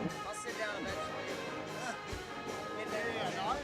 I'll sit down eventually. In there. Yeah, no, all right.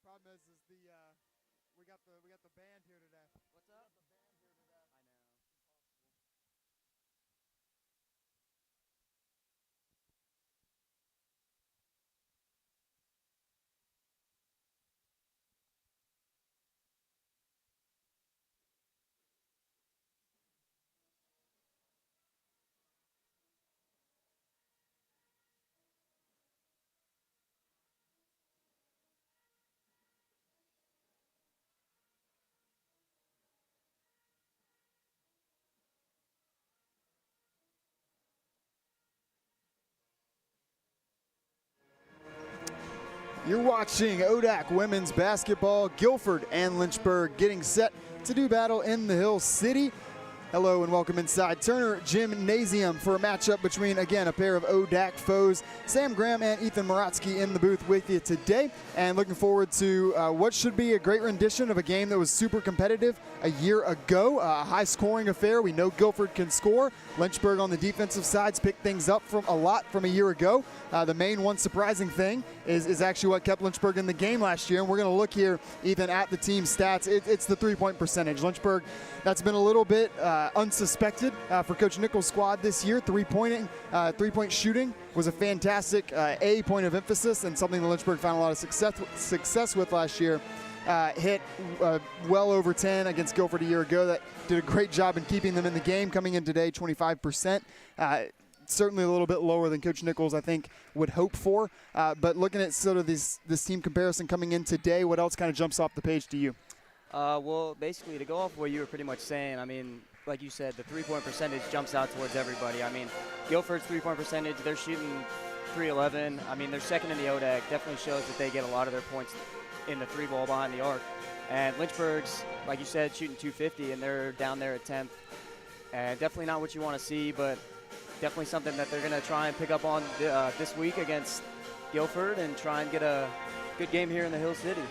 Problem is we got the band here today. What's up? We got the band here today. I know. You're watching ODAC women's basketball. Guilford and Lynchburg getting set to do battle in the Hill City. Hello and welcome inside Turner Gymnasium for a matchup between, again, a pair of ODAC foes. Sam Graham and Ethan Moratsky in the booth with you today, and looking forward to what should be a great rendition of a game that was super competitive a year ago. A high-scoring affair. We know Guilford can score. Lynchburg on the defensive sides picked things up from a lot from a year ago. The main one surprising thing is actually what kept Lynchburg in the game last year, and we're going to look here, Ethan, at the team stats. It's the three-point percentage. Lynchburg, that's been a little bit unsuspected for Coach Nichols' squad this year. Three-point shooting was a fantastic point of emphasis and something that Lynchburg found a lot of success with last year. Hit well over 10 against Guilford a year ago. That did a great job in keeping them in the game. Coming in today, 25%. Certainly a little bit lower than Coach Nichols, I think, would hope for. But looking at sort of this team comparison coming in today, what else kind of jumps off the page to you? Well, basically, to go off what you were pretty much saying, I mean, like you said, the three-point percentage jumps out towards everybody. I mean, Guilford's three-point percentage, they're shooting .311. I mean, they're second in the ODAC. Definitely shows that they get a lot of their points in the three ball behind the arc. And Lynchburg's, like you said, shooting .250, and they're down there at 10th. And definitely not what you want to see, but definitely something that they're going to try and pick up on this week against Guilford and try and get a good game here in the Hill City.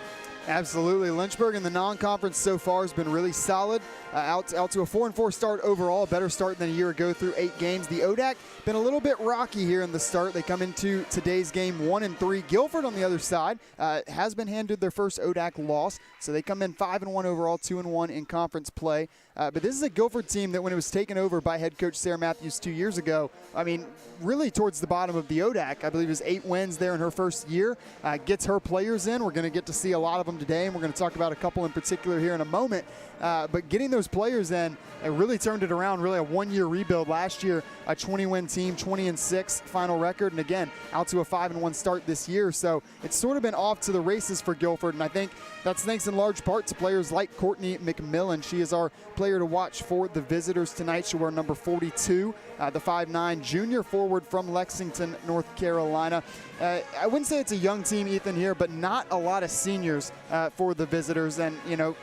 Absolutely. Lynchburg in the non-conference so far has been really solid. Out to a 4-4 start overall, a better start than a year ago through 8 games. The ODAC been a little bit rocky here in the start. They come into today's game 1-3. Guilford on the other side has been handed their first ODAC loss, so they come in 5-1 overall, 2-1 in conference play. But this is a Guilford team that when it was taken over by head coach Sarah Matthews 2 years ago, I mean, really towards the bottom of the ODAC. I believe it was 8 wins there in her first year. Gets her players in. We're going to get to see a lot of them today, and we're going to talk about a couple in particular here in a moment. But getting those players in, it really turned it around. Really a one-year rebuild last year, a 20-win team, 20-6 final record, and again, out to a 5-1 start this year. So it's sort of been off to the races for Guilford, and I think that's thanks in large part to players like Courtney McMillan. She is our player to watch for the visitors tonight. She wore number 42, the 5'9" junior forward from Lexington, North Carolina. I wouldn't say it's a young team, Ethan, here, but not a lot of seniors for the visitors, and you know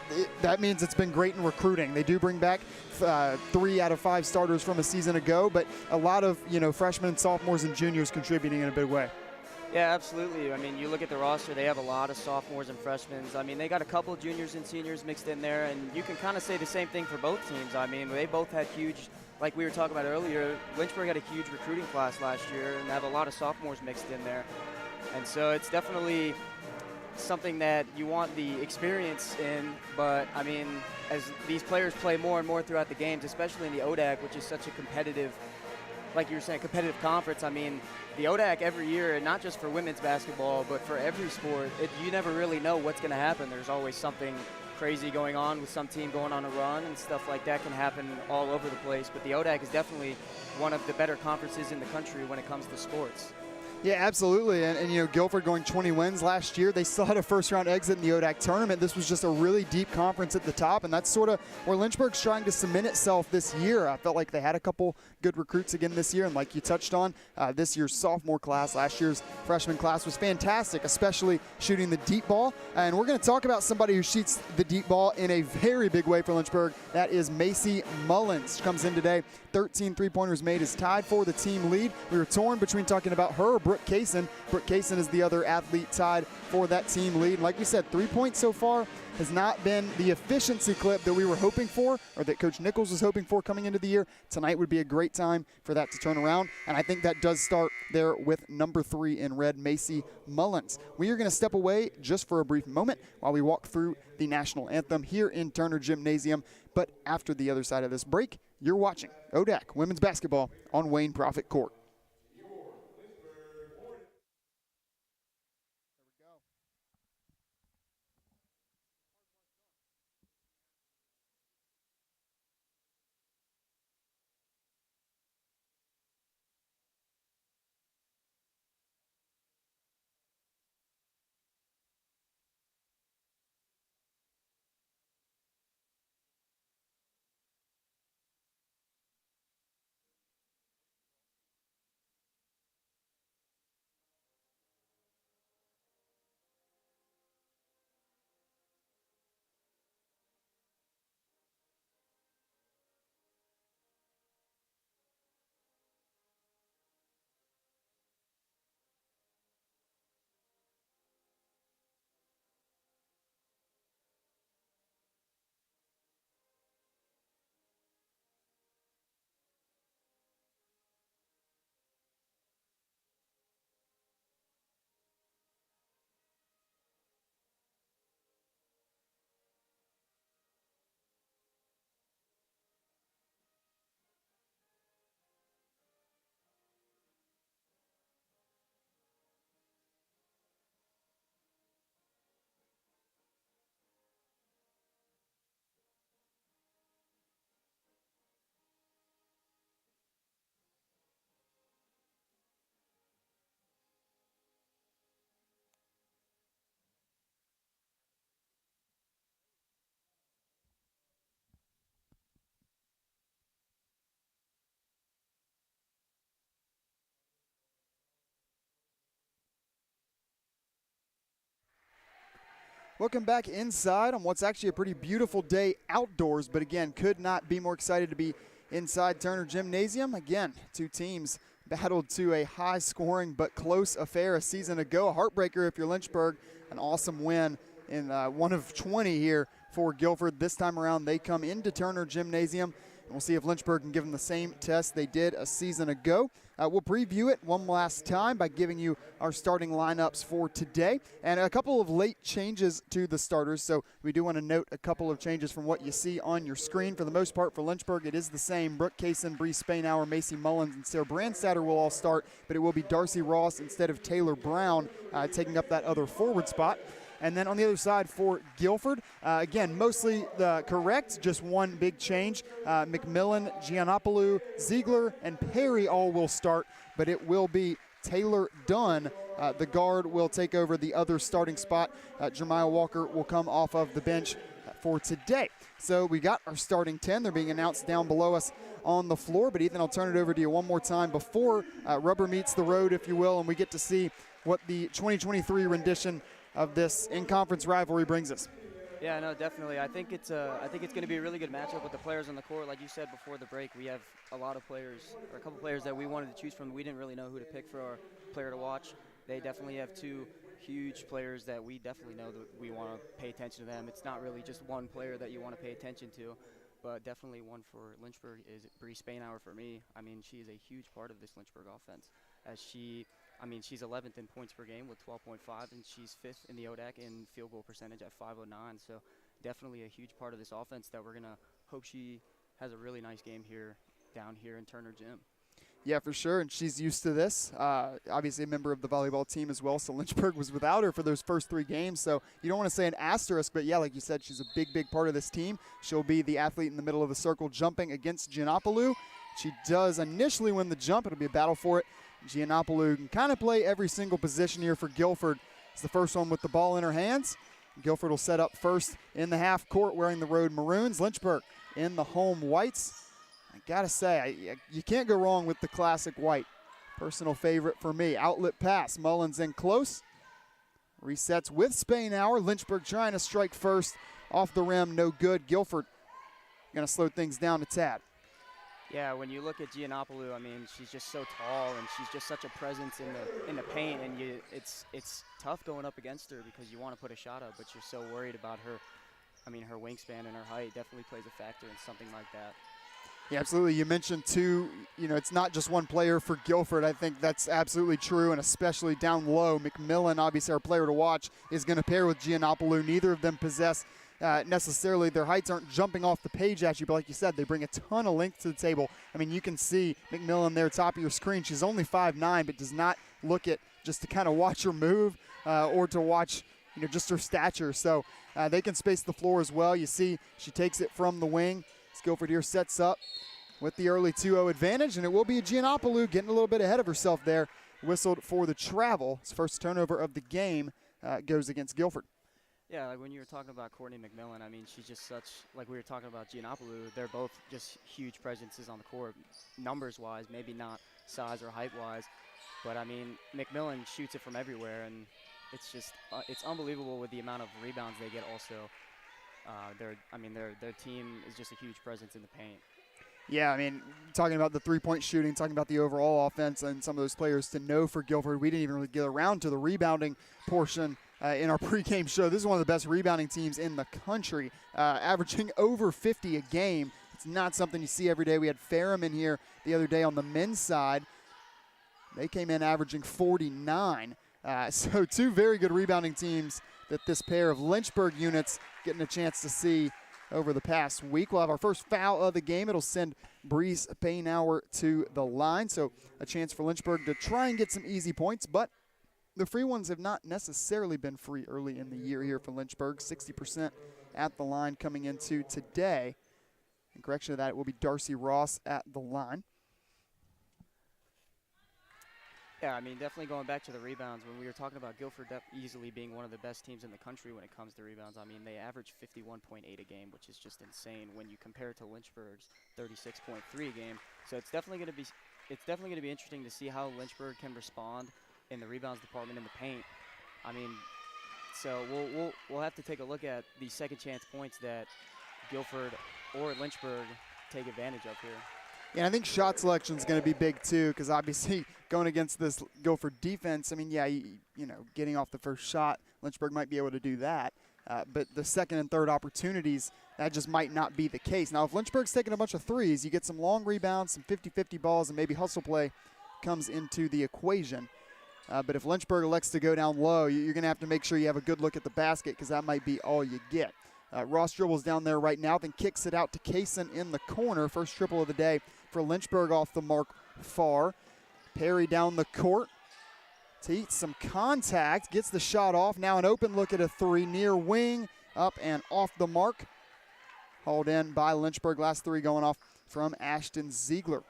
that means it's been great in recruiting. They do bring back 3 out of 5 starters from a season ago, but a lot of freshmen, sophomores, and juniors contributing in a big way. Yeah, absolutely. I mean, you look at the roster, they have a lot of sophomores and freshmen. I mean, they got a couple of juniors and seniors mixed in there, and you can kind of say the same thing for both teams. I mean, they both had huge like we were talking about earlier, Lynchburg had a huge recruiting class last year and have a lot of sophomores mixed in there. And so it's definitely something that you want the experience in, but I mean, as these players play more and more throughout the games, especially in the ODAC, which is such a competitive, like you were saying, competitive conference. I mean, the ODAC every year, and not just for women's basketball, but for every sport, you never really know what's going to happen. There's always something crazy going on with some team going on a run, and stuff like that can happen all over the place. But the ODAC is definitely one of the better conferences in the country when it comes to sports. Yeah, absolutely. And you know, Guilford going 20 wins last year. They still had a first-round exit in the ODAC tournament. This was just a really deep conference at the top, and that's sort of where Lynchburg's trying to cement itself this year. I felt like they had a couple good recruits again this year, and like you touched on, this year's sophomore class, last year's freshman class was fantastic, especially shooting the deep ball. And we're going to talk about somebody who shoots the deep ball in a very big way for Lynchburg. That is Macy Mullins. She comes in today, 13 three-pointers made, is tied for the team lead. We were torn between talking about her or Brooke Kaysen. Brooke Kaysen is the other athlete tied for that team lead. And like we said, 3 points so far has not been the efficiency clip that we were hoping for, or that Coach Nichols was hoping for coming into the year. Tonight would be a great time for that to turn around, and I think that does start there with number 3 in red, Macy Mullins. We are going to step away just for a brief moment while we walk through the national anthem here in Turner Gymnasium, but after the other side of this break, you're watching ODAC Women's Basketball on Wayne Prophet Court. Welcome back inside on what's actually a pretty beautiful day outdoors, but again, could not be more excited to be inside Turner Gymnasium. Again, two teams battled to a high-scoring but close affair a season ago. A heartbreaker if you're Lynchburg. An awesome win in one of 20 here for Guilford. This time around, they come into Turner Gymnasium. And we'll see if Lynchburg can give them the same test they did a season ago. We'll preview it one last time by giving you our starting lineups for today. And a couple of late changes to the starters. So we do want to note a couple of changes from what you see on your screen. For the most part, for Lynchburg, it is the same. Brooke Kaysen, Bree Spainhour, Macy Mullins, and Sarah Brandstatter will all start. But it will be Darcy Ross instead of Taylor Brown taking up that other forward spot. And then on the other side for Guilford, again, mostly correct, just one big change. McMillan, Giannopoulou, Ziegler, and Perry all will start, but it will be Taylor Dunn. The guard will take over the other starting spot. Jeremiah Walker will come off of the bench for today. So we got our starting 10. They're being announced down below us on the floor. But Ethan, I'll turn it over to you one more time before rubber meets the road, if you will, and we get to see what the 2023 rendition of this in-conference rivalry brings us. Yeah, no, definitely. I think it's going to be a really good matchup with the players on the court. Like you said before the break, we have a lot of players, or a couple players that we wanted to choose from. We didn't really know who to pick for our player to watch. They definitely have two huge players that we definitely know that we want to pay attention to them. It's not really just one player that you want to pay attention to. but definitely one for Lynchburg is Bree Spainhour for me. I mean, she is a huge part of this Lynchburg offense, as she's 11th in points per game with 12.5, and she's 5th in the ODAC in field goal percentage at 509. So definitely a huge part of this offense that we're going to hope she has a really nice game here down here in Turner Gym. Yeah, for sure, and she's used to this. Obviously a member of the volleyball team as well, so Lynchburg was without her for those first 3 games. So you don't want to say an asterisk, but yeah, like you said, she's a big, big part of this team. She'll be the athlete in the middle of the circle jumping against Giannopoulou. She does initially win the jump. It'll be a battle for it. Giannopoulou can kind of play every single position here for Guilford. It's the first one with the ball in her hands. Guilford will set up first in the half court wearing the road maroons. Lynchburg in the home whites. I gotta say, you can't go wrong with the classic white. Personal favorite for me. Outlet pass, Mullins in close. Resets with Spainhour. Lynchburg trying to strike first. Off the rim, no good. Guilford gonna slow things down a tad. Yeah, when you look at Giannopoulou, I mean, she's just so tall, and she's just such a presence in the paint, and it's tough going up against her because you want to put a shot up, but you're so worried about her. I mean, her wingspan and her height definitely plays a factor in something like that. Yeah, absolutely. You mentioned, too, it's not just one player for Guilford. I think that's absolutely true, and especially down low. McMillan, obviously our player to watch, is going to pair with Giannopoulou. Neither of them possess necessarily, their heights aren't jumping off the page at you, but like you said, they bring a ton of length to the table. I mean, you can see McMillan there, top of your screen. She's only 5'9", but does not look at just to kind of watch her move or to watch just her stature. So they can space the floor as well. You see she takes it from the wing. Guilford here sets up with the early 2-0 advantage, and it will be Giannopoulou getting a little bit ahead of herself there. Whistled for the travel. His first turnover of the game goes against Guilford. Yeah, like when you were talking about Courtney McMillan, I mean, she's just such, like we were talking about Giannopoulou, they're both just huge presences on the court, numbers-wise, maybe not size or height-wise, but I mean, McMillan shoots it from everywhere, and it's just, it's unbelievable with the amount of rebounds they get also. Their team is just a huge presence in the paint. Yeah, I mean, talking about the three-point shooting, talking about the overall offense and some of those players to know for Guilford, we didn't even really get around to the rebounding portion in our pregame show. This is one of the best rebounding teams in the country, averaging over 50 a game. It's not something you see every day. We had Ferrum in here the other day on the men's side. They came in averaging 49. So 2 very good rebounding teams that this pair of Lynchburg units getting a chance to see over the past week. We'll have our first foul of the game. It'll send Breeze Painhour to the line. So a chance for Lynchburg to try and get some easy points, but the free ones have not necessarily been free early in the year here for Lynchburg. 60% at the line coming into today. In correction to that, it will be Darcy Ross at the line. Yeah, I mean, definitely going back to the rebounds, when we were talking about Guilford easily being one of the best teams in the country when it comes to rebounds, I mean, they average 51.8 a game, which is just insane when you compare it to Lynchburg's 36.3 a game. So it's definitely going to be interesting to see how Lynchburg can respond in the rebounds department in the paint. I mean, so we'll have to take a look at the second chance points that Guilford or Lynchburg take advantage of here. Yeah, I think shot selection is going to be big too, because obviously going against this Guilford defense, I mean, yeah, getting off the first shot, Lynchburg might be able to do that. But the second and third opportunities, that just might not be the case. Now, if Lynchburg's taking a bunch of threes, you get some long rebounds, some 50-50 balls, and maybe hustle play comes into the equation. But if Lynchburg elects to go down low, you're going to have to make sure you have a good look at the basket, because that might be all you get. Ross dribbles down there right now, then kicks it out to Kaysen in the corner. First triple of the day for Lynchburg off the mark far. Perry down the court. Teets some contact, gets the shot off. Now an open look at a 3 near wing, up and off the mark. Hauled in by Lynchburg. Last 3 going off from Ashton Ziegler.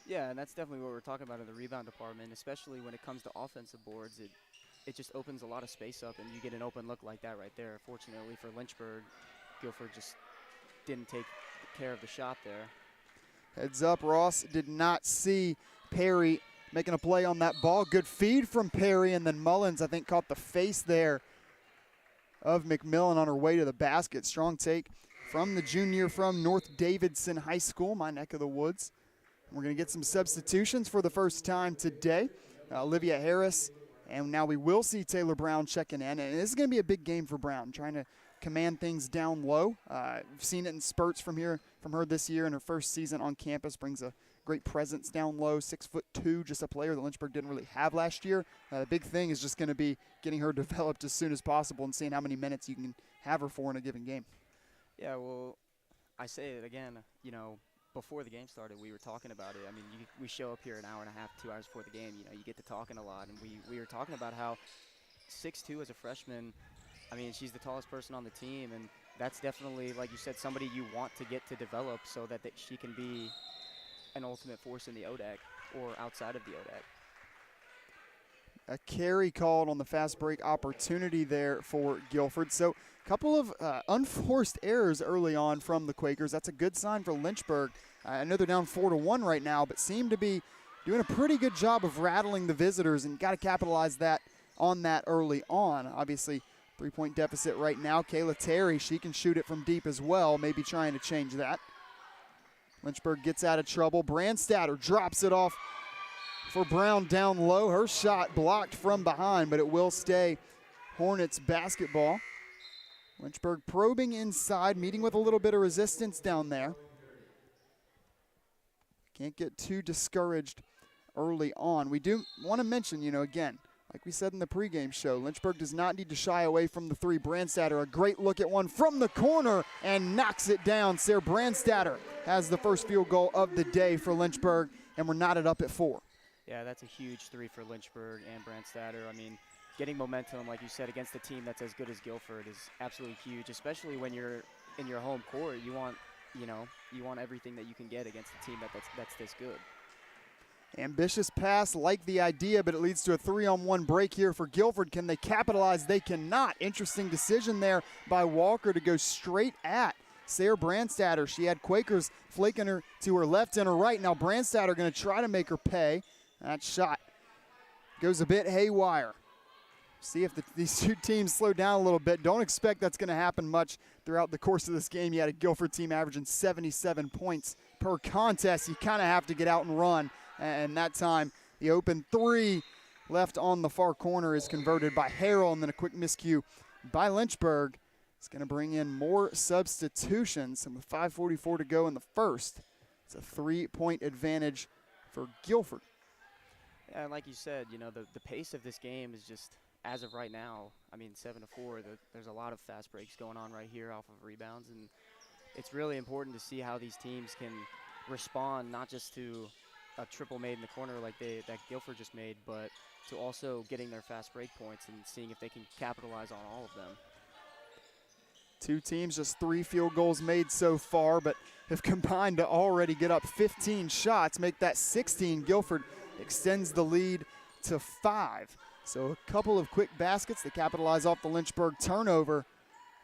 Yeah, and that's definitely what we're talking about in the rebound department, especially when it comes to offensive boards. It just opens a lot of space up, and you get an open look like that right there. Fortunately for Lynchburg, Guilford just didn't take care of the shot there. Heads up, Ross did not see Perry making a play on that ball. Good feed from Perry, and then Mullins, I think, caught the face there of McMillan on her way to the basket. Strong take from the junior from North Davidson High School, my neck of the woods. We're going to get some substitutions for the first time today. Olivia Harris, and now we will see Taylor Brown checking in. And this is going to be a big game for Brown, trying to command things down low. We've seen it in spurts from her this year in her first season on campus. Brings a great presence down low, 6'2", just a player that Lynchburg didn't really have last year. The big thing is just going to be getting her developed as soon as possible and seeing how many minutes you can have her for in a given game. Yeah, well, I say it again, before the game started, we were talking about it. I mean, we show up here an hour and a half, 2 hours before the game. You get to talking a lot, and we were talking about how 6'2" as a freshman, I mean, she's the tallest person on the team, and that's definitely, like you said, somebody you want to get to develop so that she can be an ultimate force in the ODAC or outside of the ODAC. A carry called on the fast break opportunity there for Guilford. So a couple of unforced errors early on from the Quakers. That's a good sign for Lynchburg. I know they're down 4-1 right now, but seem to be doing a pretty good job of rattling the visitors, and got to capitalize on that early on. Obviously, 3-point deficit right now. Kayla Terry, she can shoot it from deep as well, maybe trying to change that. Lynchburg gets out of trouble. Brandstatter drops it off for Brown down low. Her shot blocked from behind, but it will stay Hornets basketball. Lynchburg probing inside, meeting with a little bit of resistance down there. Can't get too discouraged early on. We do want to mention, again, like we said in the pregame show, Lynchburg does not need to shy away from the three. Brandstatter, a great look at one from the corner and knocks it down. Sarah Brandstatter has the first field goal of the day for Lynchburg, and we're knotted up at 4. Yeah, that's a huge three for Lynchburg and Brandstatter. I mean, getting momentum, like you said, against a team that's as good as Guilford is absolutely huge, especially when you're in your home court. You want everything that you can get against a team that's this good. Ambitious pass, like the idea, but it leads to a 3-on-1 break here for Guilford. Can they capitalize? They cannot. Interesting decision there by Walker to go straight at Sarah Brandstatter. She had Quakers flaking her to her left and her right. Now Brandstatter going to try to make her pay. That shot goes a bit haywire. See if these two teams slow down a little bit. Don't expect that's going to happen much throughout the course of this game. You had a Guilford team averaging 77 points per contest. You kind of have to get out and run. And that time, the open three left on the far corner is converted by Harrell, and then a quick miscue by Lynchburg. It's going to bring in more substitutions, and with 5:44 to go in the first, it's a 3-point advantage for Guilford. Yeah, and like you said, the pace of this game is just, as of right now, I mean, 7-4, there's a lot of fast breaks going on right here off of rebounds, and it's really important to see how these teams can respond, not just to a triple made in the corner like that Guilford just made, but to also getting their fast break points and seeing if they can capitalize on all of them. Two teams, just 3 field goals made so far, but have combined to already get up 15 shots, make that 16. Guilford extends the lead to 5. So a couple of quick baskets that capitalize off the Lynchburg turnover.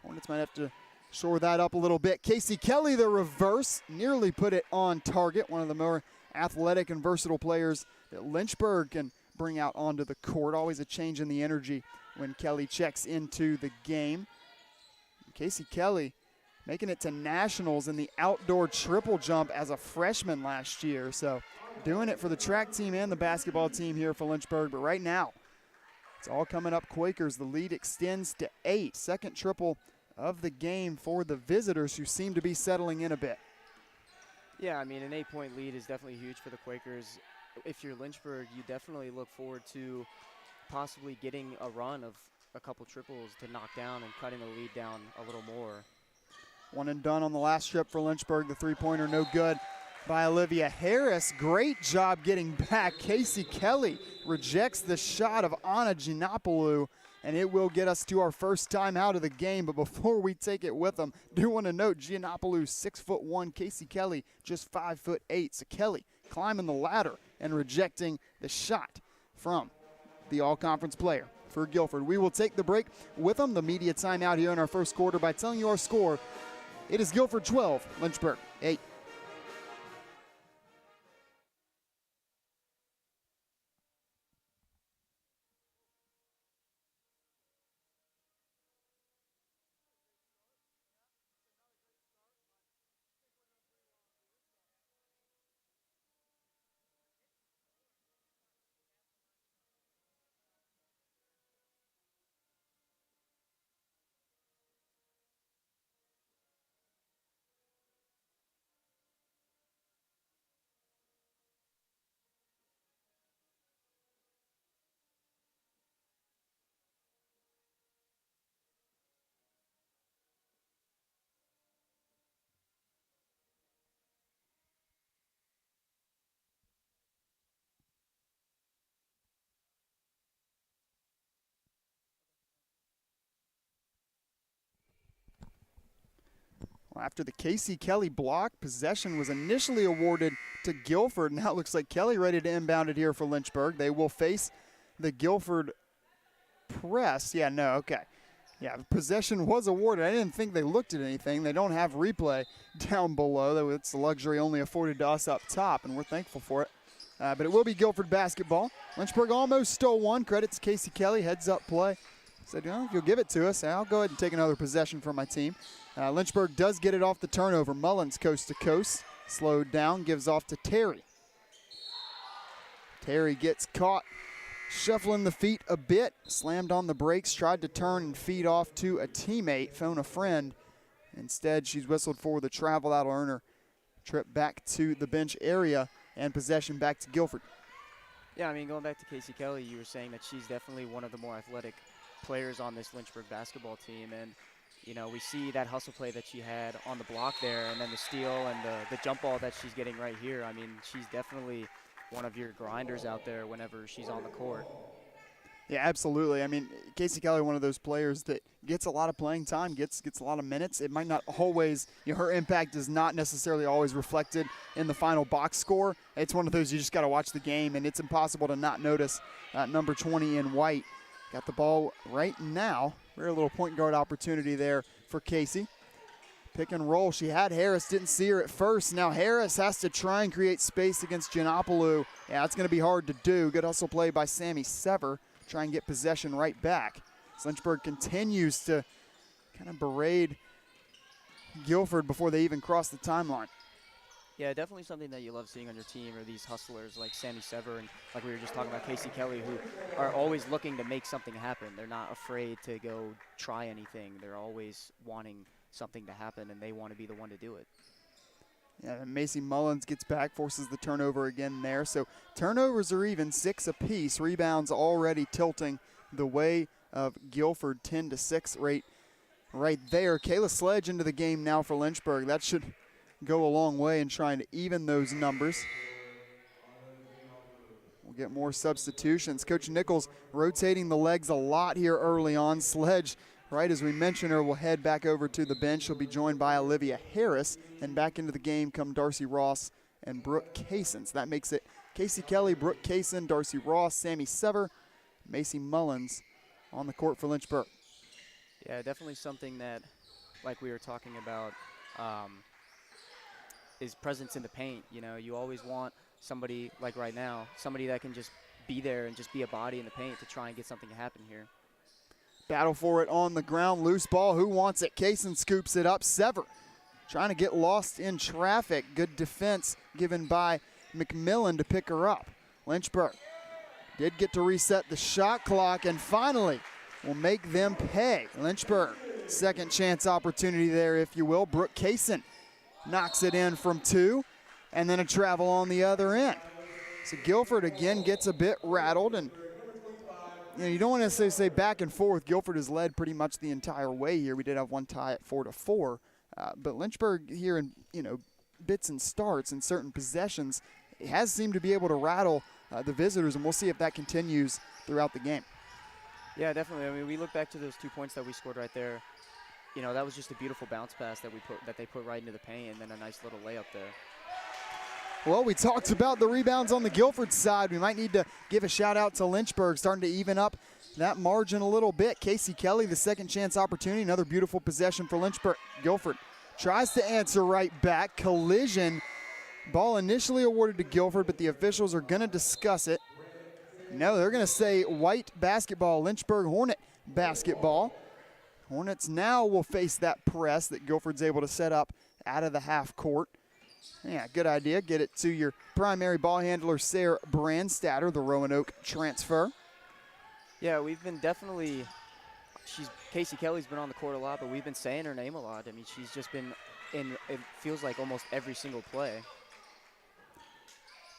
Hornets might have to shore that up a little bit. Casey Kelly, the reverse, nearly put it on target. One of the more athletic and versatile players that Lynchburg can bring out onto the court. Always a change in the energy when Kelly checks into the game. Casey Kelly making it to nationals in the outdoor triple jump as a freshman last year. So doing it for the track team and the basketball team here for Lynchburg. But right now, it's all coming up Quakers. The lead extends to 8. Second triple of the game for the visitors, who seem to be settling in a bit. Yeah, I mean, an 8-point lead is definitely huge for the Quakers. If you're Lynchburg, you definitely look forward to possibly getting a run of a couple triples to knock down and cutting the lead down a little more. One and done on the last trip for Lynchburg. The three-pointer no good by Olivia Harris. Great job getting back. Casey Kelly rejects the shot of Anna Giannopoulou, and it will get us to our first time out of the game. But before we take it with them, do want to note Giannopoulou 6'1", Casey Kelly just 5'8". So Kelly climbing the ladder and rejecting the shot from the all-conference player for Guilford. We will take the break with them, the media timeout here in our first quarter, by telling you our score. It is Guilford 12, Lynchburg 8. Well, after the Casey Kelly block, possession was initially awarded to Guilford. Now it looks like Kelly ready to inbound it here for Lynchburg. They will face the Guilford press. Yeah, no, okay. Yeah, possession was awarded. I didn't think they looked at anything. They don't have replay down below. It's a luxury only afforded to us up top, and we're thankful for it. But it will be Guilford basketball. Lynchburg almost stole one. Credits Casey Kelly, heads up play. Said, if you'll give it to us, I'll go ahead and take another possession for my team. Lynchburg does get it off the turnover. Mullins coast to coast. Slowed down, gives off to Terry. Terry gets caught shuffling the feet a bit, slammed on the brakes, tried to turn and feed off to a teammate, phone a friend. Instead, she's whistled for the travel. That'll earn her trip back to the bench area and possession back to Guilford. Yeah, I mean, going back to Casey Kelly, you were saying that she's definitely one of the more athletic players on this Lynchburg basketball team. And, we see that hustle play that she had on the block there, and then the steal and the jump ball that she's getting right here. I mean, she's definitely one of your grinders out there whenever she's on the court. Yeah, absolutely. I mean, Casey Kelly, one of those players that gets a lot of playing time, gets a lot of minutes. It might not always, her impact is not necessarily always reflected in the final box score. It's one of those you just got to watch the game, and it's impossible to not notice number 20 in white. Got the ball right now. Very little point guard opportunity there for Casey. Pick and roll. She had Harris, didn't see her at first. Now Harris has to try and create space against Giannopoulou. Yeah, it's going to be hard to do. Good hustle play by Sammy Sever. Try and get possession right back. Lynchburg continues to kind of berate Guilford before they even cross the timeline. Yeah, definitely something that you love seeing on your team are these hustlers like Sammy Sever and like we were just talking about Casey Kelly, who are always looking to make something happen. They're not afraid to go try anything. They're always wanting something to happen, and they want to be the one to do it. Yeah, and Macy Mullins gets back, forces the turnover again there. So turnovers are even, 6 apiece. Rebounds already tilting the way of Guilford, 10-6 rate right there. Kayla Sledge into the game now for Lynchburg. That should go a long way in trying to even those numbers. We'll get more substitutions. Coach Nichols rotating the legs a lot here early on. Sledge, right as we mentioned her, will head back over to the bench. She'll be joined by Olivia Harris, and back into the game come Darcy Ross and Brooke Kaysen. So that makes it Casey Kelly, Brooke Kaysen, Darcy Ross, Sammy Sever, Macy Mullins on the court for Lynchburg. Yeah, definitely something that, like we were talking about, is presence in the paint. You always want somebody, like right now, somebody that can just be there and just be a body in the paint to try and get something to happen here. Battle for it on the ground. Loose ball. Who wants it? Kaysen scoops it up. Sever trying to get lost in traffic. Good defense given by McMillan to pick her up. Lynchburg did get to reset the shot clock and finally will make them pay. Lynchburg, second chance opportunity there, if you will. Brooke Kaysen knocks it in from 2, and then a travel on the other end. So Guilford again gets a bit rattled, and you don't want to say back and forth. Guilford has led pretty much the entire way here. We did have one tie at 4-4, but Lynchburg here in bits and starts and certain possessions has seemed to be able to rattle the visitors, and we'll see if that continues throughout the game. Yeah, definitely. I mean, we look back to those 2 points that we scored right there. That was just a beautiful bounce pass that they put right into the paint, and then a nice little layup there. Well, we talked about the rebounds on the Guilford side. We might need to give a shout out to Lynchburg, starting to even up that margin a little bit. Casey Kelly, the second chance opportunity, another beautiful possession for Lynchburg. Guilford tries to answer right back. Collision. Ball initially awarded to Guilford, but the officials are going to discuss it. No, they're going to say white basketball, Lynchburg Hornet basketball. Hornets now will face that press that Guilford's able to set up out of the half court. Yeah, good idea. Get it to your primary ball handler, Sarah Brandstatter, the Roanoke transfer. Yeah, we've been definitely Casey Kelly's been on the court a lot, but we've been saying her name a lot. I mean, she's just been in, it feels like almost every single play.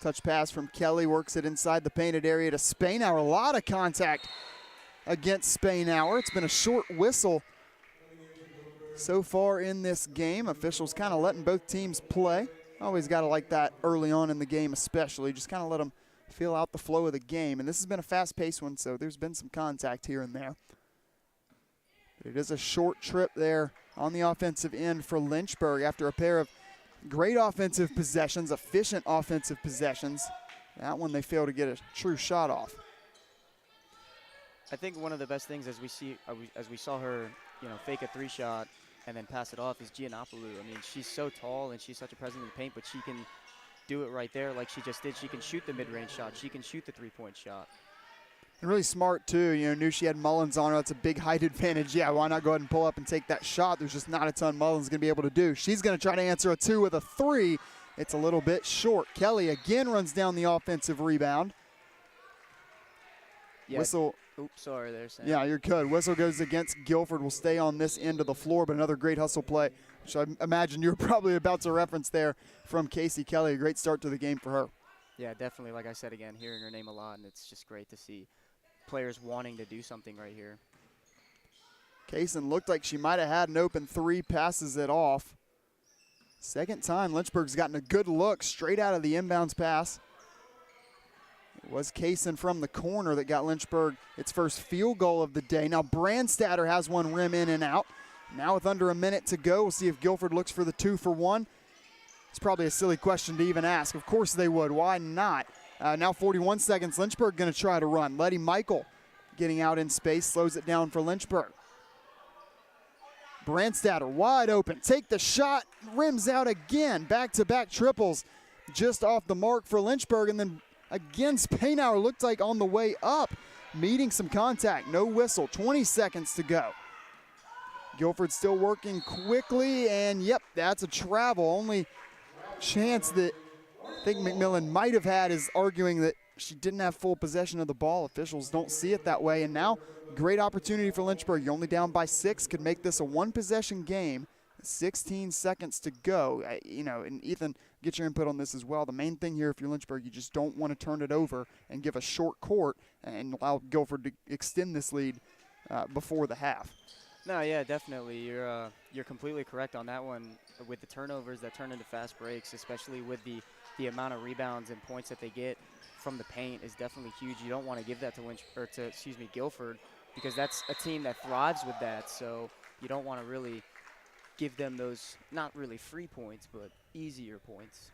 Touch pass from Kelly, works it inside the painted area to Spainhour. A lot of contact against Spainhour. It's been a short whistle so far in this game. Officials kind of letting both teams play. Always got to like that early on in the game especially. Just kind of let them feel out the flow of the game. And this has been a fast-paced one, so there's been some contact here and there. It is a short trip there on the offensive end for Lynchburg after a pair of great offensive possessions, efficient offensive possessions. That one they fail to get a true shot off. I think one of the best things as we saw her, fake a 3-shot and then pass it off is Giannopoulou. I mean, she's so tall and she's such a presence in the paint, but she can do it right there like she just did. She can shoot the mid-range shot. She can shoot the 3-point shot. And really smart, too. Knew she had Mullins on her. That's a big height advantage. Yeah, why not go ahead and pull up and take that shot? There's just not a ton Mullins going to be able to do. She's going to try to answer a 2 with a 3. It's a little bit short. Kelly again runs down the offensive rebound. Yeah. Whistle. Oops, sorry there, Sam. Yeah, you're good. Whistle goes against Guilford. Will stay on this end of the floor, but another great hustle play, which I imagine you're probably about to reference there from Casey Kelly. A great start to the game for her. Yeah, definitely. Like I said again, hearing her name a lot, and it's just great to see players wanting to do something right here. Kaysen looked like she might have had an open 3, passes it off. Second time Lynchburg's gotten a good look straight out of the inbounds pass. It was Kaysen from the corner that got Lynchburg its first field goal of the day. Now Brandstatter has one rim in and out. Now with under a minute to go, we'll see if Guilford looks for the 2 for 1. It's probably a silly question to even ask. Of course they would. Why not? Now 41 seconds. Lynchburg going to try to run. Letty Michael getting out in space, slows it down for Lynchburg. Brandstatter wide open. Take the shot. Rims out again. Back-to-back triples just off the mark for Lynchburg. And then again, Spainauer looked like on the way up, meeting some contact. No whistle. 20 seconds to go. Guilford still working quickly. And, yep, that's a travel. Only chance that I think McMillan might have had is arguing that she didn't have full possession of the ball. Officials don't see it that way. And now, great opportunity for Lynchburg. You're only down by 6. Could make this a 1-possession game. 16 seconds to go. And Ethan, get your input on this as well. The main thing here, if you're Lynchburg, you just don't want to turn it over and give a short court and allow Guilford to extend this lead before the half. No, yeah, definitely. You're completely correct on that one. With the turnovers that turn into fast breaks, especially with the amount of rebounds and points that they get from the paint, is definitely huge. You don't want to give that to Guilford, because that's a team that thrives with that. So you don't want to really give them those, not really free points, but easier points.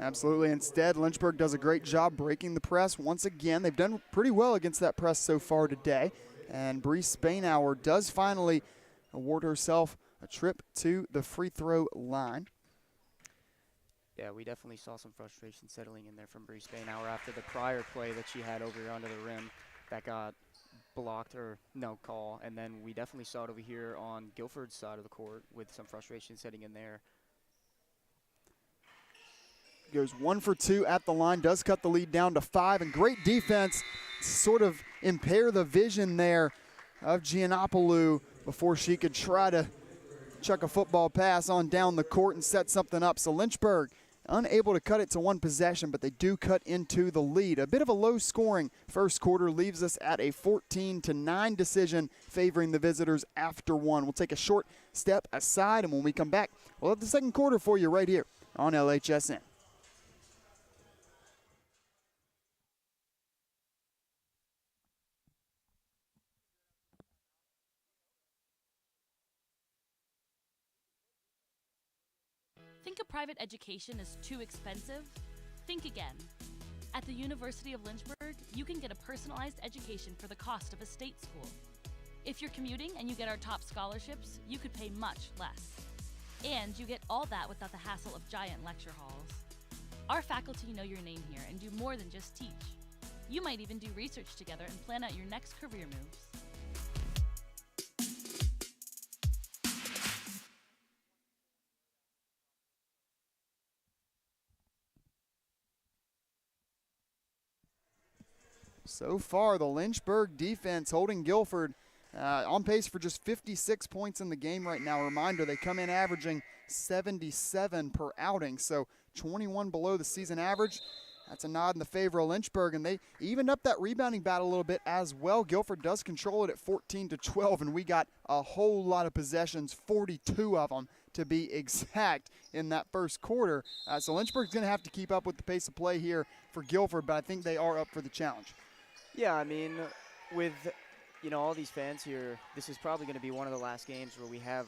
Absolutely. Instead, Lynchburg does a great job breaking the press once again. They've done pretty well against that press so far today. And Bree Spainauer does finally award herself a trip to the free throw line. Yeah, we definitely saw some frustration settling in there from Bree Spainauer after the prior play that she had over under the rim that got blocked or no call. And then we definitely saw it over here on Guilford's side of the court with some frustration setting in there. Goes 1 for 2 at the line, does cut the lead down to 5, and great defense to sort of impair the vision there of Giannopoulou before she could try to chuck a football pass on down the court and set something up. So Lynchburg unable to cut it to 1 possession, but they do cut into the lead. A bit of a low-scoring first quarter leaves us at a 14-9 decision favoring the visitors after 1. We'll take a short step aside, and when we come back, we'll have the second quarter for you right here on LHSN. Think a private education is too expensive? Think again. At the University of Lynchburg, you can get a personalized education for the cost of a state school. If you're commuting and you get our top scholarships, you could pay much less. And you get all that without the hassle of giant lecture halls. Our faculty know your name here and do more than just teach. You might even do research together and plan out your next career moves. So far, the Lynchburg defense holding Guilford on pace for just 56 points in the game right now. Reminder, they come in averaging 77 per outing, so 21 below the season average. That's a nod in the favor of Lynchburg, and they evened up that rebounding battle a little bit as well. Guilford does control it at 14-12, and we got a whole lot of possessions, 42 of them to be exact in that first quarter. So Lynchburg's going to have to keep up with the pace of play here for Guilford, but I think they are up for the challenge. Yeah, I mean, with you know, all these fans here, this is probably going to be one of the last games where we have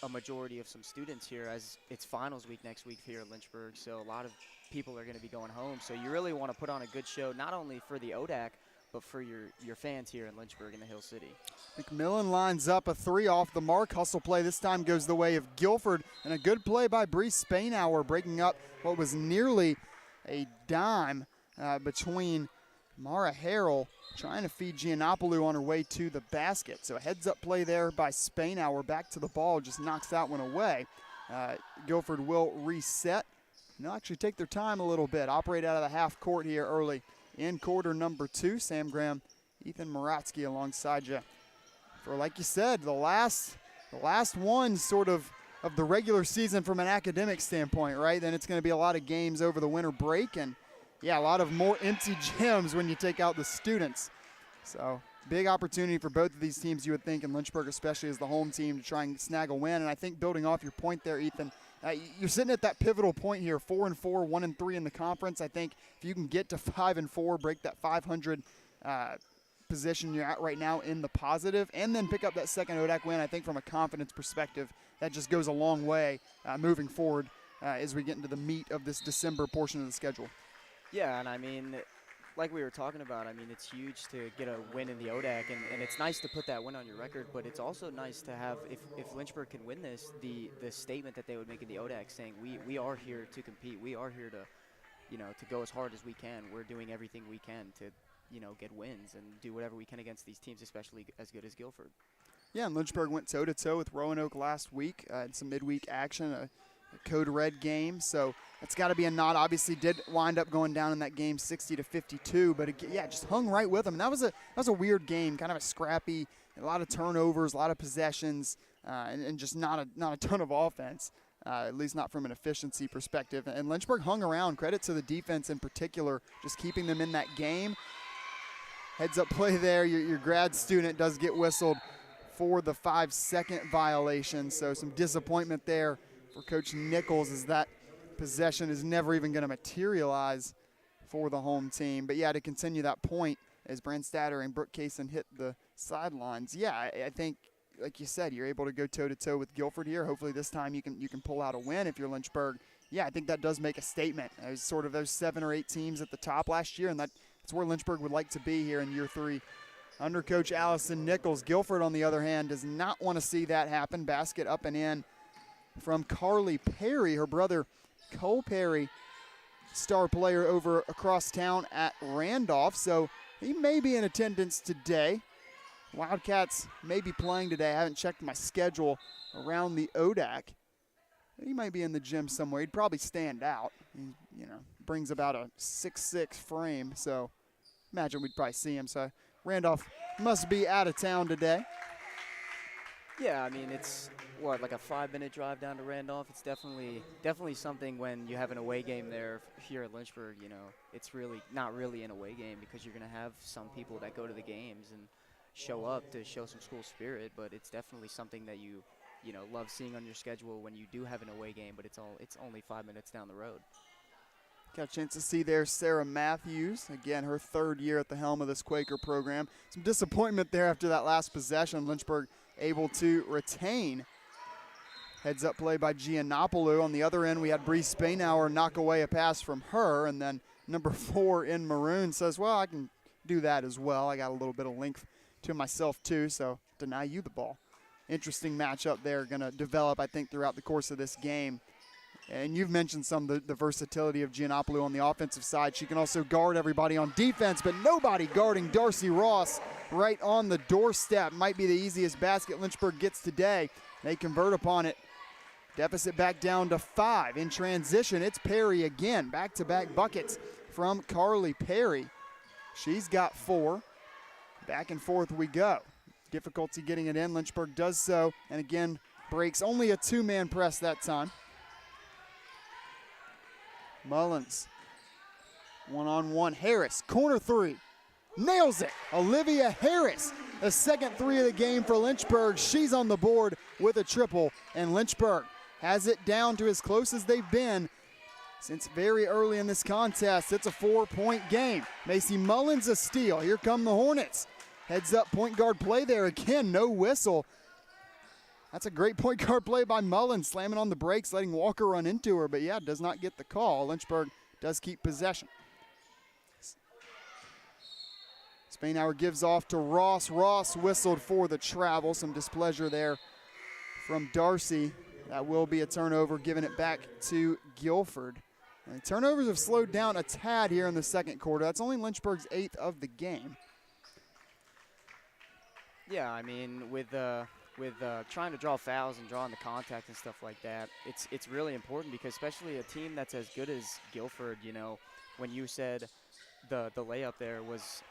a majority of some students here, as it's finals week next week here in Lynchburg. So a lot of people are going to be going home. So you really want to put on a good show, not only for the ODAC, but for your fans here in Lynchburg and the Hill City. McMillan lines up a three off the mark. Hustle play this time goes the way of Guilford, and a good play by Bree Spainhour, breaking up what was nearly a dime between Mara Harrell trying to feed Giannopoulou on her way to the basket. So a heads-up play there by Spainhour. Back to the ball, just knocks that one away. Guilford will reset. And they'll actually take their time a little bit. Operate out of the half court here early in quarter number 2. Sam Graham, Ethan Moratsky alongside you for, like you said, the last one sort of the regular season from an academic standpoint, right? Then it's going to be a lot of games over the winter break, and yeah, a lot of more empty gyms when you take out the students. So big opportunity for both of these teams, you would think, in Lynchburg, especially as the home team, to try and snag a win. And I think building off your point there, Ethan, you're sitting at that pivotal point here, 4-4, 1-3 in the conference. I think if you can get to 5-4, break that 500 position you're at right now in the positive, and then pick up that second ODAC win, I think from a confidence perspective, that just goes a long way moving forward as we get into the meat of this December portion of the schedule. Yeah, and I mean, like we were talking about, I mean, it's huge to get a win in the ODAC, and it's nice to put that win on your record, but it's also nice to have, if Lynchburg can win this, the statement that they would make in the ODAC saying, we are here to compete. We are here to, you know, to go as hard as we can. We're doing everything we can to, you know, get wins and do whatever we can against these teams, especially as good as Guilford. Yeah, and Lynchburg went toe-to-toe with Roanoke last week in some midweek action, a Code Red game, so that's got to be a nod. Obviously did wind up going down in that game 60-52, but yeah, just hung right with them. And that was a weird game, kind of a scrappy, a lot of turnovers, a lot of possessions, and just not a ton of offense, at least not from an efficiency perspective. And Lynchburg hung around. Credit to the defense in particular, just keeping them in that game. Heads up play there. Your grad student does get whistled for the 5-second violation, so some disappointment there for Coach Nichols, as that possession is never even going to materialize for the home team. But yeah, to continue that point, as Brandstatter and Brooke Kaysen hit the sidelines, yeah, I think, like you said, you're able to go toe-to-toe with Guilford here. Hopefully this time you can pull out a win if you're Lynchburg. Yeah, I think that does make a statement. There's sort of those 7 or 8 teams at the top last year, and that's where Lynchburg would like to be here in year 3 under Coach Allison Nichols. Guilford, on the other hand, does not want to see that happen. Basket up and in from Carly Perry, her brother Cole Perry, star player over across town at Randolph, so he may be in attendance today. Wildcats may be playing today. I haven't checked my schedule around the ODAC. He might be in the gym somewhere. He'd probably stand out. He, you know, brings about a 6'6" frame, so imagine we'd probably see him. So Randolph must be out of town today. Yeah, I mean, it's like a 5-minute drive down to Randolph. It's definitely something when you have an away game there here at Lynchburg. You know, it's really not really an away game because you're going to have some people that go to the games and show up to show some school spirit. But it's definitely something that you know, love seeing on your schedule when you do have an away game. But it's only 5 minutes down the road. Got a chance to see there Sarah Matthews, again, her 3rd year at the helm of this Quaker program. Some disappointment there after that last possession. Lynchburg able to retain. Heads up play by Giannopoulou. On the other end, we had Bree Spainhour knock away a pass from her, and then number 4 in maroon says, well, I can do that as well. I got a little bit of length to myself too, so deny you the ball. Interesting matchup there, going to develop, I think, throughout the course of this game. And you've mentioned some of the versatility of Giannopoulou on the offensive side. She can also guard everybody on defense, but nobody guarding Darcy Ross right on the doorstep. Might be the easiest basket Lynchburg gets today. They convert upon it. Deficit back down to 5. In transition, it's Perry again. Back-to-back buckets from Carly Perry. She's got 4. Back and forth we go. Difficulty getting it in. Lynchburg does so, and again, breaks only a 2-man press that time. Mullins, one-on-one. Harris, corner 3. Nails it. Olivia Harris, the second 3 of the game for Lynchburg. She's on the board with a triple, and Lynchburg has it down to as close as they've been since very early in this contest. It's a 4-point game. Macy Mullins a steal. Here come the Hornets. Heads up point guard play there again, no whistle. That's a great point guard play by Mullen, slamming on the brakes, letting Walker run into her, but yeah, does not get the call. Lynchburg does keep possession. Spainhour gives off to Ross. Ross whistled for the travel. Some displeasure there from Darcy. That will be a turnover, giving it back to Guilford. And turnovers have slowed down a tad here in the second quarter. That's only Lynchburg's 8th of the game. Yeah, I mean, with trying to draw fouls and drawing the contact and stuff like that, it's really important because especially a team that's as good as Guilford, you know, when you said the layup there was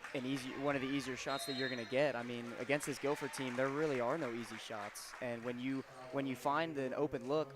one of the easier shots that you're going to get. I mean, against this Guilford team, there really are no easy shots. And when you find an open look,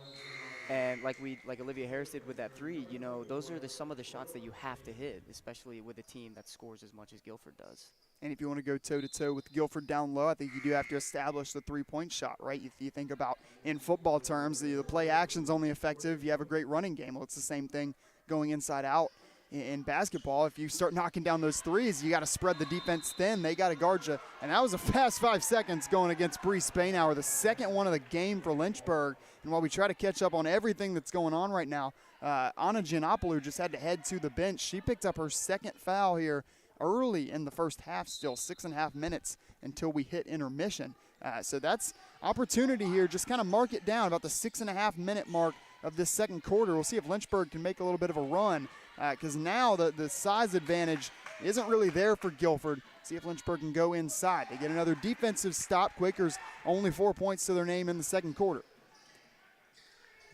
and like Olivia Harris did with that three, you know, those are some of the shots that you have to hit, especially with a team that scores as much as Guilford does. And if you want to go toe-to-toe with Guilford down low, I think you do have to establish the three-point shot, right? If you think about, in football terms, the play action's only effective if you have a great running game. Well, it's the same thing going inside out. In basketball, if you start knocking down those threes, you got to spread the defense thin. They got to guard you. And that was a fast 5 seconds going against Bree Spainhour, the second one of the game for Lynchburg. And while we try to catch up on everything that's going on right now, Anna Giannopoulou just had to head to the bench. She picked up her second foul here early in the first half, still 6.5 minutes until we hit intermission. So that's opportunity here. Just kind of mark it down about the 6.5 minute mark of this second quarter. We'll see if Lynchburg can make a little bit of a run. Because now the size advantage isn't really there for Guilford. See if Lynchburg can go inside. They get another defensive stop. Quakers only 4 points to their name in the second quarter.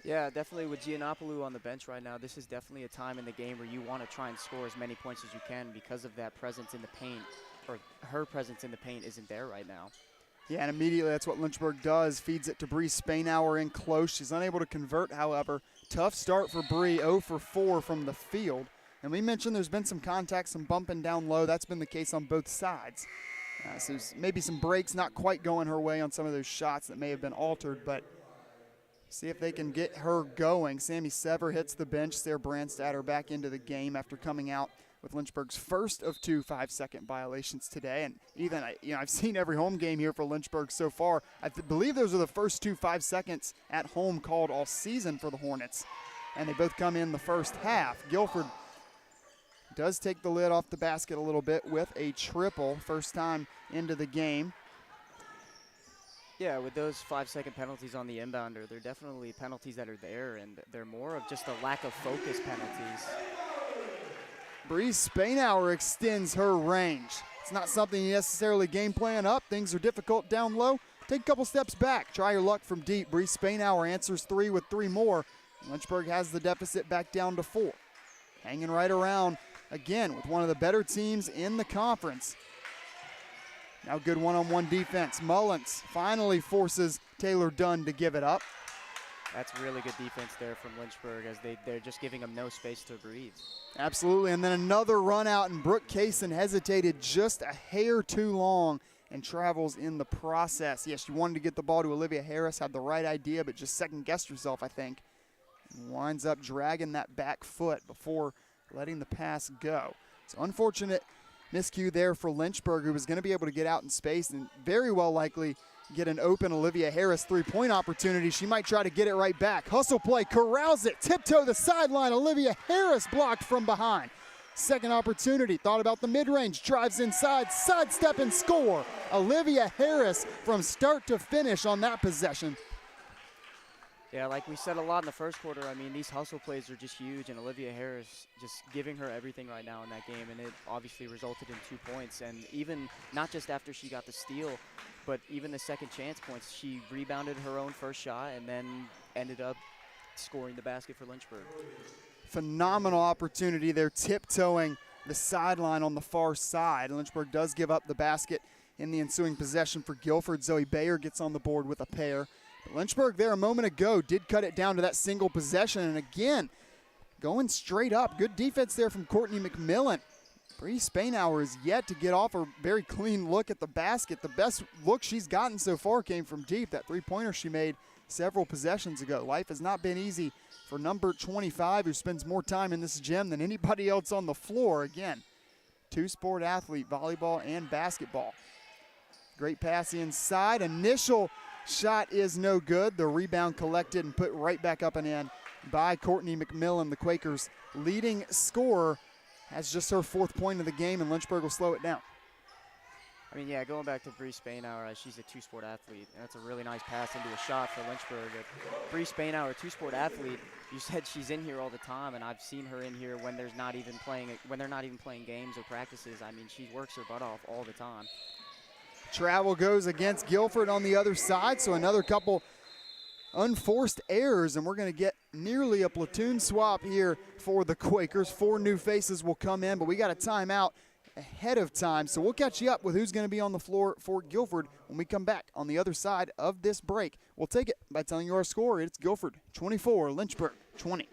Yeah, definitely with Giannopoulou on the bench right now, this is definitely a time in the game where you want to try and score as many points as you can because of that presence in the paint, or her presence in the paint isn't there right now. Yeah, and immediately that's what Lynchburg does. Feeds it to Bree Spainhour in close. She's unable to convert, however. Tough start for Bree, 0 for 4 from the field. And we mentioned there's been some contact, some bumping down low. That's been the case on both sides. So maybe some breaks not quite going her way on some of those shots that may have been altered, but see if they can get her going. Sammy Sever hits the bench. Sarah Brandstatter back into the game after coming out with Lynchburg's first of 2 5-second violations today. And even, I've seen every home game here for Lynchburg so far. I believe those are the first 2 5 seconds at home called all season for the Hornets. And they both come in the first half. Guilford does take the lid off the basket a little bit with a triple, first time into the game. Yeah, with those 5-second penalties on the inbounder, they're definitely penalties that are there, and they're more of just a lack of focus penalties. Bree Spainhour extends her range. It's not something you necessarily game plan up. Things are difficult down low. Take a couple steps back. Try your luck from deep. Bree Spainhour answers 3 with 3 more. Lynchburg has the deficit back down to 4. Hanging right around again with one of the better teams in the conference. Now good one-on-one defense. Mullins finally forces Taylor Dunn to give it up. That's really good defense there from Lynchburg as they're just giving them no space to breathe. Absolutely, and then another run out, and Brooke Kaysen hesitated just a hair too long and travels in the process. Yes, she wanted to get the ball to Olivia Harris, had the right idea, but just second-guessed herself, I think. And winds up dragging that back foot before letting the pass go. So unfortunate miscue there for Lynchburg, who was going to be able to get out in space and very well likely get an open Olivia Harris three-point opportunity. She might try to get it right back. Hustle play, corrals it, tiptoe the sideline. Olivia Harris blocked from behind. Second opportunity, thought about the mid-range, drives inside, sidestep and score. Olivia Harris from start to finish on that possession. Yeah, like we said a lot in the first quarter, I mean, these hustle plays are just huge, and Olivia Harris just giving her everything right now in that game, and it obviously resulted in 2 points. And even not just after she got the steal, but even the second chance points, she rebounded her own first shot and then ended up scoring the basket for Lynchburg. Phenomenal opportunity there, tiptoeing the sideline on the far side. Lynchburg does give up the basket in the ensuing possession for Guilford. Zoe Bayer gets on the board with a pair. But Lynchburg there a moment ago did cut it down to that single possession, and again, going straight up. Good defense there from Courtney McMillan. Bree Spainhour is yet to get off a very clean look at the basket. The best look she's gotten so far came from deep, that three-pointer she made several possessions ago. Life has not been easy for number 25, who spends more time in this gym than anybody else on the floor. Again, two-sport athlete, volleyball and basketball. Great pass inside. Initial shot is no good. The rebound collected and put right back up and in by Courtney McMillan. The Quakers' leading scorer has just her 4th point of the game, and Lynchburg will slow it down. I mean, yeah, going back to Bree Spainhour, she's a two-sport athlete. And that's a really nice pass into a shot for Lynchburg. Bree Spainhour, a two-sport athlete, you said she's in here all the time, and I've seen her in here when they're not even playing games or practices. I mean, she works her butt off all the time. Travel goes against Guilford on the other side, so another couple unforced errors, and we're going to get nearly a platoon swap here for the Quakers. 4 new faces will come in, but we got a timeout ahead of time, so we'll catch you up with who's going to be on the floor for Guilford when we come back on the other side of this break. We'll take it by telling you our score. It's Guilford 24, Lynchburg 20.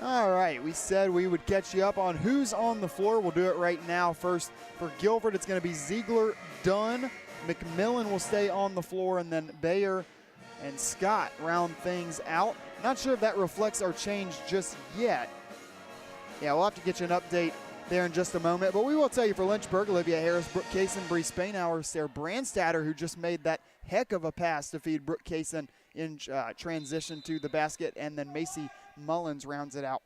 All right, we said we would catch you up on who's on the floor. We'll do it right now. First, for Guilford, it's going to be Ziegler, Dunn, McMillan will stay on the floor, and then Bayer and Scott round things out. Not sure if that reflects our change just yet. Yeah, we'll have to get you an update there in just a moment. But we will tell you for Lynchburg, Olivia Harris, Brooke Kaysen, Bree Spainhour, Sarah Brandstatter, who just made that heck of a pass to feed Brooke Kaysen in transition to the basket, and then Macy Mullins rounds it out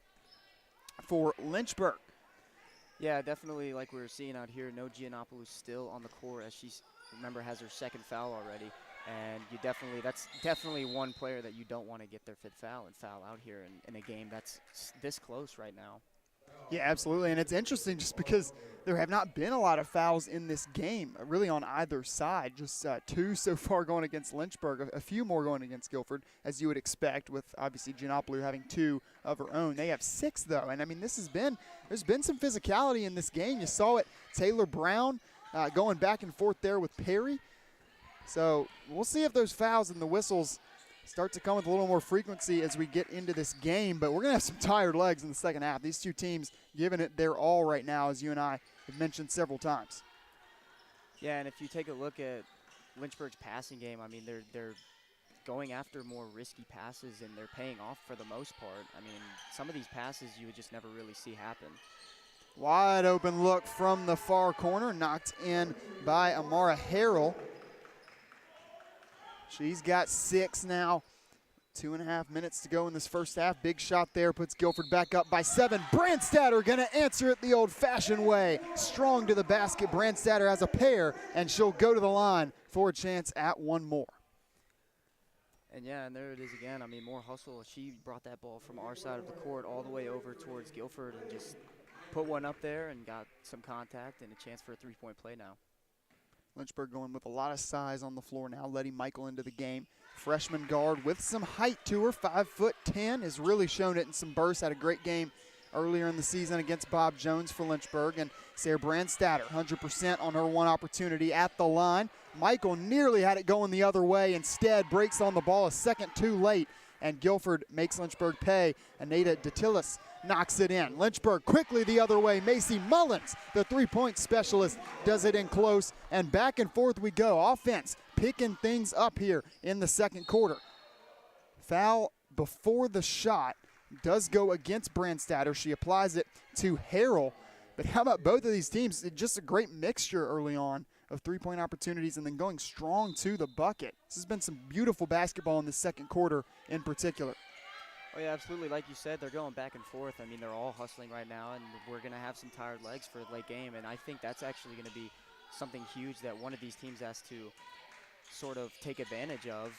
for Lynchburg. Yeah, definitely like we were seeing out here, no Giannopoulos still on the court as she, remember, has her 2nd foul already. And that's definitely one player that you don't want to get their 5th foul and foul out here in a game that's this close right now. Yeah, absolutely. And it's interesting just because there have not been a lot of fouls in this game, really on either side. Just 2 so far going against Lynchburg, a few more going against Guilford, as you would expect, with obviously Giannopoulou having 2 of her own. They have 6, though. And, I mean, there's been some physicality in this game. You saw it, Taylor Brown going back and forth there with Perry. So we'll see if those fouls and the whistles start to come with a little more frequency as we get into this game, but we're going to have some tired legs in the second half. These 2 teams giving it their all right now, as you and I have mentioned several times. Yeah, and if you take a look at Lynchburg's passing game, I mean, they're going after more risky passes, and they're paying off for the most part. I mean, some of these passes you would just never really see happen. Wide open look from the far corner, knocked in by Amara Harrell. She's got 6 now. 2.5 minutes to go in this first half. Big shot there, puts Guilford back up by 7. Brandstatter going to answer it the old-fashioned way. Strong to the basket. Brandstatter has a pair, and she'll go to the line for a chance at 1 more. And yeah, and there it is again. I mean, more hustle. She brought that ball from our side of the court all the way over towards Guilford and just put one up there and got some contact and a chance for a 3-point play now. Lynchburg going with a lot of size on the floor now, letting Michael into the game. Freshman guard with some height to her, 5'10", has really shown it in some bursts. Had a great game earlier in the season against Bob Jones for Lynchburg. And Sarah Brandstatter, 100% on her 1 opportunity at the line. Michael nearly had it going the other way. Instead, breaks on the ball a second too late. And Guilford makes Lynchburg pay. Anita Datilis knocks it in. Lynchburg quickly the other way. Macy Mullins, the 3-point specialist, does it in close. And back and forth we go. Offense picking things up here in the second quarter. Foul before the shot does go against Brandstatter. She applies it to Harrell. But how about both of these teams? Just a great mixture early on of 3-point opportunities and then going strong to the bucket. This has been some beautiful basketball in the second quarter in particular. Oh, yeah, absolutely. Like you said, they're going back and forth. I mean, they're all hustling right now, and we're going to have some tired legs for the late game. And I think that's actually going to be something huge that one of these teams has to sort of take advantage of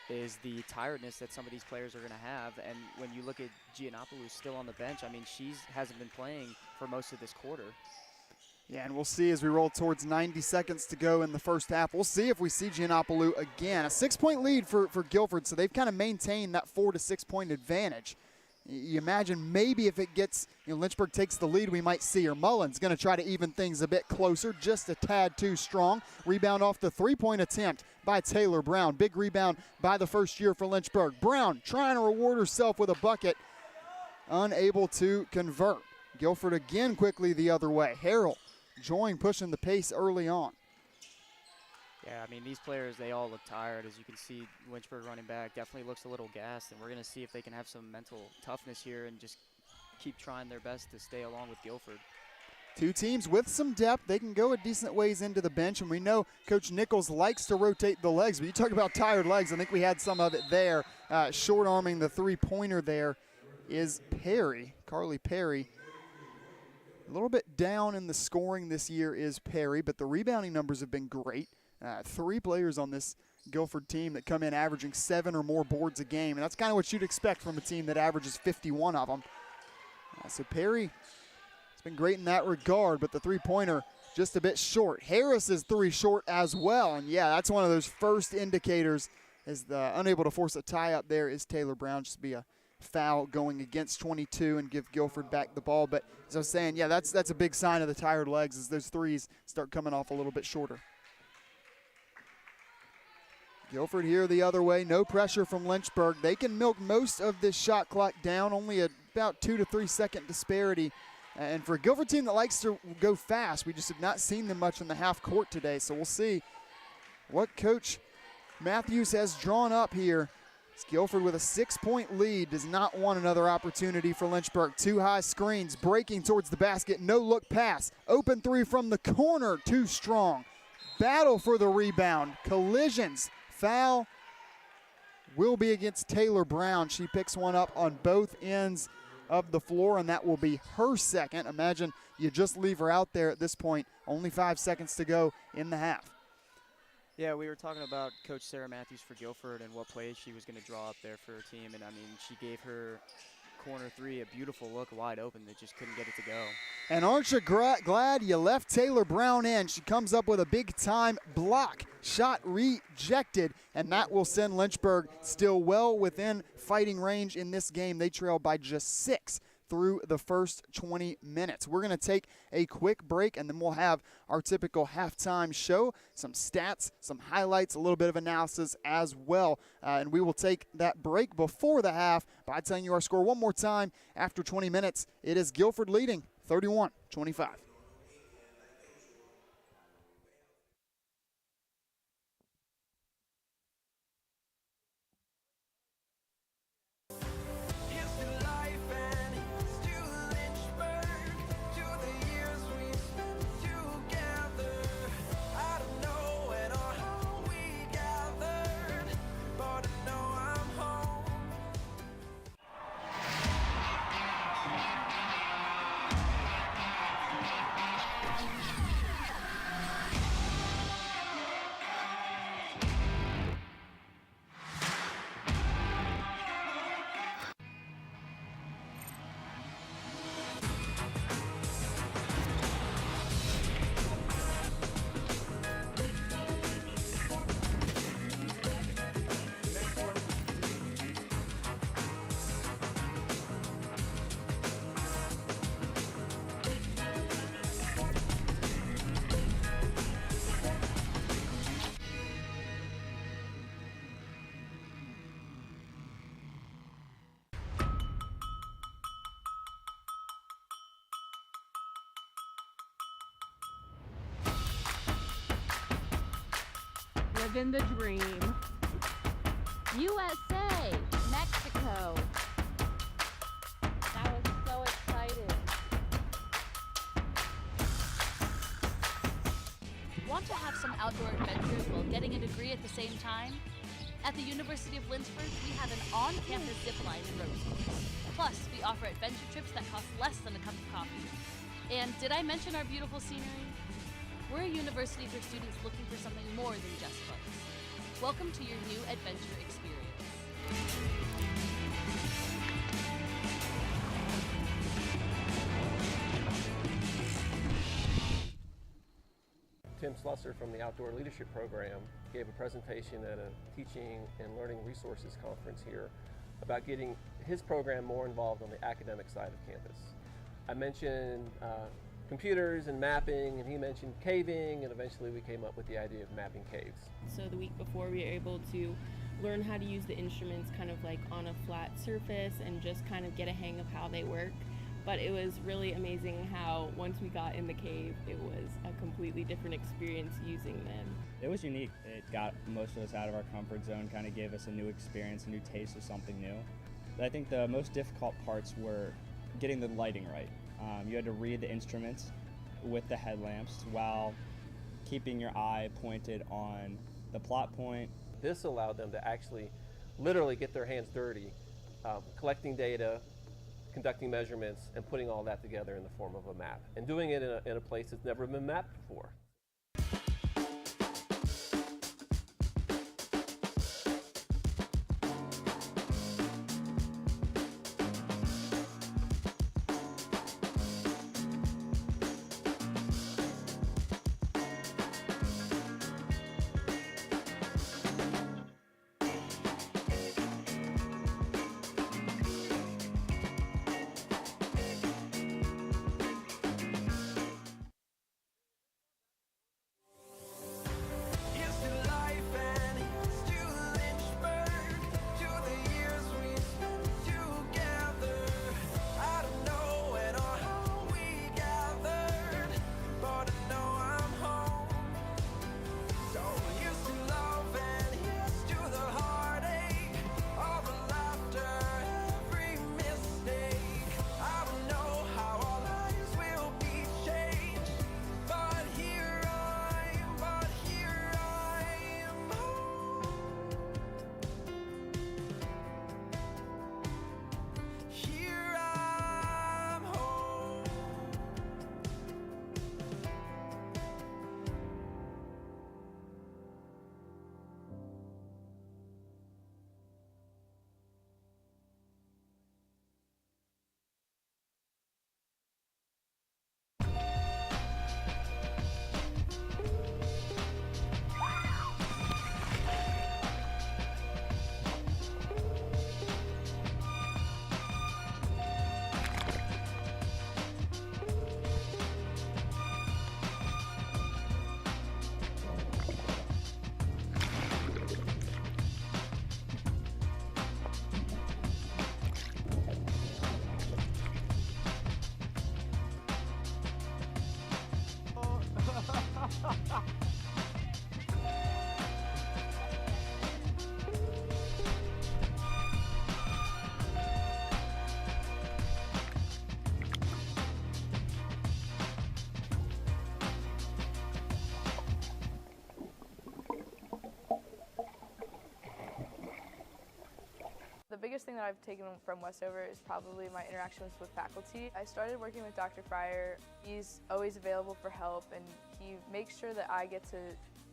is the tiredness that some of these players are going to have. And when you look at Giannopoulos still on the bench, I mean, she hasn't been playing for most of this quarter. Yeah, and we'll see as we roll towards 90 seconds to go in the first half. We'll see if we see Giannopoulos again. A 6-point lead for Guilford, so they've kind of maintained that 4 to 6 point advantage. You imagine maybe if it gets, Lynchburg takes the lead, we might see her. Mullins going to try to even things a bit closer, just a tad too strong. Rebound off the 3-point attempt by Taylor Brown. Big rebound by the first year for Lynchburg. Brown trying to reward herself with a bucket, unable to convert. Guilford again quickly the other way. Harrell join pushing the pace early on. Yeah, I mean, these players, they all look tired. As you can see, Lynchburg running back definitely looks a little gassed, and we're going to see if they can have some mental toughness here and just keep trying their best to stay along with Guilford. Two teams with some depth. They can go a decent ways into the bench, and we know Coach Nichols likes to rotate the legs, but you talk about tired legs. I think we had some of it there. Short-arming the three-pointer there is Perry, Carly Perry. A little bit down in the scoring this year is Perry, but the rebounding numbers have been great. 3 players on this Guilford team that come in averaging 7 or more boards a game, and that's kind of what you'd expect from a team that averages 51 of them. So Perry has been great in that regard, but the three-pointer just a bit short. Harris is 3 short as well, and yeah, that's one of those first indicators is the unable to force a tie up there is Taylor Brown. Just be a foul going against 22 and give Guilford back the ball. But as I was saying, yeah, that's a big sign of the tired legs as those threes start coming off a little bit shorter. Guilford here the other way, no pressure from Lynchburg. They can milk most of this shot clock down, only about 2 to 3 second disparity. And for a Guilford team that likes to go fast, we just have not seen them much in the half court today. So we'll see what Coach Matthews has drawn up here. It's Guilford with a 6-point lead, does not want another opportunity for Lynchburg. 2 high screens, breaking towards the basket, no look pass. Open 3 from the corner, too strong. Battle for the rebound, collisions. Foul will be against Taylor Brown. She picks one up on both ends of the floor, and that will be her second. Imagine you just leave her out there at this point. Only 5 seconds to go in the half. Yeah, we were talking about Coach Sarah Matthews for Guilford and what plays she was going to draw up there for her team. And, I mean, she gave her corner 3 a beautiful look wide open that just couldn't get it to go. And aren't you glad you left Taylor Brown in? She comes up with a big-time block. Shot rejected, and that will send Lynchburg still well within fighting range in this game. They trail by just 6 through the first 20 minutes. We're going to take a quick break, and then we'll have our typical halftime show, some stats, some highlights, a little bit of analysis as well. And we will take that break before the half by telling you our score one more time. After 20 minutes, it is Guilford leading 31-25. Living the dream. USA, Mexico. That was so exciting. Want to have some outdoor adventures while getting a degree at the same time? At the University of Lynchburg, we have an on-campus zip line and ropes course. Plus, we offer adventure trips that cost less than a cup of coffee. And did I mention our beautiful scenery? We're a university for students looking for something more than just books. Welcome to your new adventure experience. Tim Slusser from the Outdoor Leadership Program gave a presentation at a teaching and learning resources conference here about getting his program more involved on the academic side of campus. I mentioned computers and mapping, and he mentioned caving, and eventually we came up with the idea of mapping caves. So the week before we were able to learn how to use the instruments kind of like on a flat surface and just kind of get a hang of how they work. But it was really amazing how once we got in the cave, it was a completely different experience using them. It was unique. It got most of us out of our comfort zone, kind of gave us a new experience, a new taste of something new. But I think the most difficult parts were getting the lighting right. You had to read the instruments with the headlamps while keeping your eye pointed on the plot point. This allowed them to actually literally get their hands dirty, collecting data, conducting measurements, and putting all that together in the form of a map, and doing it in a place that's never been mapped before. The biggest thing that I've taken from Westover is probably my interactions with faculty. I started working with Dr. Fryer. He's always available for help, and he makes sure that I get to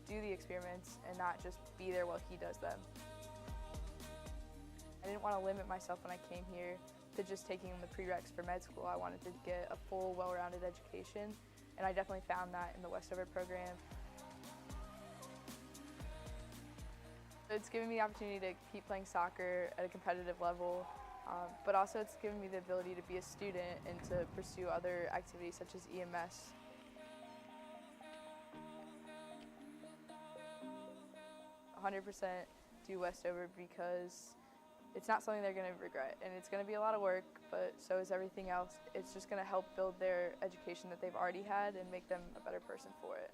do the experiments and not just be there while he does them. I didn't want to limit myself when I came here to just taking the prereqs for med school. I wanted to get a full, well-rounded education, and I definitely found that in the Westover program. It's given me the opportunity to keep playing soccer at a competitive level, but also it's given me the ability to be a student and to pursue other activities such as EMS. "100% do Westover because it's not something they're going to regret, and it's going to be a lot of work, but so is everything else. It's just going to help build their education that they've already had and make them a better person for it."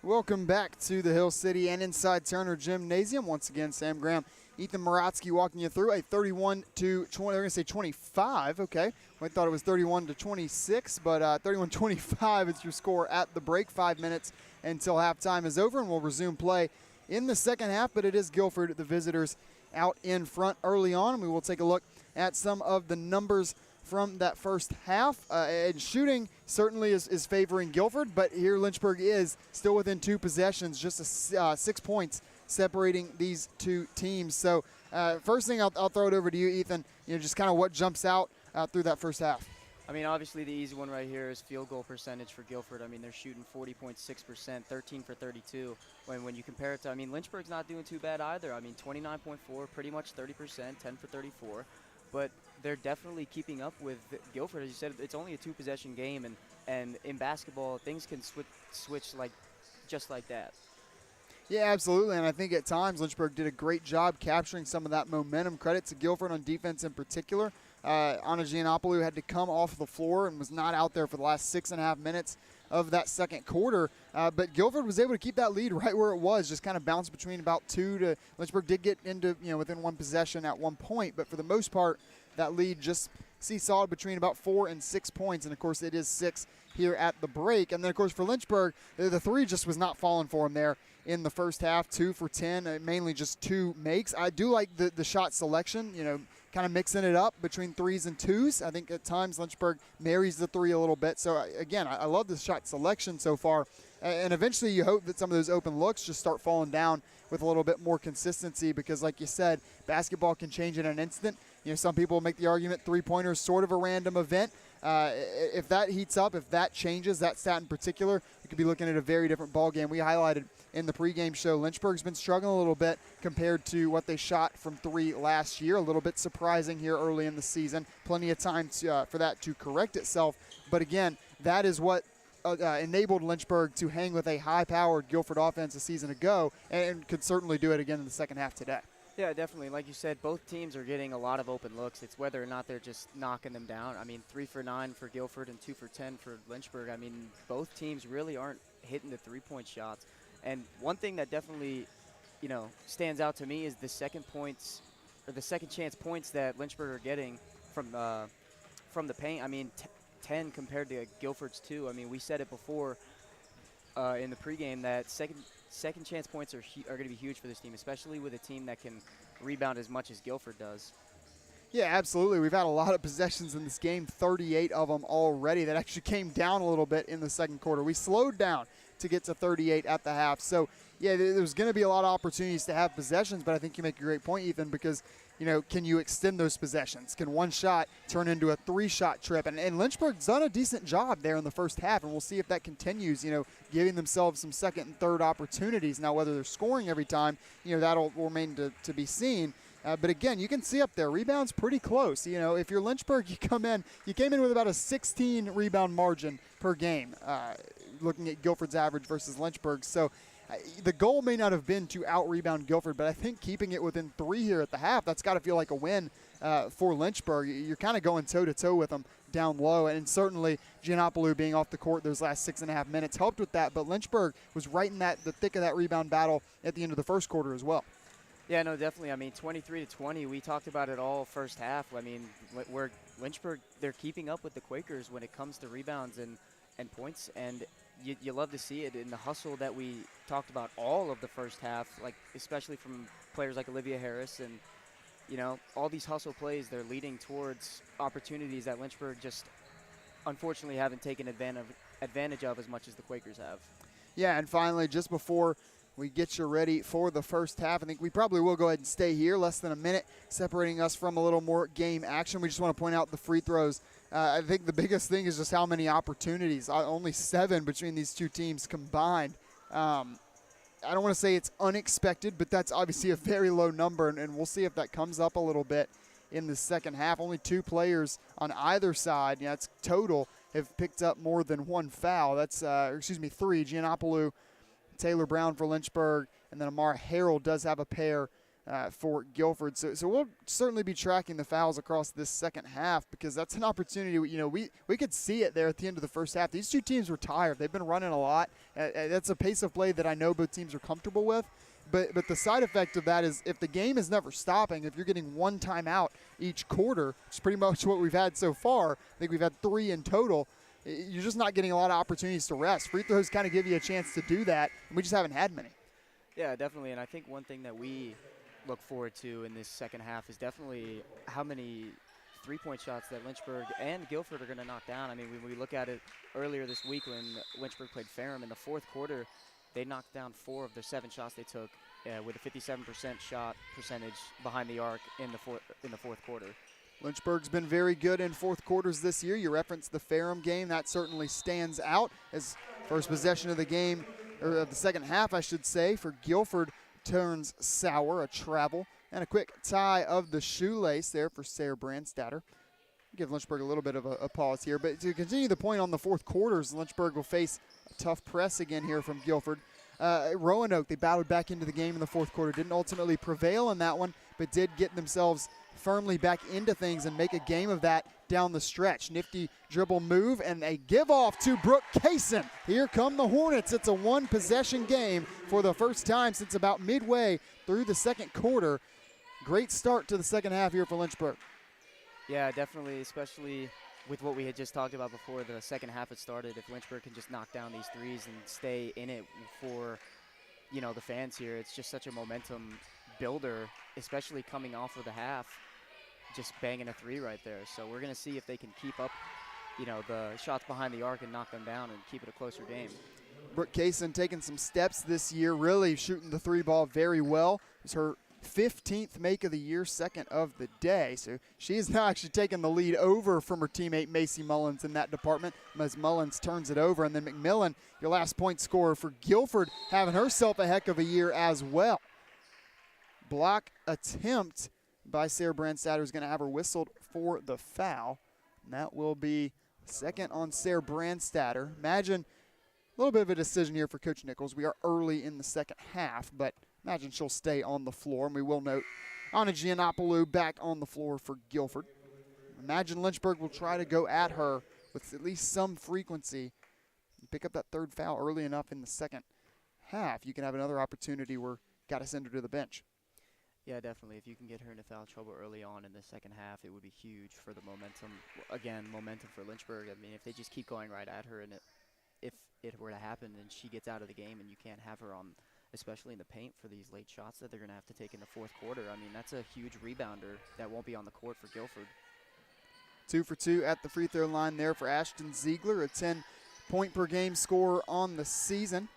Welcome back to the Hill City and inside Turner Gymnasium. Once again, Sam Graham, Ethan Moratsky walking you through a 31 to 20. They're going to say 25. Okay, I thought it was 31 to 26, but 31-25 is your score at the break. 5 minutes until halftime is over, and we'll resume play in the second half. But it is Guilford, the visitors, out in front early on, and we will take a look at some of the numbers from that first half. And shooting certainly is favoring Guilford, but here Lynchburg is still within 2 possessions, just 6 points separating these two teams. So first thing, I'll throw it over to you, Ethan, just kind of what jumps out through that first half. I mean, obviously the easy one right here is field goal percentage for Guilford. I mean, they're shooting 40.6%, 13 for 32. When you compare it to, I mean, Lynchburg's not doing too bad either. I mean, 29.4, pretty much 30%, 10 for 34. But they're definitely keeping up with Guilford. As you said, it's only a 2-possession game, and in basketball, things can switch like just like that. Yeah, absolutely, and I think at times Lynchburg did a great job capturing some of that momentum. Credit to Guilford on defense in particular. Anna Giannopoulou had to come off the floor and was not out there for the last 6.5 minutes of that second quarter. But Guilford was able to keep that lead right where it was, just kind of bounced between about 2 to – Lynchburg did get into, within 1 possession at one point. But for the most part, that lead just seesawed between about 4 and 6 points. And, of course, it is 6 here at the break. And then, of course, for Lynchburg, the three just was not falling for them there in the first half. 2 for 10, mainly just 2 makes. I do like the shot selection, kind of mixing it up between 3s and 2s. I think at times Lynchburg marries the 3 a little bit. So, again, I love the shot selection so far. And eventually you hope that some of those open looks just start falling down with a little bit more consistency because, like you said, basketball can change in an instant. Some people make the argument three-pointers sort of a random event. If that heats up, if that changes, that stat in particular, you could be looking at a very different ball game. We highlighted in the pregame show, Lynchburg's been struggling a little bit compared to what they shot from 3 last year. A little bit surprising here early in the season. Plenty of time for that to correct itself. But again, that is what enabled Lynchburg to hang with a high-powered Guilford offense a season ago and could certainly do it again in the second half today. Yeah, definitely. Like you said, both teams are getting a lot of open looks. It's whether or not they're just knocking them down. I mean, 3 for 9 for Guilford and 2 for 10 for Lynchburg. I mean, both teams really aren't hitting the three-point shots. And one thing that definitely, stands out to me is the second chance points that Lynchburg are getting from the paint. I mean, 10 compared to Guilford's 2. I mean, we said it before in the pregame that second chance points are going to be huge for this team, especially with a team that can rebound as much as Guilford does. Yeah, absolutely. We've had a lot of possessions in this game, 38 of them already. That actually came down a little bit in the second quarter. We slowed down to get to 38 at the half. So, yeah, there's going to be a lot of opportunities to have possessions, but I think you make a great point, Ethan, because, can you extend those possessions? Can one shot turn into a 3-shot trip? And Lynchburg's done a decent job there in the first half, and we'll see if that continues, giving themselves some second and third opportunities. Now, whether they're scoring every time, that'll remain to be seen. But again, you can see up there, rebounds pretty close. If you're Lynchburg, you came in with about a 16 rebound margin per game, looking at Guilford's average versus Lynchburg. So the goal may not have been to out-rebound Guilford, but I think keeping it within 3 here at the half, that's got to feel like a win for Lynchburg. You're kind of going toe-to-toe with them down low, and certainly Giannopoulou being off the court those last 6.5 minutes helped with that, but Lynchburg was right in the thick of that rebound battle at the end of the first quarter as well. Yeah, no, definitely. I mean, 23-20, we talked about it all first half. I mean, where Lynchburg, they're keeping up with the Quakers when it comes to rebounds and points, and you love to see it in the hustle that we talked about all of the first half, like especially from players like Olivia Harris. And, all these hustle plays, they're leading towards opportunities that Lynchburg just unfortunately haven't taken advantage of as much as the Quakers have. Yeah, and finally, just before we get you ready for the first half, I think we probably will go ahead and stay here. Less than a minute separating us from a little more game action. We just want to point out the free throws. I think the biggest thing is just how many opportunities. Only 7 between these two teams combined. I don't want to say it's unexpected, but that's obviously a very low number, and we'll see if that comes up a little bit in the second half. Only 2 players on either side, it's total, have picked up more than 1 foul. That's, 3. Giannopoulou, Taylor Brown for Lynchburg, and then Amara Harrell does have a pair for Guilford. So we'll certainly be tracking the fouls across this second half, because that's an opportunity. We could see it there at the end of the first half. These two teams were tired. They've been running a lot. That's a pace of play that I know both teams are comfortable with. But the side effect of that is if the game is never stopping, if you're getting one timeout each quarter, which is pretty much what we've had so far, I think we've had 3 in total, you're just not getting a lot of opportunities to rest. Free throws kind of give you a chance to do that, and we just haven't had many. Yeah, definitely. And I think one thing that we look forward to in this second half is definitely how many three-point shots that Lynchburg and Guilford are going to knock down. I mean, when we look at it earlier this week when Lynchburg played Ferrum in the fourth quarter, they knocked down 4 of their 7 shots they took with a 57% shot percentage behind the arc in the fourth quarter. Lynchburg's been very good in fourth quarters this year. You referenced the Ferrum game. That certainly stands out as first possession of the game, or of the second half, I should say, for Guilford turns sour, a travel, and a quick tie of the shoelace there for Sarah Brandstatter. Give Lynchburg a little bit of a pause here. But to continue the point on the fourth quarters, Lynchburg will face a tough press again here from Guilford. Roanoke, they battled back into the game in the fourth quarter. Didn't ultimately prevail in that one, but did get themselves firmly back into things and make a game of that down the stretch. Nifty dribble move and a give off to Brooke Kaysen. Here come the Hornets. It's a 1-possession game for the first time since about midway through the second quarter. Great start to the second half here for Lynchburg. Yeah, definitely, especially with what we had just talked about before the second half had started. If Lynchburg can just knock down these threes and stay in it for, the fans here, it's just such a momentum builder, especially coming off of the half, just banging a 3 right there. So we're going to see if they can keep up, the shots behind the arc and knock them down and keep it a closer game. Brooke Kaysen taking some steps this year, really shooting the 3 ball very well. It's her 15th make of the year, second of the day. So she is now actually taking the lead over from her teammate Macy Mullins in that department as Mullins turns it over. And then McMillan, your last point scorer for Guilford, having herself a heck of a year as well. Block attempt by Sarah Brandstatter is going to have her whistled for the foul. And that will be second on Sarah Brandstatter. Imagine a little bit of a decision here for Coach Nichols. We are early in the second half, but imagine she'll stay on the floor. And we will note Anna Giannopoulou back on the floor for Guilford. Imagine Lynchburg will try to go at her with at least some frequency and pick up that third foul early enough in the second half. You can have another opportunity where got to send her to the bench. Yeah, definitely. If you can get her into foul trouble early on in the second half, it would be huge for the momentum. Again, momentum for Lynchburg. I mean, if they just keep going right at her, and if it were to happen and she gets out of the game and you can't have her on, especially in the paint for these late shots that they're going to have to take in the fourth quarter, I mean, that's a huge rebounder that won't be on the court for Guilford. 2 for 2 at the free throw line there for Ashton Ziegler, a 10-point-per-game scorer on the season.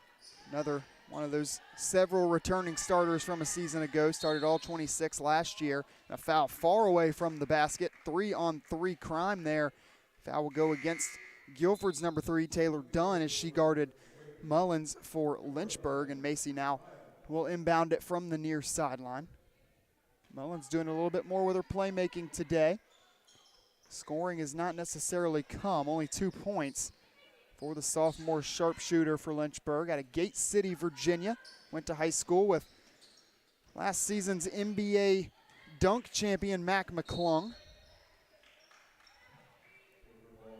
Another one of those several returning starters from a season ago. Started all 26 last year. A foul far away from the basket. 3-on-3 crime there. Foul will go against Guilford's number 3, Taylor Dunn, as she guarded Mullins for Lynchburg. And Macy now will inbound it from the near sideline. Mullins doing a little bit more with her playmaking today. Scoring has not necessarily come. Only 2 points for the sophomore sharpshooter for Lynchburg out of Gate City, Virginia. Went to high school with last season's NBA dunk champion Mac McClung.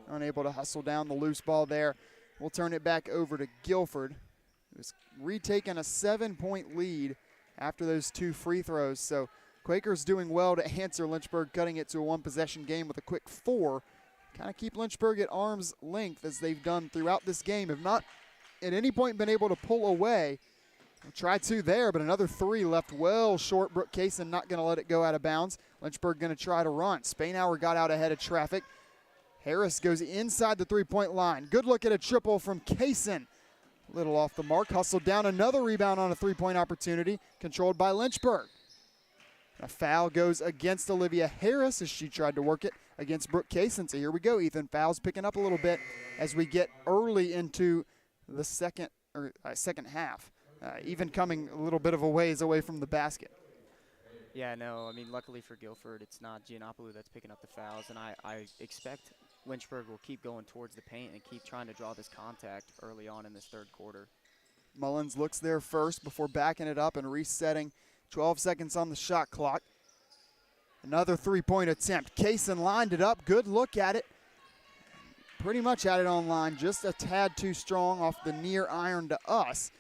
Unable to hustle down the loose ball there. We'll turn it back over to Guilford, who's retaken a 7-point lead after those 2 free throws. So Quakers doing well to answer Lynchburg, cutting it to a 1-possession game with a quick 4. Kind of keep Lynchburg at arm's length as they've done throughout this game. Have not at any point been able to pull away. We'll try 2 there, but another 3 left well short. Brooke Kaysen not going to let it go out of bounds. Lynchburg going to try to run. Spainhour got out ahead of traffic. Harris goes inside the 3-point line. Good look at a triple from Kaysen. Little off the mark. Hustled down, another rebound on a 3-point opportunity controlled by Lynchburg. A foul goes against Olivia Harris as she tried to work it against Brooke Kaysen. So here we go, Ethan. Fouls picking up a little bit as we get early into the second half. Even coming a little bit of a ways away from the basket. Yeah, no, I mean, luckily for Guilford, it's not Giannopoulou that's picking up the fouls, and I expect Lynchburg will keep going towards the paint and keep trying to draw this contact early on in this third quarter. Mullins looks there first before backing it up and resetting 12 seconds on the shot clock. Another three-point attempt. Kaysen lined it up. Good look at it. Pretty much had it on line, just a tad too strong off the near iron to us.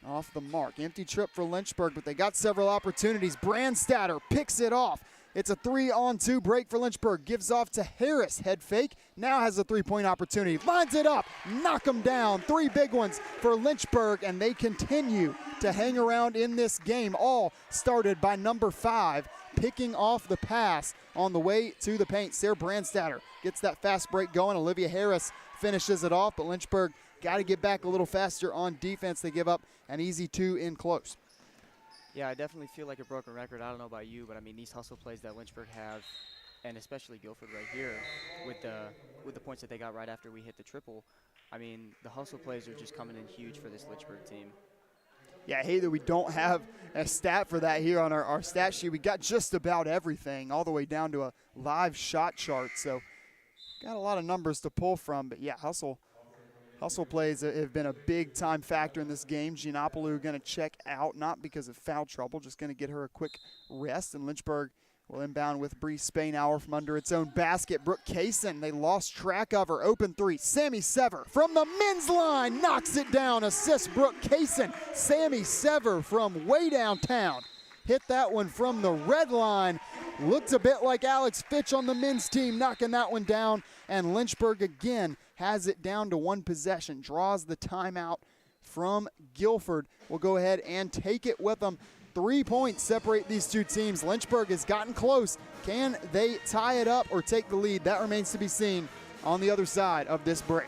Off the mark. Empty trip for Lynchburg, but they got several opportunities. Brandstatter picks it off. It's a 3-on-2 break for Lynchburg. Gives off to Harris. Head fake. Now has a three-point opportunity. Lines it up. Knock them down. 3 big ones for Lynchburg, and they continue to hang around in this game. All started by number 5, picking off the pass on the way to the paint. Sarah Brandstatter gets that fast break going. Olivia Harris finishes it off, but Lynchburg got to get back a little faster on defense. They give up an easy 2 in close. Yeah, I definitely feel like a broken record. I don't know about you, but I mean these hustle plays that Lynchburg have, and especially Guilford right here, with the points that they got right after we hit the triple. I mean the hustle plays are just coming in huge for this Lynchburg team. Yeah, I hate that we don't have a stat for that here on our stat sheet. We got just about everything, all the way down to a live shot chart. So got a lot of numbers to pull from, but yeah, hustle plays have been a big-time factor in this game. Giannopoulou going to check out, not because of foul trouble, just going to get her a quick rest. And Lynchburg will inbound with Bree Spainhour from under its own basket. Brooke Kaysen, they lost track of her. Open 3, Sammy Sever from the men's line, knocks it down. Assist Brooke Kaysen. Sammy Sever from way downtown hit that one from the red line. Looked a bit like Alex Fitch on the men's team, knocking that one down. And Lynchburg again has it down to 1 possession, draws the timeout from Guilford. Will go ahead and take it with them. 3 points separate these two teams. Lynchburg has gotten close. Can they tie it up or take the lead? That remains to be seen on the other side of this break.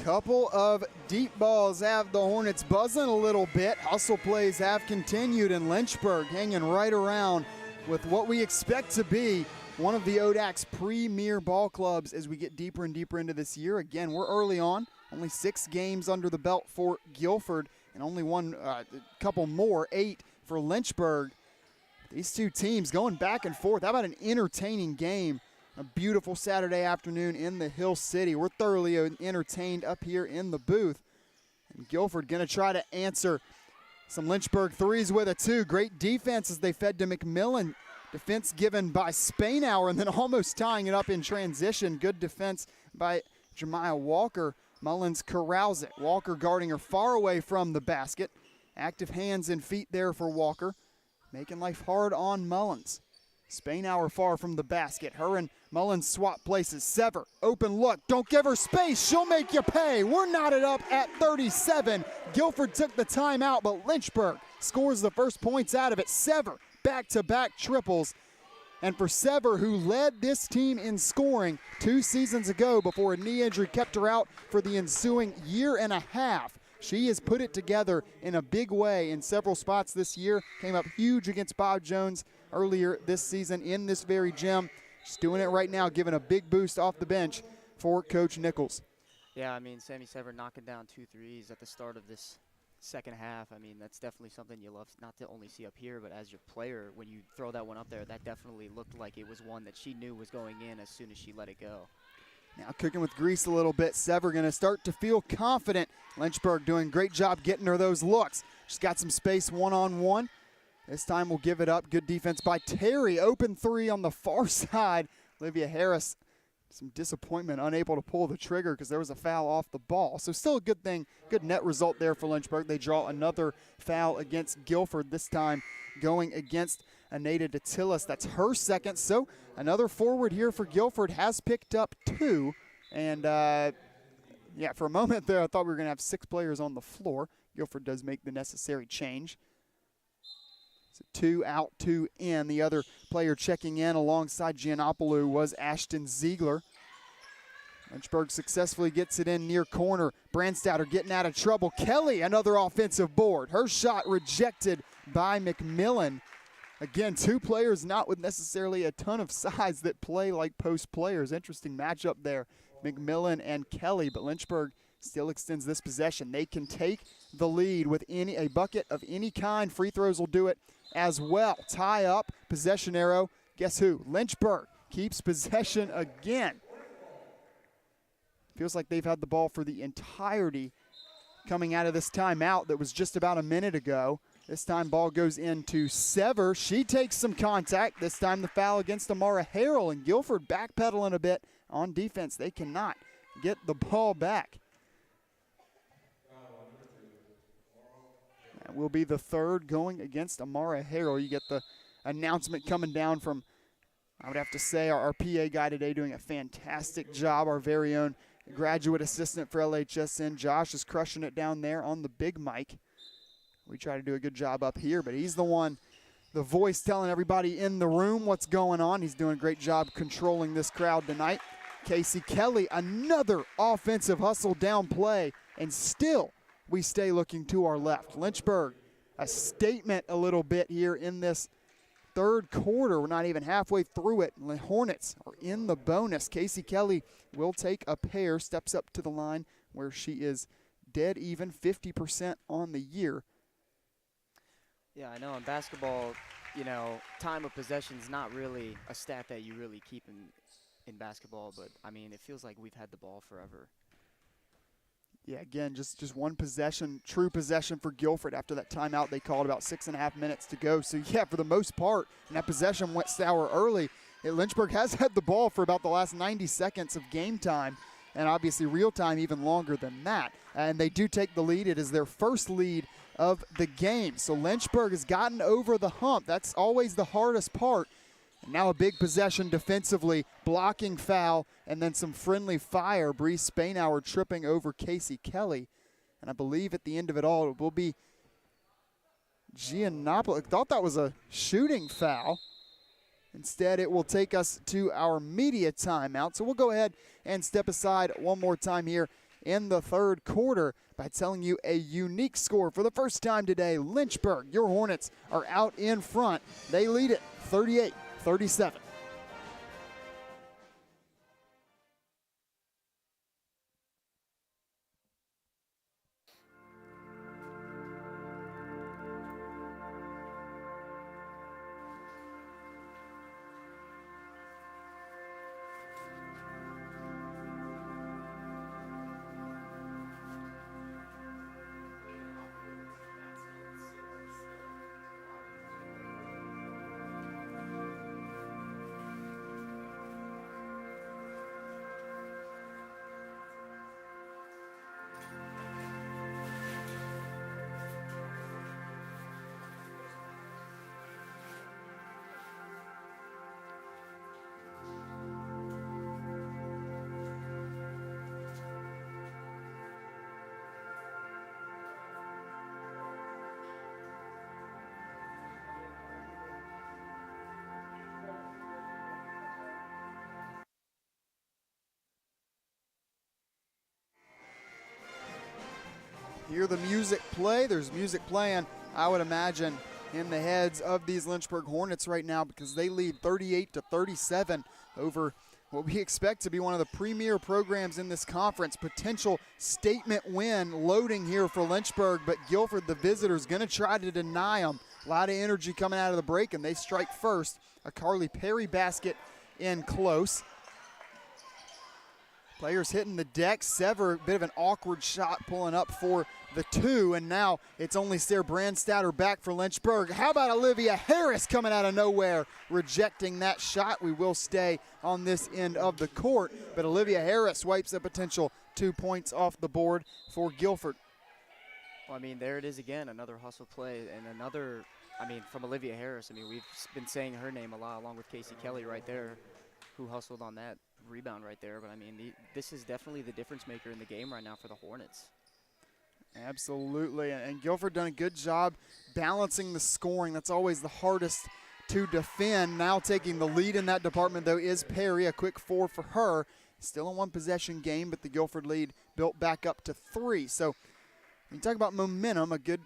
Couple of deep balls have the Hornets buzzing a little bit. Hustle plays have continued, and Lynchburg hanging right around with what we expect to be one of the ODAC's premier ball clubs as we get deeper and deeper into this year. Again, we're early on, only 6 games under the belt for Guilford, and only a couple more, 8 for Lynchburg. These two teams going back and forth. How about an entertaining game? A beautiful Saturday afternoon in the Hill City. We're thoroughly entertained up here in the booth. And Guilford going to try to answer some Lynchburg threes with a 2. Great defense as they fed to McMillan. Defense given by Spainhour and then almost tying it up in transition. Good defense by Jemiah Walker. Mullins corrals it. Walker guarding her far away from the basket. Active hands and feet there for Walker. Making life hard on Mullins. Spainhour far from the basket. Her and Mullins swap places. Sever, open look. Don't give her space. She'll make you pay. We're knotted up at 37. Guilford took the timeout, but Lynchburg scores the first points out of it. Sever, back-to-back triples. And for Sever, who led this team in scoring 2 seasons ago before a knee injury kept her out for the ensuing year and a half, she has put it together in a big way in several spots this year. Came up huge against Bob Jones earlier this season in this very gym. She's doing it right now, giving a big boost off the bench for Coach Nichols. Yeah, I mean, Sammy Sever knocking down 2 threes at the start of this second half. I mean, that's definitely something you love not to only see up here, but as your player, when you throw that one up there, that definitely looked like it was one that she knew was going in as soon as she let it go. Now cooking with grease a little bit. Sever going to start to feel confident. Lynchburg doing a great job getting her those looks. She's got some space one-on-one. This time we'll give it up. Good defense by Terry. Open 3 on the far side. Olivia Harris, some disappointment, unable to pull the trigger because there was a foul off the ball. So still a good thing, good net result there for Lynchburg. They draw another foul against Guilford, this time going against Anita Datilis. That's her second. So another forward here for Guilford has picked up 2. And, yeah, for a moment there, I thought we were going to have 6 players on the floor. Guilford does make the necessary change. So 2 out, 2 in. The other player checking in alongside Giannopoulou was Ashton Ziegler. Lynchburg successfully gets it in near corner. Brandstadter getting out of trouble. Kelly, another offensive board. Her shot rejected by McMillan. Again, 2 players not with necessarily a ton of size that play like post players. Interesting matchup there, McMillan and Kelly, but Lynchburg still extends this possession. They can take the lead with a bucket of any kind. Free throws will do it as well. Tie up, possession arrow. Guess who? Lynchburg keeps possession again. Feels like they've had the ball for the entirety coming out of this timeout that was just about a minute ago. This time ball goes into Sever. She takes some contact. This time the foul against Amara Harrell, and Guilford backpedaling a bit on defense. They cannot get the ball back. That will be the third going against Amara Harrell. You get the announcement coming down from, I would have to say, our PA guy today doing a fantastic job. Our very own graduate assistant for LHSN, Josh, is crushing it down there on the big mic. We try to do a good job up here, but he's the one, the voice telling everybody in the room what's going on. He's doing a great job controlling this crowd tonight. Casey Kelly, another offensive hustle down play, and still we stay looking to our left. Lynchburg, a statement a little bit here in this third quarter. We're not even halfway through it. The Hornets are in the bonus. Casey Kelly will take a pair, steps up to the line where she is dead even, 50% on the year. Yeah, I know in basketball, you know, time of possession is not really a stat that you really keep in basketball, but, I mean, it feels like we've had the ball forever. Yeah, again, just one possession, true possession for Guilford after that timeout they called, about 6.5 minutes to go. So, yeah, for the most part, and that possession went sour early. Lynchburg has had the ball for about the last 90 seconds of game time, and obviously real time even longer than that. And they do take the lead. It is their first lead of the game. So Lynchburg has gotten over the hump. That's always the hardest part. And now a big possession defensively, blocking foul, and then some friendly fire. Bree Spainhour tripping over Casey Kelly. And I believe at the end of it all, it will be Giannopoulou. I thought that was a shooting foul. Instead, it will take us to our media timeout. So we'll go ahead and step aside one more time here in the third quarter by telling you a unique score. For the first time today, Lynchburg, your Hornets, are out in front. They lead it 38-37. Hear the music play. There's music playing, I would imagine, in the heads of these Lynchburg Hornets right now because they lead 38-37 over what we expect to be one of the premier programs in this conference. Potential statement win loading here for Lynchburg, but Guilford, the visitors, going to try to deny them. A lot of energy coming out of the break, and they strike first. A Carly Perry basket in close. Players hitting the deck. Sever, a bit of an awkward shot pulling up for the two, and now it's only Sarah Brandstadter back for Lynchburg. How about Olivia Harris coming out of nowhere, rejecting that shot? We will stay on this end of the court, but Olivia Harris wipes a potential 2 points off the board for Guilford. Well, I mean, there it is again, another hustle play and another I mean, from Olivia Harris, I mean, we've been saying her name a lot along with Casey Kelly right there, who hustled on that rebound right there. But, I mean, this is definitely the difference maker in the game right now for the Hornets. Absolutely, and Guilford done a good job balancing the scoring. That's always the hardest to defend. Now taking the lead in that department, though, is Perry. A quick 4 for her. Still a one-possession game, but the Guilford lead built back up to 3. So when you talk about momentum, a good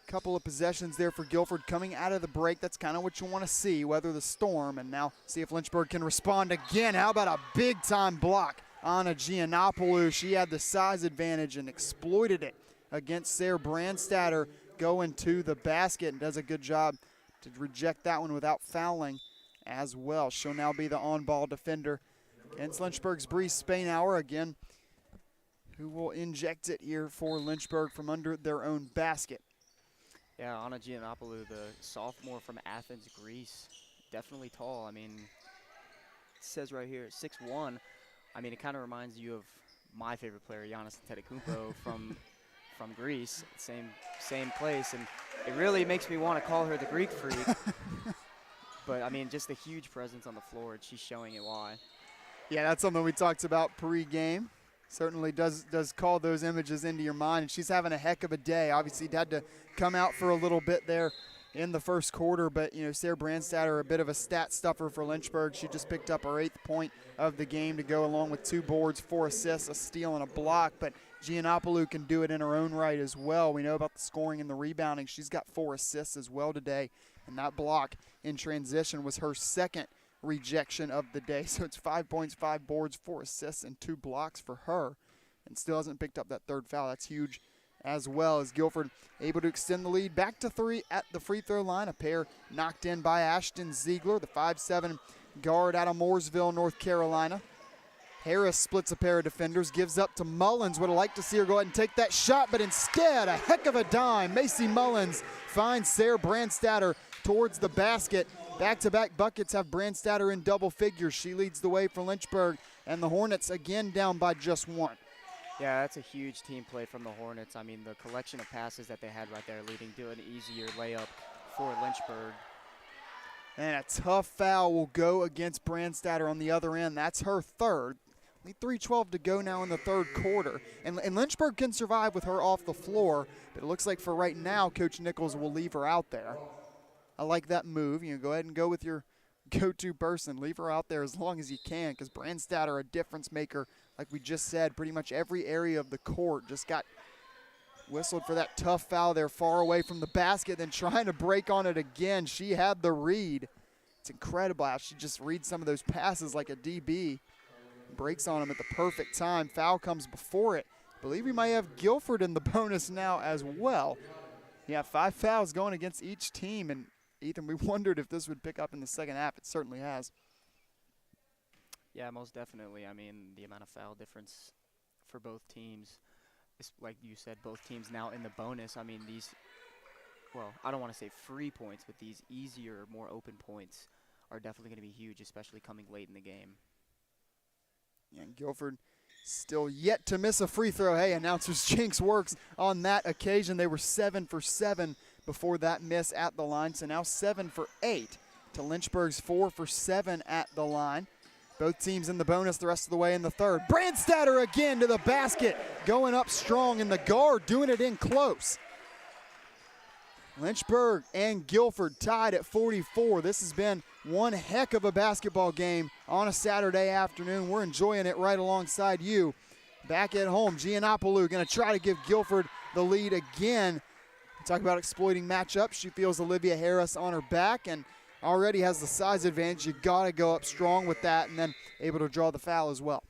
couple of possessions there for Guilford coming out of the break. That's kind of what you want to see, weather the storm, and now see if Lynchburg can respond again. How about a big-time block on a Giannopoulou? She had the size advantage and exploited it against Sarah Brandstatter going to the basket, and does a good job to reject that one without fouling as well. She'll now be the on-ball defender against Lynchburg's Bree Spainhour again, who will inject it here for Lynchburg from under their own basket. Yeah, Anna Giannopoulou, the sophomore from Athens, Greece. Definitely tall. I mean, it says right here, 6'1". I mean, it kind of reminds you of my favorite player, Giannis Antetokounmpo from Greece, same place. And it really makes me want to call her the Greek freak. But, I mean, just a huge presence on the floor, and she's showing it why. Yeah, that's something we talked about pre-game. Certainly does call those images into your mind, and she's having a heck of a day. Obviously, had to come out for a little bit there in the first quarter, but, you know, Sarah Brandstatter, a bit of a stat stuffer for Lynchburg. She just picked up her 8th point of the game to go along with 2 boards, 4 assists, a steal, and a block, but Giannopoulou can do it in her own right as well. We know about the scoring and the rebounding. She's got 4 assists as well today, and that block in transition was her 2nd rejection of the day. So it's 5 points, 5 boards, 4 assists, and 2 blocks for her, and still hasn't picked up that 3rd foul. That's huge as well, as Guilford able to extend the lead back to 3 at the free throw line. A pair knocked in by Ashton Ziegler, the 5'7" guard out of Mooresville, North Carolina. Harris splits a pair of defenders, gives up to Mullins. Would have liked to see her go ahead and take that shot, but instead, a heck of a dime. Macy Mullins finds Sarah Brandstatter towards the basket. Back-to-back buckets have Brandstatter in double figures. She leads the way for Lynchburg, and the Hornets again down by just 1. Yeah, that's a huge team play from the Hornets. I mean, the collection of passes that they had right there leading to an easier layup for Lynchburg. And a tough foul will go against Brandstatter on the other end. That's her 3rd. Only 3:12 to go now in the 3rd quarter. And Lynchburg can survive with her off the floor, but it looks like for right now, Coach Nichols will leave her out there. I like that move. You know, go ahead and go with your go-to person. Leave her out there as long as you can, because Brandstatter, a difference maker, like we just said, pretty much every area of the court. Just got whistled for that tough foul there far away from the basket, then trying to break on it again. She had the read. It's incredible how she just reads some of those passes like a DB. Breaks on him at the perfect time. Foul comes before it. I believe we might have Guilford in the bonus now as well. Yeah, 5 fouls going against each team, and Ethan, we wondered if this would pick up in the second half. It certainly has. Yeah, most definitely. I mean, the amount of foul difference for both teams, is, like you said, both teams now in the bonus. I mean, these, well, I don't want to say free points, but these easier, more open points are definitely going to be huge, especially coming late in the game. And Guilford still yet to miss a free throw. Hey, announcer's jinx works on that occasion. They were 7 for 7 before that miss at the line. So now 7 for 8 to Lynchburg's 4 for 7 at the line. Both teams in the bonus the rest of the way in the 3rd. Brandstatter again to the basket, going up strong, and the guard doing it in close. Lynchburg and Guilford tied at 44. This has been one heck of a basketball game on a Saturday afternoon. We're enjoying it right alongside you. Back at home, Giannopoulou going to try to give Guilford the lead again. Talk about exploiting matchups. She feels Olivia Harris on her back and already has the size advantage. You got to go up strong with that, and then able to draw the foul as well.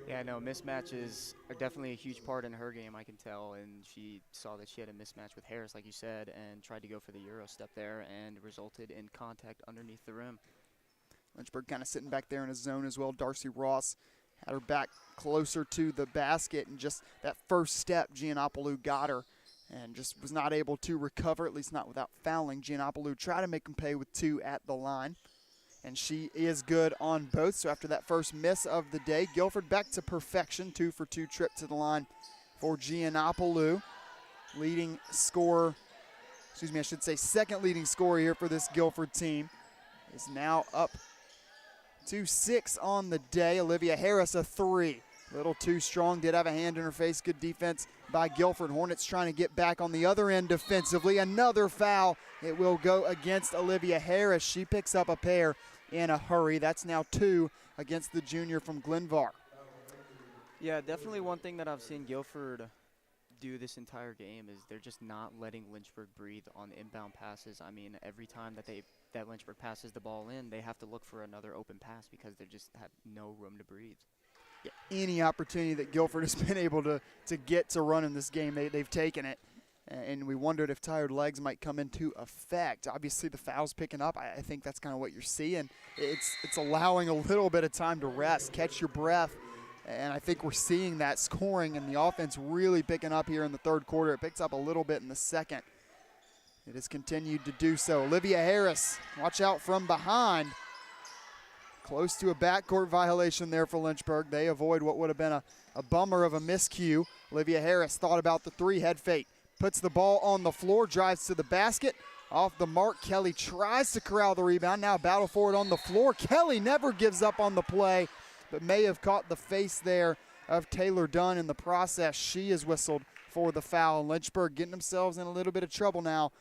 Yeah, no, mismatches are definitely a huge part in her game, I can tell. And she saw that she had a mismatch with Harris, like you said, and tried to go for the Euro step there and resulted in contact underneath the rim. Lynchburg kind of sitting back there in his zone as well. Darcy Ross had her back closer to the basket, and just that first step, Giannopoulou got her and just was not able to recover, at least not without fouling. Giannopoulou tried to make him pay with 2 at the line, and she is good on both. So after that first miss of the day, Guilford back to perfection. 2 for 2 trip to the line for Giannopoulou. Leading scorer excuse me, I should say second leading scorer here for this Guilford team, is now up to 6 on the day. Olivia Harris, a 3. Little too strong, did have a hand in her face. Good defense by Guilford. Hornets trying to get back on the other end defensively. Another foul. It will go against Olivia Harris. She picks up a pair in a hurry. That's now 2 against the junior from Glenvar. Yeah, definitely one thing that I've seen Guilford do this entire game is they're just not letting Lynchburg breathe on inbound passes. I mean, every time that Lynchburg passes the ball in, they have to look for another open pass because they just have no room to breathe. Yeah, any opportunity that Guilford has been able to get to run in this game, they've taken it. And we wondered if tired legs might come into effect. Obviously, the foul's picking up. I think that's kind of what you're seeing. It's allowing a little bit of time to rest, catch your breath. And I think we're seeing that scoring and the offense really picking up here in the third quarter. It picks up a little bit in the second. It has continued to do so. Olivia Harris, watch out from behind. Close to a backcourt violation there for Lynchburg. They avoid what would have been a bummer of a miscue. Olivia Harris thought about the 3, head fake. Puts the ball on the floor, drives to the basket. Off the mark, Kelly tries to corral the rebound. Now battle for it on the floor. Kelly never gives up on the play, but may have caught the face there of Taylor Dunn in the process. She is whistled for the foul. Lynchburg getting themselves in a little bit of trouble now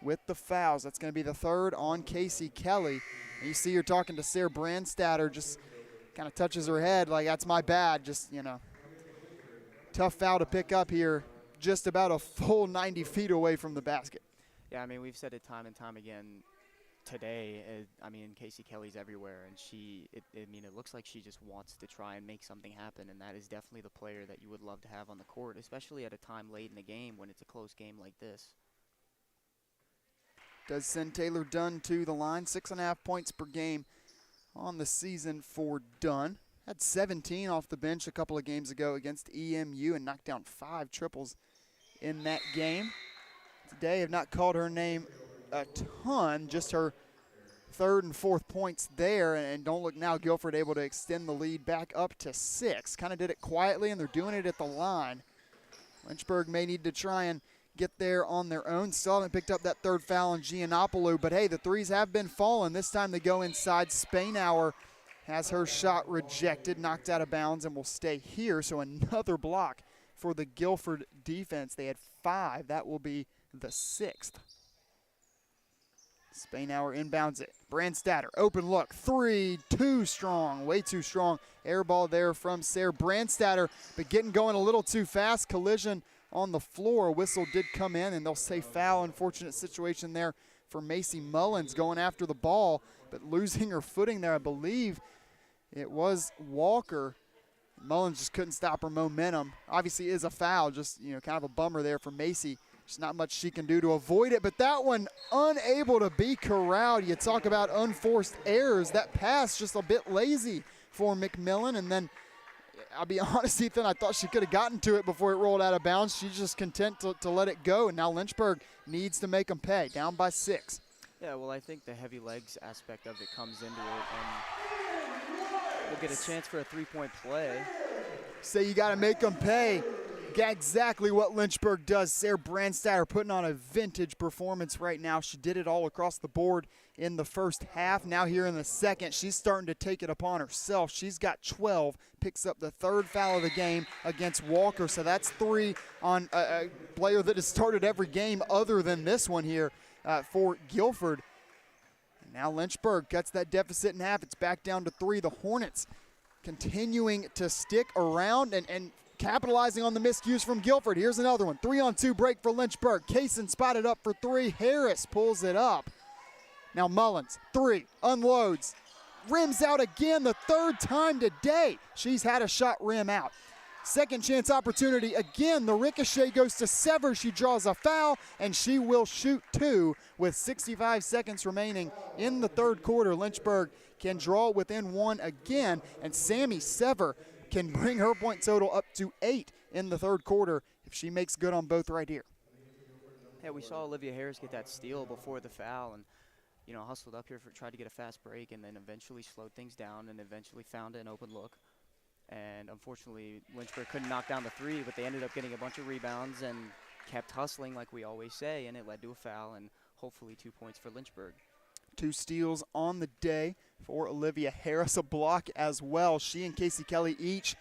with the fouls. That's going to be the 3rd on Casey Kelly. And you see her talking to Sarah Brandstatter, just kind of touches her head like, that's my bad. Just, tough foul to pick up here, just about a full 90 feet away from the basket. Yeah, I mean, we've said it time and time again today. Casey Kelly's everywhere, and it looks like she just wants to try and make something happen, and that is definitely the player that you would love to have on the court, especially at a time late in the game when it's a close game like this. Does send Taylor Dunn to the line. 6.5 points per game on the season for Dunn. Had 17 off the bench a couple of games ago against EMU and knocked down 5 triples in that game. Today have not called her name a ton, just her 3rd and 4th points there. And don't look now, Guilford able to extend the lead back up to 6. Kind of did it quietly, and they're doing it at the line. Lynchburg may need to try and get there on their own. Still haven't picked up that 3rd foul on Giannopoulou, but hey, the 3s have been falling. This time they go inside. Spainhour has her shot rejected, knocked out of bounds, and will stay here. So another block for the Guilford defense. They had 5. That will be the 6th. Spainhour inbounds it. Brandstatter, open look. 3, too strong, way too strong. Air ball there from Sarah Brandstatter, but getting going a little too fast. Collision on the floor. A whistle did come in, and they'll say foul. Unfortunate situation there for Macy Mullins going after the ball, but losing her footing there. I believe it was Walker. Mullins just couldn't stop her momentum. Obviously is a foul, just kind of a bummer there for Macy. There's not much she can do to avoid it, but that one unable to be corralled. You talk about unforced errors. That pass just a bit lazy for McMillan, and then I'll be honest, Ethan, I thought she could have gotten to it before it rolled out of bounds. She's just content to let it go, and now Lynchburg needs to make them pay, down by 6. Yeah, well, I think the heavy legs aspect of it comes into it, and we'll get a chance for a 3-point play. Say you got to make them pay. Got exactly what Lynchburg does. Sarah Brandstatter putting on a vintage performance right now. She did it all across the board in the first half. Now here in the second, she's starting to take it upon herself. She's got 12, picks up the 3rd foul of the game against Walker. So that's 3 on a player that has started every game other than this one here for Guilford. And now Lynchburg cuts that deficit in half. It's back down to 3. The Hornets continuing to stick around and capitalizing on the miscues from Guilford. Here's another one. 3-on-2 break for Lynchburg. Kaysen spotted up for 3. Harris pulls it up. Now Mullins, 3, unloads. Rims out again, the 3rd time today. She's had a shot rim out. Second chance opportunity again. The ricochet goes to Sever. She draws a foul, and she will shoot 2 with 65 seconds remaining in the 3rd quarter. Lynchburg can draw within 1 again, and Sammy Sever can bring her point total up to 8 in the 3rd quarter if she makes good on both right here. Yeah, we saw Olivia Harris get that steal before the foul and, hustled up here tried to get a fast break and then eventually slowed things down and eventually found an open look. And unfortunately, Lynchburg couldn't knock down the 3, but they ended up getting a bunch of rebounds and kept hustling like we always say, and it led to a foul and hopefully 2 points for Lynchburg. 2 steals on the day for Olivia Harris, a block as well. She and Casey Kelly each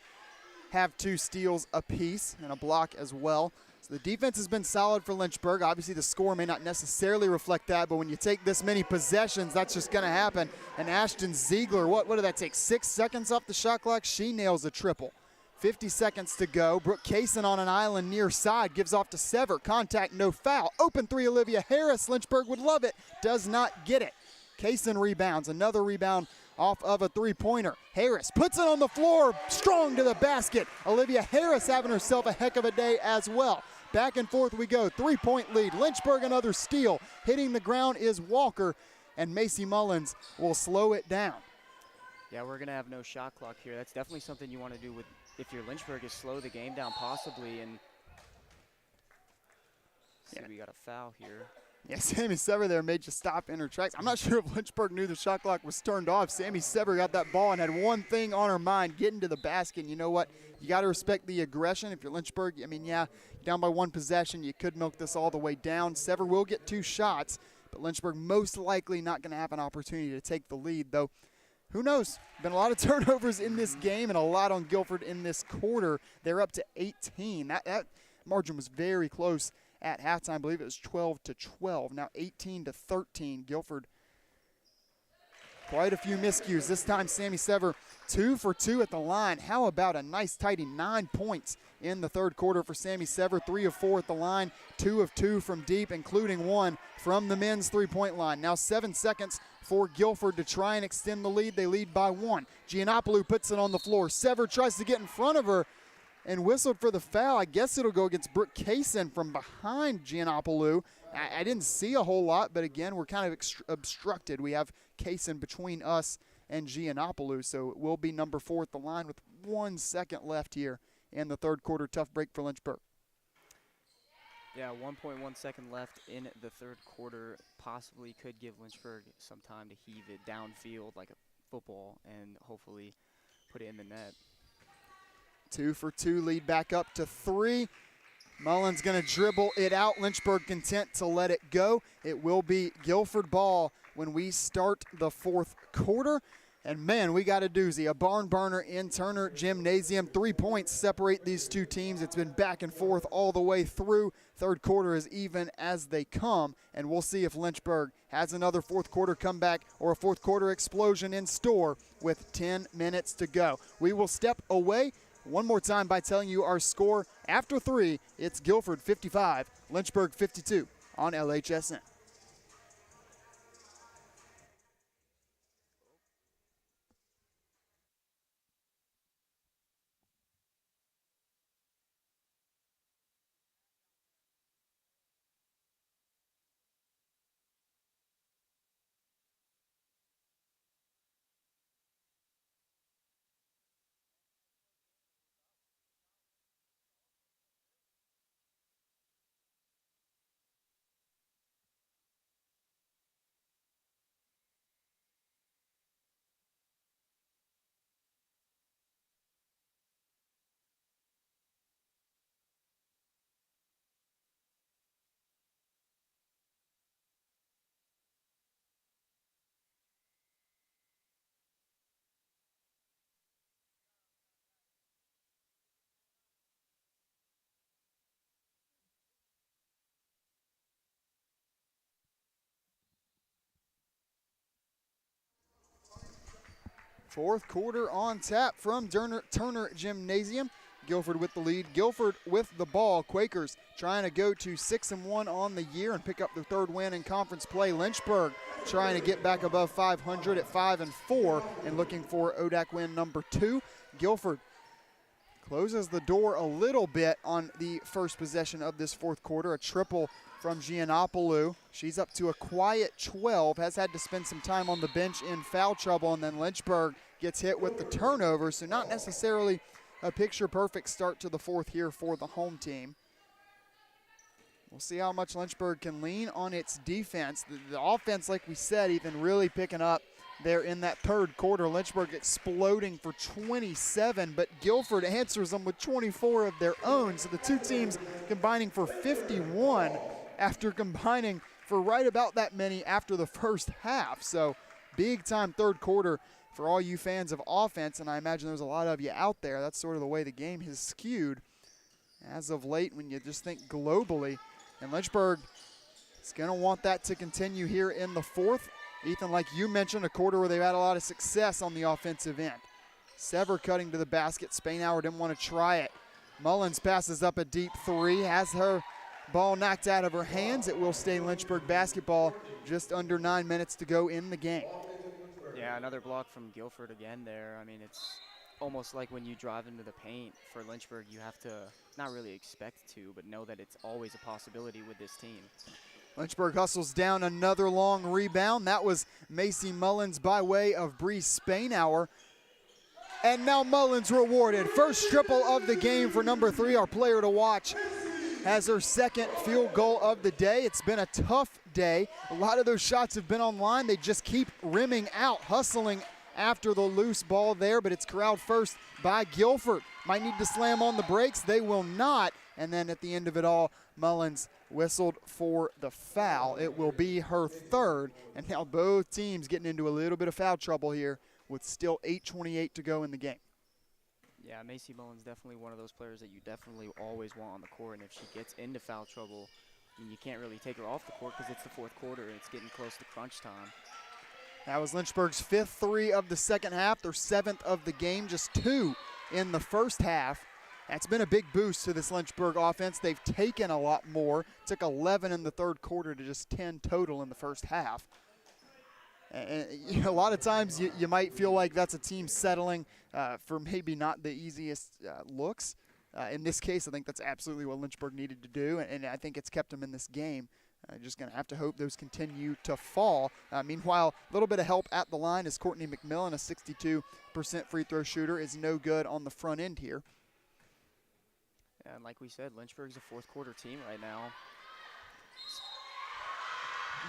have 2 steals apiece and a block as well. So the defense has been solid for Lynchburg. Obviously the score may not necessarily reflect that, but when you take this many possessions, that's just going to happen. And Ashton Ziegler, what did that take, 6 seconds off the shot clock? She nails a triple. 50 seconds to go. Brooke Kaysen on an island near side, gives off to Sever. Contact, no foul. Open 3, Olivia Harris. Lynchburg would love it. Does not get it. Kaysen rebounds. Another rebound off of a 3-pointer. Harris puts it on the floor, strong to the basket. Olivia Harris having herself a heck of a day as well. Back and forth we go, 3-point lead. Lynchburg another steal. Hitting the ground is Walker, and Macy Mullins will slow it down. Yeah, we're going to have no shot clock here. That's definitely something you want to do with if you're Lynchburg, is slow the game down possibly. And see, we got a foul here. Yeah, Sammy Sever there made you stop in her tracks. I'm not sure if Lynchburg knew the shot clock was turned off. Sammy Sever got that ball and had one thing on her mind, getting to the basket. And you know what? You got to respect the aggression. If you're Lynchburg, I mean, yeah, down by 1 possession, you could milk this all the way down. Sever will get 2 shots, but Lynchburg most likely not going to have an opportunity to take the lead, though. Who knows? Been a lot of turnovers in this game and a lot on Guilford in this quarter. They're up to 18. That margin was very close at halftime. I believe it was 12-12. Now 18-13. Guilford, quite a few miscues. This time Sammy Sever 2 for 2 at the line. How about a nice tidy 9 points in the third quarter for Sammy Sever. 3 of 4 at the line, 2 of 2 from deep, including 1 from the men's 3-point line. Now 7 seconds for Guilford to try and extend the lead. They lead by 1. Giannopoulou puts it on the floor. Sever tries to get in front of her and whistled for the foul. I guess it'll go against Brooke Kaysen from behind Giannopoulou. I didn't see a whole lot, but again, we're kind of obstructed. We have Kaysen between us and Giannopoulou, so it will be number 4 at the line with 1 second left here in the third quarter. Tough break for Lynchburg. Yeah, 1.1 second left in the third quarter. Possibly could give Lynchburg some time to heave it downfield like a football and hopefully put it in the net. 2 for 2, lead back up to 3. Mullins going to dribble it out. Lynchburg content to let it go. It will be Guilford ball when we start the fourth quarter. And man, we got a doozy, a barn burner in Turner Gymnasium. 3 points separate these two teams. It's been back and forth all the way through. Third quarter is even as they come, and we'll see if Lynchburg has another fourth quarter comeback or a fourth quarter explosion in store with 10 minutes to go. We will step away one more time by telling you our score after 3. It's Guilford 55, Lynchburg 52 on LHSN. Fourth quarter on tap from Turner Gymnasium. Guilford with the lead. Guilford with the ball. Quakers trying to go to 6-1 on the year and pick up their third win in conference play. Lynchburg trying to get back above 500 at 5-4 and looking for ODAC win number 2. Guilford closes the door a little bit on the first possession of this fourth quarter. A triple from Giannopoulou. She's up to a quiet 12, has had to spend some time on the bench in foul trouble, and then Lynchburg gets hit with the turnover, so not necessarily a picture-perfect start to the fourth here for the home team. We'll see how much Lynchburg can lean on its defense. The offense, like we said, even really picking up there in that third quarter. Lynchburg exploding for 27, but Guilford answers them with 24 of their own. So the two teams combining for 51 after combining for right about that many after the first half. So big time third quarter for all you fans of offense, and I imagine there's a lot of you out there. That's sort of the way the game has skewed as of late when you just think globally. And Lynchburg is going to want that to continue here in the fourth. Ethan, like you mentioned, a quarter where they've had a lot of success on the offensive end. Sever cutting to the basket. Spainhour didn't want to try it. Mullins passes up a deep three, has her ball knocked out of her hands. It will stay Lynchburg basketball. Just under 9 minutes to go in the game. Yeah, another block from Guilford again there. I mean, it's almost like when you drive into the paint for Lynchburg, you have to not really expect to, but know that it's always a possibility with this team. Lynchburg hustles down another long rebound. That was Macy Mullins by way of Bree Spainhour. And now Mullins rewarded. First triple of the game for number 3, our player to watch. Has her second field goal of the day. It's been a tough day. A lot of those shots have been on line. They just keep rimming out, hustling after the loose ball there, but it's corralled first by Guilford. Might need to slam on the brakes. They will not. And then at the end of it all, Mullins whistled for the foul. It will be her third. And now both teams getting into a little bit of foul trouble here with still 8:28 to go in the game. Yeah, Macy Mullins definitely one of those players that you definitely always want on the court, and if she gets into foul trouble, you can't really take her off the court because it's the fourth quarter and it's getting close to crunch time. That was Lynchburg's 5th three of the second half, their 7th of the game, just 2 in the first half. That's been a big boost to this Lynchburg offense. They've taken a lot more. Took 11 in the third quarter to just 10 total in the first half. And a lot of times you might feel like that's a team settling for maybe not the easiest looks. In this case, I think that's absolutely what Lynchburg needed to do, and I think it's kept them in this game. Just going to have to hope those continue to fall. Meanwhile, a little bit of help at the line is Courtney McMillan, a 62% free throw shooter, is no good on the front end here. And like we said, Lynchburg's a fourth quarter team right now.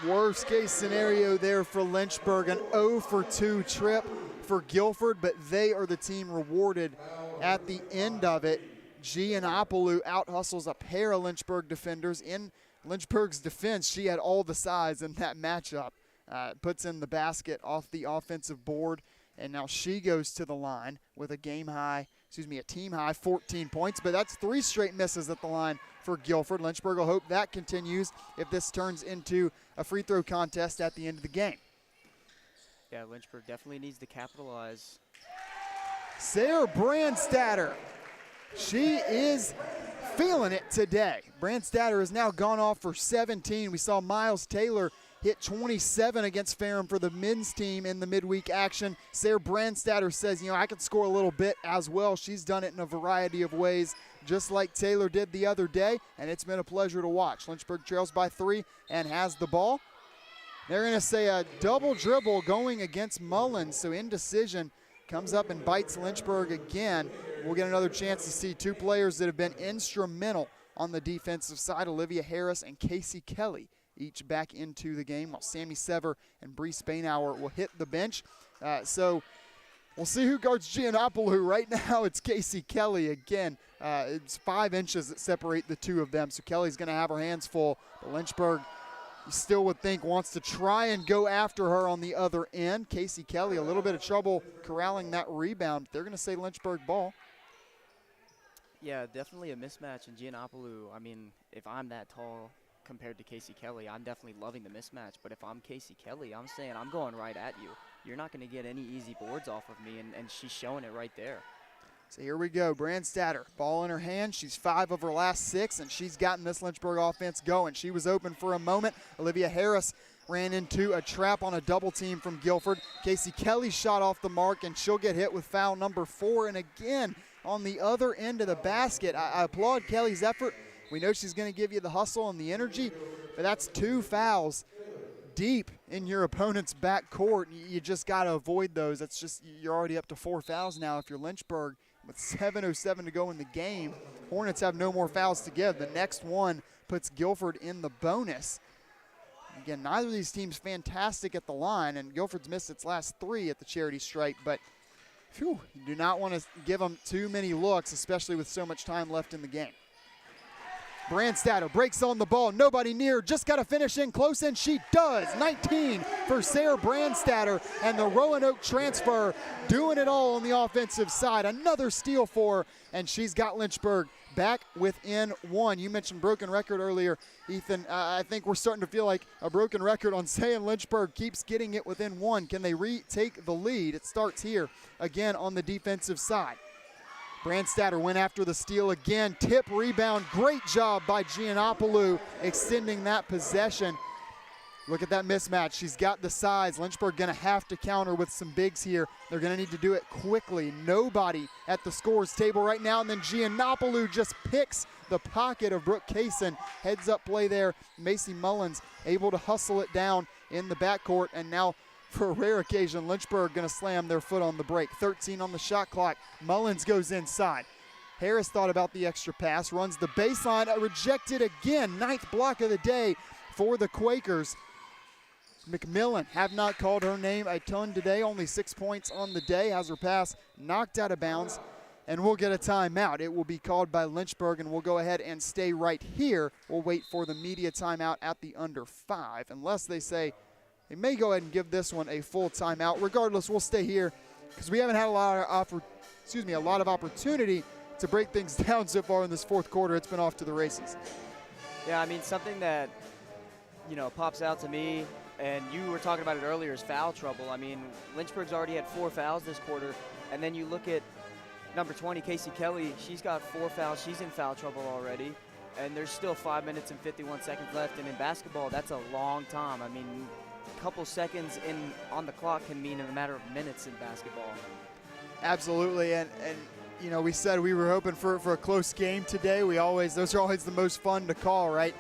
Worst case scenario there for Lynchburg, an 0 for 2 trip for Guilford, but they are the team rewarded at the end of it. Giannopoulou out-hustles a pair of Lynchburg defenders. In Lynchburg's defense, she had all the size in that matchup. Puts in the basket off the offensive board, and now she goes to the line with a team high 14 points, but that's 3 straight misses at the line for Guilford. Lynchburg will hope that continues if this turns into a free throw contest at the end of the game. Yeah, Lynchburg definitely needs to capitalize. Sarah Brandstatter, she is feeling it today. Brandstatter has now gone off for 17. We saw Miles Taylor hit 27 against Ferrum for the men's team in the midweek action. Sarah Brandstatter says, I could score a little bit as well. She's done it in a variety of ways, just like Taylor did the other day, and it's been a pleasure to watch. Lynchburg trails by 3 and has the ball. They're going to say a double dribble going against Mullins, so indecision comes up and bites Lynchburg again. We'll get another chance to see 2 players that have been instrumental on the defensive side, Olivia Harris and Casey Kelly, each back into the game, while Sammy Sever and Bree Spainhour will hit the bench. So we'll see who guards Giannopoulou. Right now it's Casey Kelly again. It's 5 inches that separate the two of them, so Kelly's going to have her hands full. But Lynchburg, you still would think, wants to try and go after her on the other end. Casey Kelly, a little bit of trouble corralling that rebound. They're going to say Lynchburg ball. Yeah, definitely a mismatch in Giannopoulou. I mean, if I'm that tall compared to Casey Kelly, I'm definitely loving the mismatch. But if I'm Casey Kelly, I'm saying I'm going right at you. You're not going to get any easy boards off of me, and she's showing it right there. So here we go, Brandstatter, ball in her hand. She's 5 of her last 6, and she's gotten this Lynchburg offense going. She was open for a moment. Olivia Harris ran into a trap on a double team from Guilford. Casey Kelly shot off the mark, and she'll get hit with foul number 4. And again, on the other end of the basket, I applaud Kelly's effort. We know she's going to give you the hustle and the energy, but that's 2 fouls deep in your opponent's backcourt. You just got to avoid those. That's just, you're already up to 4 fouls now if you're Lynchburg. With 7:07 to go in the game, Hornets have no more fouls to give. The next one puts Guilford in the bonus. Again, neither of these teams fantastic at the line, and Guilford's missed its last 3 at the charity stripe, but you do not want to give them too many looks, especially with so much time left in the game. Brandstatter breaks on the ball, nobody near, just got to finish in close, and she does. 19 for Sarah Brandstatter, and the Roanoke transfer doing it all on the offensive side. Another steal for her, and she's got Lynchburg back within 1. You mentioned broken record earlier, Ethan. I think we're starting to feel like a broken record on saying Lynchburg keeps getting it within 1. Can they retake the lead? It starts here again on the defensive side. Brandstatter went after the steal again. Tip, rebound, great job by Giannopoulou extending that possession. Look at that mismatch. She's got the size. Lynchburg going to have to counter with some bigs here. They're going to need to do it quickly. Nobody at the scores table right now. And then Giannopoulou just picks the pocket of Brooke Kaysen. Heads up play there. Macy Mullins able to hustle it down in the backcourt. And now, for a rare occasion, Lynchburg going to slam their foot on the break. 13 on the shot clock. Mullins goes inside. Harris thought about the extra pass, runs the baseline, rejected again. 9th block of the day for the Quakers. McMillan have not called her name a ton today, only 6 points on the day, has her pass knocked out of bounds, and we'll get a timeout. It will be called by Lynchburg, and we'll go ahead and stay right here. We'll wait for the media timeout at the under 5, unless they say they may go ahead and give this one a full timeout. Regardless, we'll stay here because we haven't had a lot of opportunity to break things down so far in this fourth quarter. It's been off to the races. Yeah, I mean, something that, pops out to me, and you were talking about it earlier, is foul trouble. I mean, Lynchburg's already had 4 fouls this quarter, and then you look at number 20, Casey Kelly. She's got 4 fouls. She's in foul trouble already, and there's still 5 minutes and 51 seconds left. And in basketball, that's a long time. I mean, a couple seconds on the clock can mean a matter of minutes in basketball. Absolutely, and we said we were hoping for a close game today. Those are always the most fun to call, right?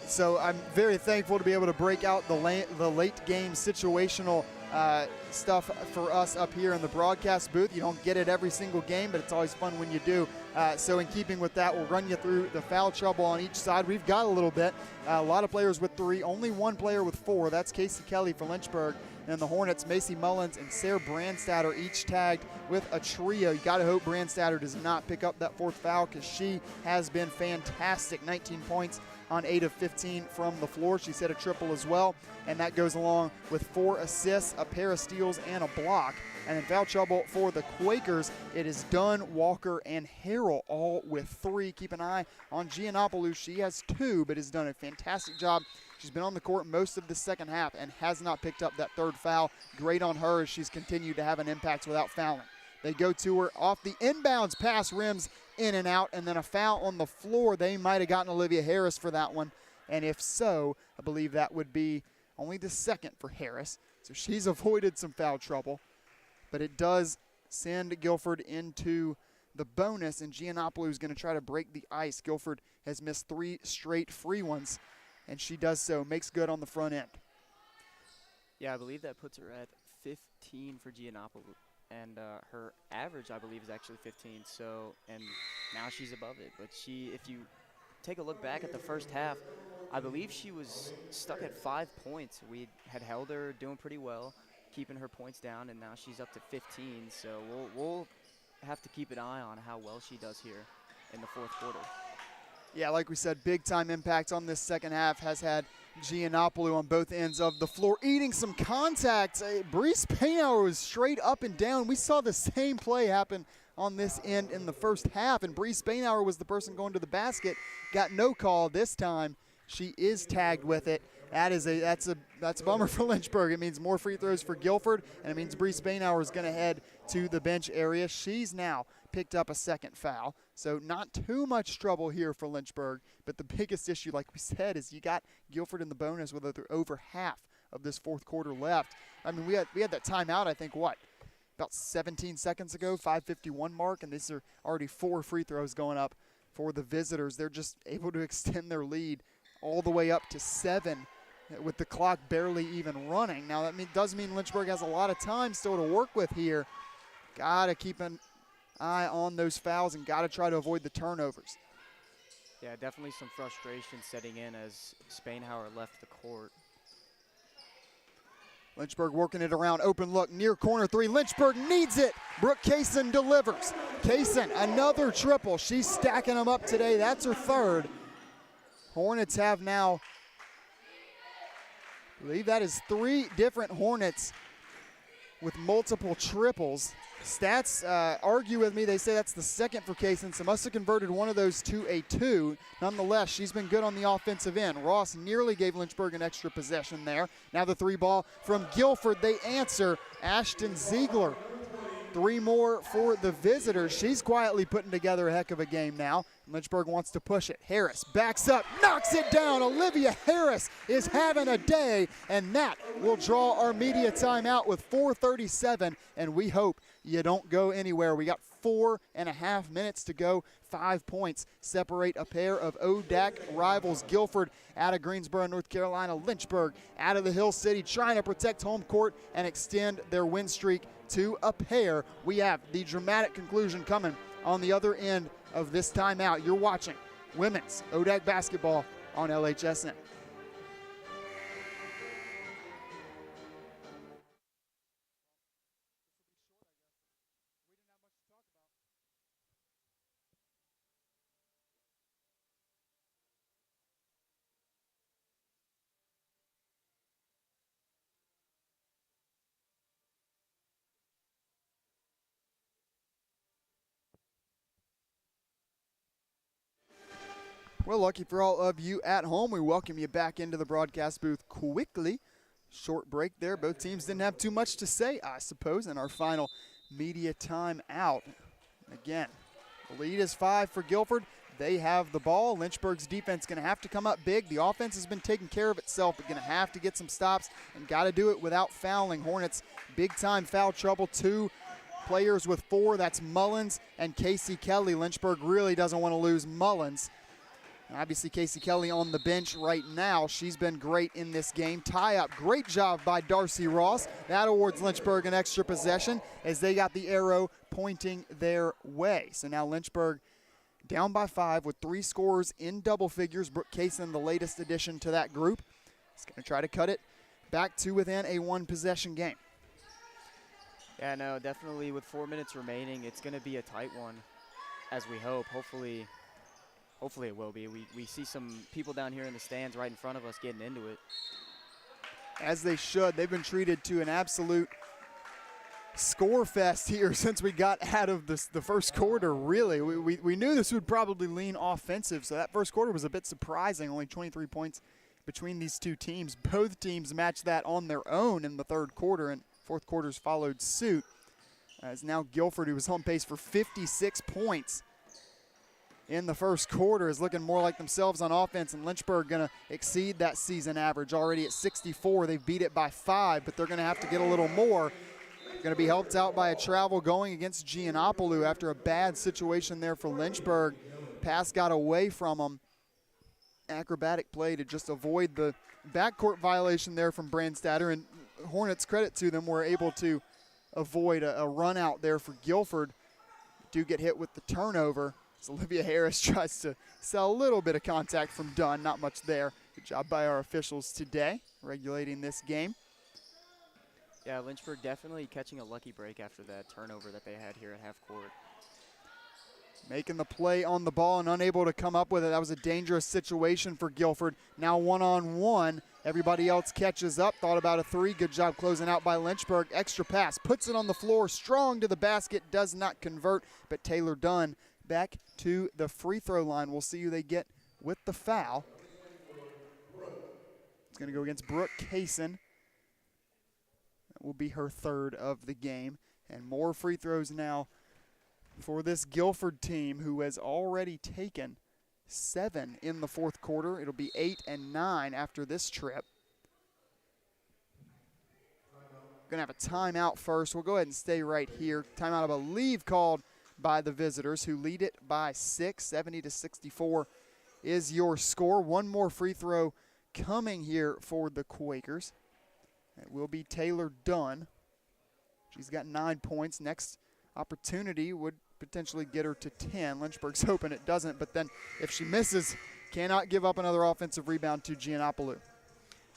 So I'm very thankful to be able to break out the late game situational stuff for us up here in the broadcast booth. You don't get it every single game, but it's always fun when you do. So in keeping with that, we'll run you through the foul trouble on each side. We've got a little bit. A lot of players with 3, only 1 player with 4. That's Casey Kelly for Lynchburg. And the Hornets, Macy Mullins and Sarah Brandstatter each tagged with a trio. You got to hope Brandstatter does not pick up that 4th foul because she has been fantastic. 19 points on 8 of 15 from the floor. She's hit a triple as well, and that goes along with 4 assists, a pair of steals, and a block. And in foul trouble for the Quakers, it is Dunn, Walker, and Harrell, all with 3. Keep an eye on Giannopoulou. She has 2, but has done a fantastic job. She's been on the court most of the second half and has not picked up that 3rd foul. Great on her as she's continued to have an impact without fouling. They go to her off the inbounds pass, rims in and out, and then a foul on the floor. They might have gotten Olivia Harris for that one, and if so, I believe that would be only the 2nd for Harris. So she's avoided some foul trouble, but it does send Guilford into the bonus, and Giannopoulou is going to try to break the ice. Guilford has missed 3 straight free ones, and she does so, makes good on the front end. Yeah, I believe that puts her at 15 for Giannopoulou. And her average, I believe, is actually 15. So, and now she's above it. But if you take a look back at the first half, I believe she was stuck at 5 points. We had held her doing pretty well, keeping her points down, and now she's up to 15. So we'll have to keep an eye on how well she does here in the fourth quarter. Yeah, like we said, big-time impact on this second half has had Giannopoulou on both ends of the floor, eating some contact. Brees Painhour was straight up and down. We saw the same play happen on this end in the first half, and Brees Painhour was the person going to the basket. Got no call this time. She is tagged with it. That's a bummer for Lynchburg. It means more free throws for Guilford, and it means Brees Painhour is going to head to the bench area. She's now picked up a 2nd foul, so not too much trouble here for Lynchburg. But the biggest issue, like we said, is you got Guilford in the bonus with over half of this fourth quarter left. I mean, we had that timeout, I think, about 17 seconds ago, 5:51 mark, and these are already 4 free throws going up for the visitors. They're just able to extend their lead all the way up to 7 with the clock barely even running. Now, that does mean Lynchburg has a lot of time still to work with here. Got to keep an eye on those fouls and got to try to avoid the turnovers. Yeah, definitely some frustration setting in as Spainhauer left the court. Lynchburg working it around, open look, near corner three. Lynchburg needs it. Brooke Kaysen delivers. Kaysen, another triple. She's stacking them up today. That's her third. Hornets have now, I believe that is 3 different Hornets with multiple triples. Stats argue with me. They say that's the second for Kaysen, so must have converted one of those to a 2. Nonetheless, she's been good on the offensive end. Ross nearly gave Lynchburg an extra possession there. Now the 3 ball from Guilford. They answer. Ashton Ziegler. 3 more for the visitors. She's quietly putting together a heck of a game now. Lynchburg wants to push it. Harris backs up, knocks it down. Olivia Harris is having a day, and that will draw our media timeout with 4:37, and we hope you don't go anywhere. We got 4.5 minutes to go. 5 points separate a pair of ODAC rivals. Guilford out of Greensboro, North Carolina. Lynchburg out of the Hill City, trying to protect home court and extend their win streak to a pair. We have the dramatic conclusion coming on the other end of this timeout. You're watching women's ODAC basketball on LHSN. Well, lucky for all of you at home, we welcome you back into the broadcast booth quickly. Short break there. Both teams didn't have too much to say, I suppose, in our final media time out. Again, the lead is 5 for Guilford. They have the ball. Lynchburg's defense going to have to come up big. The offense has been taking care of itself, but going to have to get some stops and got to do it without fouling. Hornets, big-time foul trouble. 2 players with 4. That's Mullins and Casey Kelly. Lynchburg really doesn't want to lose Mullins. Obviously, Casey Kelly on the bench right now. She's been great in this game. Tie-up, great job by Darcy Ross. That awards Lynchburg an extra possession as they got the arrow pointing their way. So now Lynchburg down by 5 with 3 scorers in double figures. Brooke Kaysen, the latest addition to that group, is going to try to cut it back to within a 1-possession game. Yeah, no, definitely with 4 minutes remaining, it's going to be a tight one, as we hope. Hopefully it will be. We see some people down here in the stands right in front of us getting into it. As they should. They've been treated to an absolute score fest here since we got out of the first quarter, really. We knew this would probably lean offensive, so that first quarter was a bit surprising. Only 23 points between these two teams. Both teams matched that on their own in the third quarter, and fourth quarters followed suit. As now Guilford, who was on pace for 56 points in the first quarter, is looking more like themselves on offense, and Lynchburg going to exceed that season average already at 64. They've beat it by 5, but they're going to have to get a little more. Going to be helped out by a travel going against Giannopoulou after a bad situation there for Lynchburg. Pass got away from them. Acrobatic play to just avoid the backcourt violation there from Brandstatter, and Hornets, credit to them, were able to avoid a run out there for Guilford. Do get hit with the turnover. So Olivia Harris tries to sell a little bit of contact from Dunn. Not much there. Good job by our officials today regulating this game. Yeah, Lynchburg definitely catching a lucky break after that turnover that they had here at half court. Making the play on the ball and unable to come up with it. That was a dangerous situation for Guilford. Now one-on-one. Everybody else catches up. Thought about a 3. Good job closing out by Lynchburg. Extra pass. Puts it on the floor. Strong to the basket. Does not convert. But Taylor Dunn back to the free throw line. We'll see who they get with the foul. It's going to go against Brooke Kaysen. That will be her 3rd of the game. And more free throws now for this Guilford team, who has already taken 7 in the fourth quarter. It'll be 8 and 9 after this trip. We're going to have a timeout first. We'll go ahead and stay right here. Timeout, I believe, called by the visitors, who lead it by 6. 70-64 is your score. One more free throw coming here for the Quakers. It will be Taylor Dunn. She's got 9 points. Next opportunity would potentially get her to 10. Lynchburg's hoping it doesn't, but then if she misses, cannot give up another offensive rebound to Giannopoulou.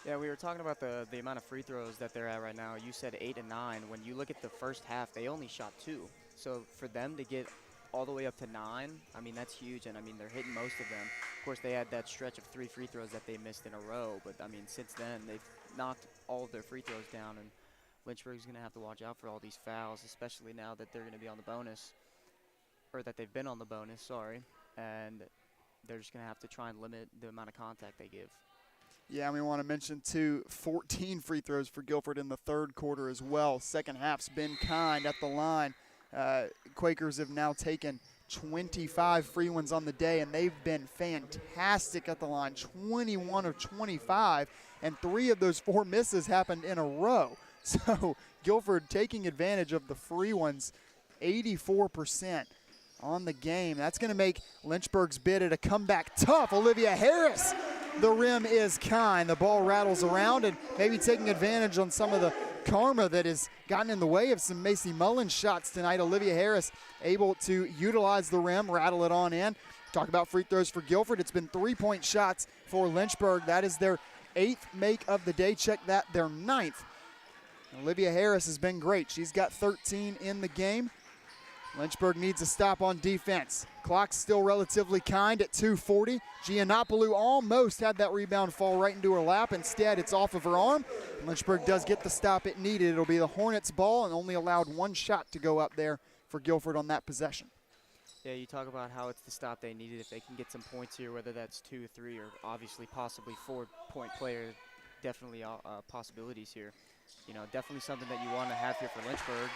Yeah, we were talking about the amount of free throws that they're at right now. You said 8 and 9. When you look at the first half, they only shot 2. So for them to get all the way up to 9, I mean, that's huge. And, I mean, they're hitting most of them. Of course, they had that stretch of 3 free throws that they missed in a row. But, I mean, since then, they've knocked all of their free throws down. And Lynchburg's going to have to watch out for all these fouls, especially now that they're going to be on the bonus. Or that they've been on the bonus, sorry. And they're just going to have to try and limit the amount of contact they give. Yeah, we want to mention, too, 14 free throws for Guilford in the third quarter as well. Second half's been kind at the line. Quakers have now taken 25 free ones on the day, and they've been fantastic at the line, 21 of 25, and 3 of those 4 misses happened in a row. So Guilford taking advantage of the free ones, 84% on the game. That's going to make Lynchburg's bid at a comeback tough. Olivia Harris, the rim is kind. The ball rattles around and maybe taking advantage on some of the karma that has gotten in the way of some Macy Mullins shots tonight. Olivia Harris able to utilize the rim, rattle it on in. Talk about free throws for Guilford. It's been 3-point shots for Lynchburg. That is their 8th make of the day. Check that, their 9th. Olivia Harris has been great. She's got 13 in the game. Lynchburg needs a stop on defense. Clock's still relatively kind at 2:40. Giannopoulou almost had that rebound fall right into her lap. Instead, it's off of her arm. Lynchburg does get the stop it needed. It'll be the Hornets' ball and only allowed 1 shot to go up there for Guilford on that possession. Yeah, you talk about how it's the stop they needed. If they can get some points here, whether that's 2, 3, or obviously possibly 4-point player, definitely possibilities here. You know, definitely something that you want to have here for Lynchburg.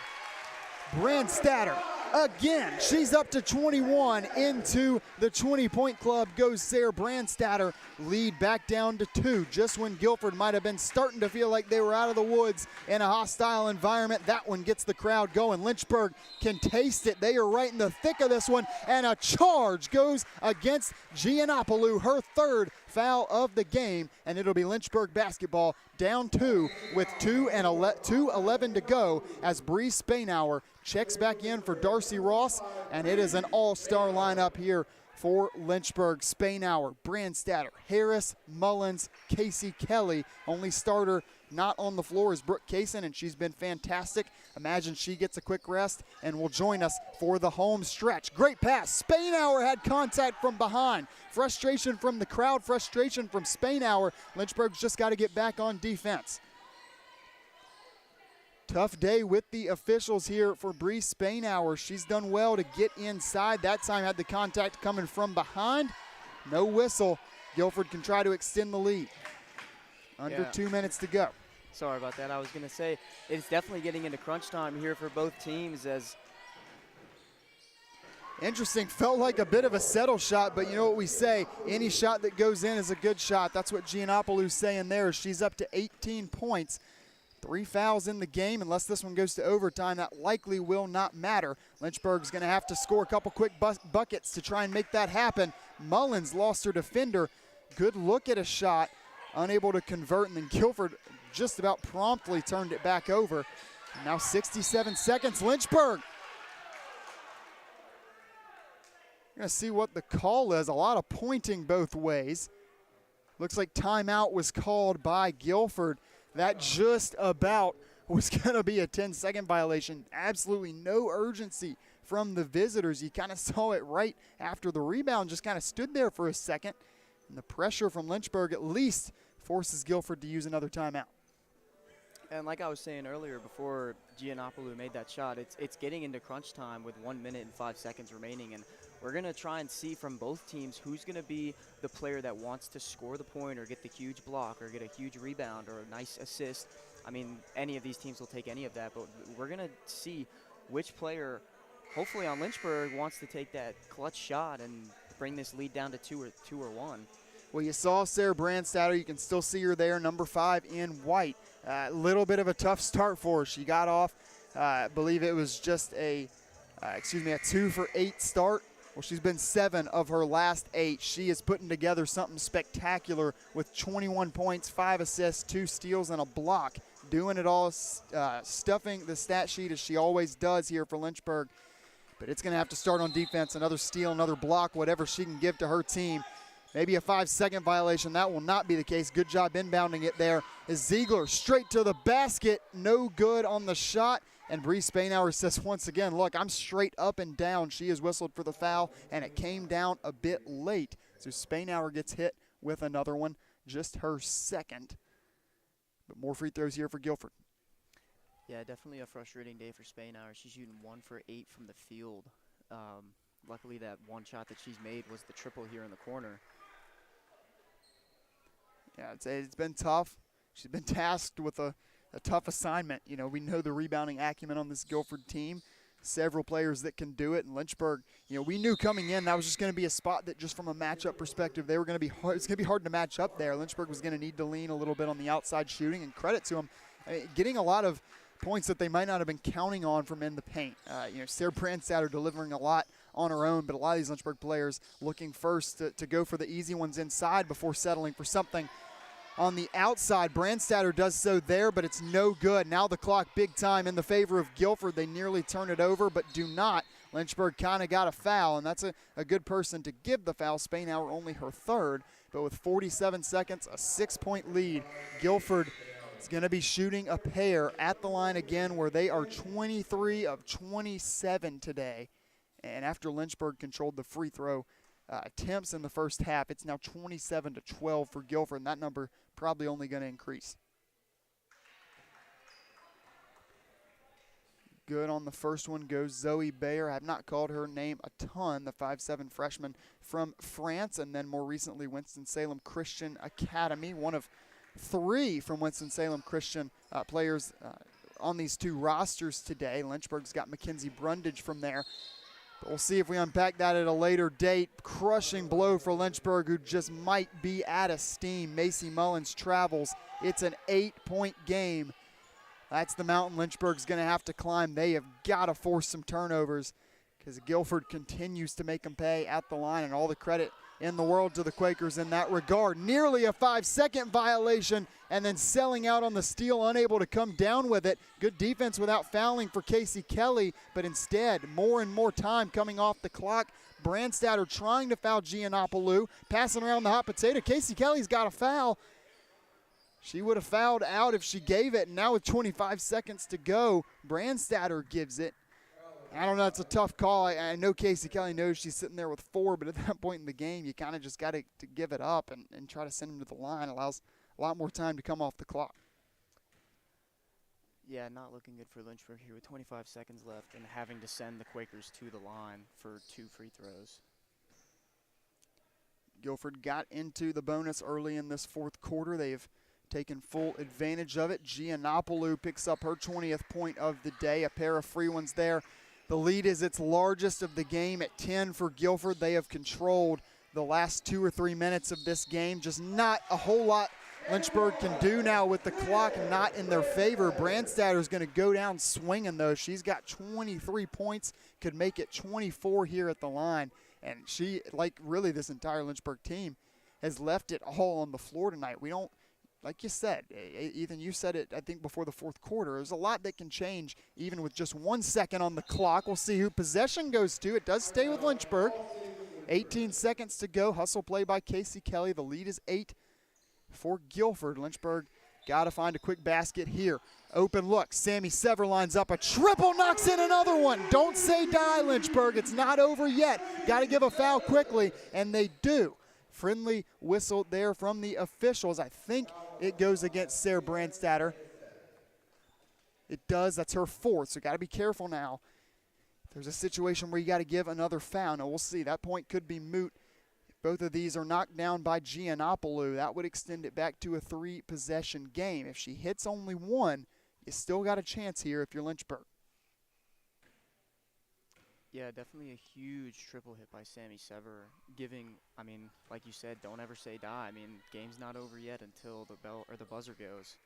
Brandstatter again. She's up to 21. Into the 20-point club goes Sarah Brandstatter. Lead back down to 2. Just when Guilford might have been starting to feel like they were out of the woods in a hostile environment, that one gets the crowd going. Lynchburg can taste it. They are right in the thick of this one, and a charge goes against Giannopoulou, her 3rd foul of the game, and it'll be Lynchburg basketball down 2 with 2:11 to go as Bree Spainauer checks back in for Darcy Ross, and it is an all-star lineup here for Lynchburg. Spainauer, Brandstatter, Harris, Mullins, Casey Kelly. Only starter not on the floor is Brooke Kaysen, and she's been fantastic. Imagine she gets a quick rest and will join us for the home stretch. Great pass. Spainauer had contact from behind. Frustration from the crowd, frustration from Spainauer. Lynchburg's just got to get back on defense. Tough day with the officials here for Bree Spainauer. She's done well to get inside. That time had the contact coming from behind. No whistle. Guilford can try to extend the lead. Under 2 minutes to go. Sorry about that. I was going to say it's definitely getting into crunch time here for both teams. As interesting, felt like a bit of a settle shot, but you know what we say, any shot that goes in is a good shot. That's what Giannopoulou's saying there. She's up to 18 points. 3 fouls in the game. Unless this one goes to overtime, that likely will not matter. Lynchburg's going to have to score a couple quick buckets to try and make that happen. Mullins lost her defender. Good look at a shot. Unable to convert, and then Guilford just about promptly turned it back over. And now 67 seconds. Lynchburg. We're going to see what the call is. A lot of pointing both ways. Looks like timeout was called by Guilford. That just about was going to be a 10-second violation. Absolutely no urgency from the visitors. You kind of saw it right after the rebound, just kind of stood there for a second. And the pressure from Lynchburg at least forces Guilford to use another timeout. And like I was saying earlier before Giannopoulou made that shot, it's getting into crunch time with 1 minute and 5 seconds remaining. And we're going to try and see from both teams who's going to be the player that wants to score the point or get the huge block or get a huge rebound or a nice assist. I mean, any of these teams will take any of that, but we're going to see which player, hopefully on Lynchburg, wants to take that clutch shot and bring this lead down to 2 or 1. Well, you saw Sarah Brandstatter. You can still see her there, number 5 in white. A little bit of a tough start for her. She got off, I believe it was just a 2 for 8 start. Well, she's been 7 of her last 8. She is putting together something spectacular with 21 points, 5 assists, 2 steals, and a block. Doing it all, stuffing the stat sheet as she always does here for Lynchburg. But it's going to have to start on defense. Another steal, another block, whatever she can give to her team. Maybe a 5-second violation. That will not be the case. Good job inbounding it there. Is Ziegler straight to the basket. No good on the shot. And Bree Spainhour says once again, look, I'm straight up and down. She is whistled for the foul, and it came down a bit late. So Spainhour gets hit with another one, just her second. But more free throws here for Guilford. Yeah, definitely a frustrating day for Spainhour. She's shooting 1 for 8 from the field. Luckily, that one shot that she's made was the triple here in the corner. Yeah, it's been tough. She's been tasked with a tough assignment. You know, we know the rebounding acumen on this Guilford team. Several players that can do it. And Lynchburg, you know, we knew coming in that was just going to be a spot that just from a matchup perspective, they were going to be hard. It's going to be hard to match up there. Lynchburg was going to need to lean a little bit on the outside shooting, and credit to them, getting a lot of points that they might not have been counting on from in the paint. You know, Sarah Brandstatter delivering a lot on her own, but a lot of these Lynchburg players looking first to go for the easy ones inside before settling for something on the outside. Brandstatter does so there, but it's no good. Now the clock big time in the favor of Guilford. They nearly turn it over, but do not. Lynchburg kind of got a foul, and that's a good person to give the foul. Spainhour only her third, but with 47 seconds, a 6-point lead. Guilford is going to be shooting a pair at the line again, where they are 23 of 27 today. And after Lynchburg controlled the free throw attempts in the first half, it's now 27-12 for Guilford, and that number probably only going to increase. Good on the first one goes Zoe Bayer. I have not called her name a ton, the 5'7" freshman from France, and then more recently Winston-Salem Christian Academy, one of 3 from Winston-Salem Christian players on these 2 rosters today. Lynchburg's got Mackenzie Brundage from there. But we'll see if we unpack that at a later date. Crushing blow for Lynchburg, who just might be out of steam. Macy Mullins travels. It's an 8-point game. That's the mountain Lynchburg's going to have to climb. They have got to force some turnovers because Guilford continues to make them pay at the line, and all the credit in the world to the Quakers in that regard. Nearly a 5-second violation, and then selling out on the steal, unable to come down with it. Good defense without fouling for Casey Kelly, but instead more and more time coming off the clock. Brandstatter trying to foul Giannopoulou, passing around the hot potato. Casey Kelly's got a foul. She would have fouled out if she gave it, and now with 25 seconds to go, Brandstatter gives it. I don't know, it's a tough call. I know Casey Kelly knows she's sitting there with 4, but at that point in the game, you kind of just got to give it up and try to send him to the line. Allows a lot more time to come off the clock. Yeah, not looking good for Lynchburg here with 25 seconds left and having to send the Quakers to the line for 2 free throws. Guilford got into the bonus early in this fourth quarter. They've taken full advantage of it. Giannopoulou picks up her 20th point of the day, a pair of free ones there. The lead is its largest of the game at 10 for Guilford. They have controlled the last 2 or 3 minutes of this game. Just not a whole lot Lynchburg can do now with the clock not in their favor. Brandstatter is going to go down swinging, though. She's got 23 points, could make it 24 here at the line. And she, like really this entire Lynchburg team, has left it all on the floor tonight. We don't, like you said, Ethan, you said it, I think, before the fourth quarter. There's a lot that can change even with just 1 second on the clock. We'll see who possession goes to. It does stay with Lynchburg. 18 seconds to go. Hustle play by Casey Kelly. The lead is 8 for Guilford. Lynchburg got to find a quick basket here. Open look. Sammy Sever lines up a triple, knocks in another one. Don't say die, Lynchburg. It's not over yet. Got to give a foul quickly, and they do. Friendly whistle there from the officials. I think it goes against Sarah Brandstatter. It does. That's her 4th, so got to be careful now. There's a situation where you got to give another foul. Now, we'll see. That point could be moot. If both of these are knocked down by Giannopoulou, that would extend it back to a 3-possession game. If she hits only 1, you still got a chance here if you're Lynchburg. Yeah, definitely a huge triple hit by Sammy Sever, giving, I mean, like you said, don't ever say die. I mean, game's not over yet until the bell or the buzzer goes.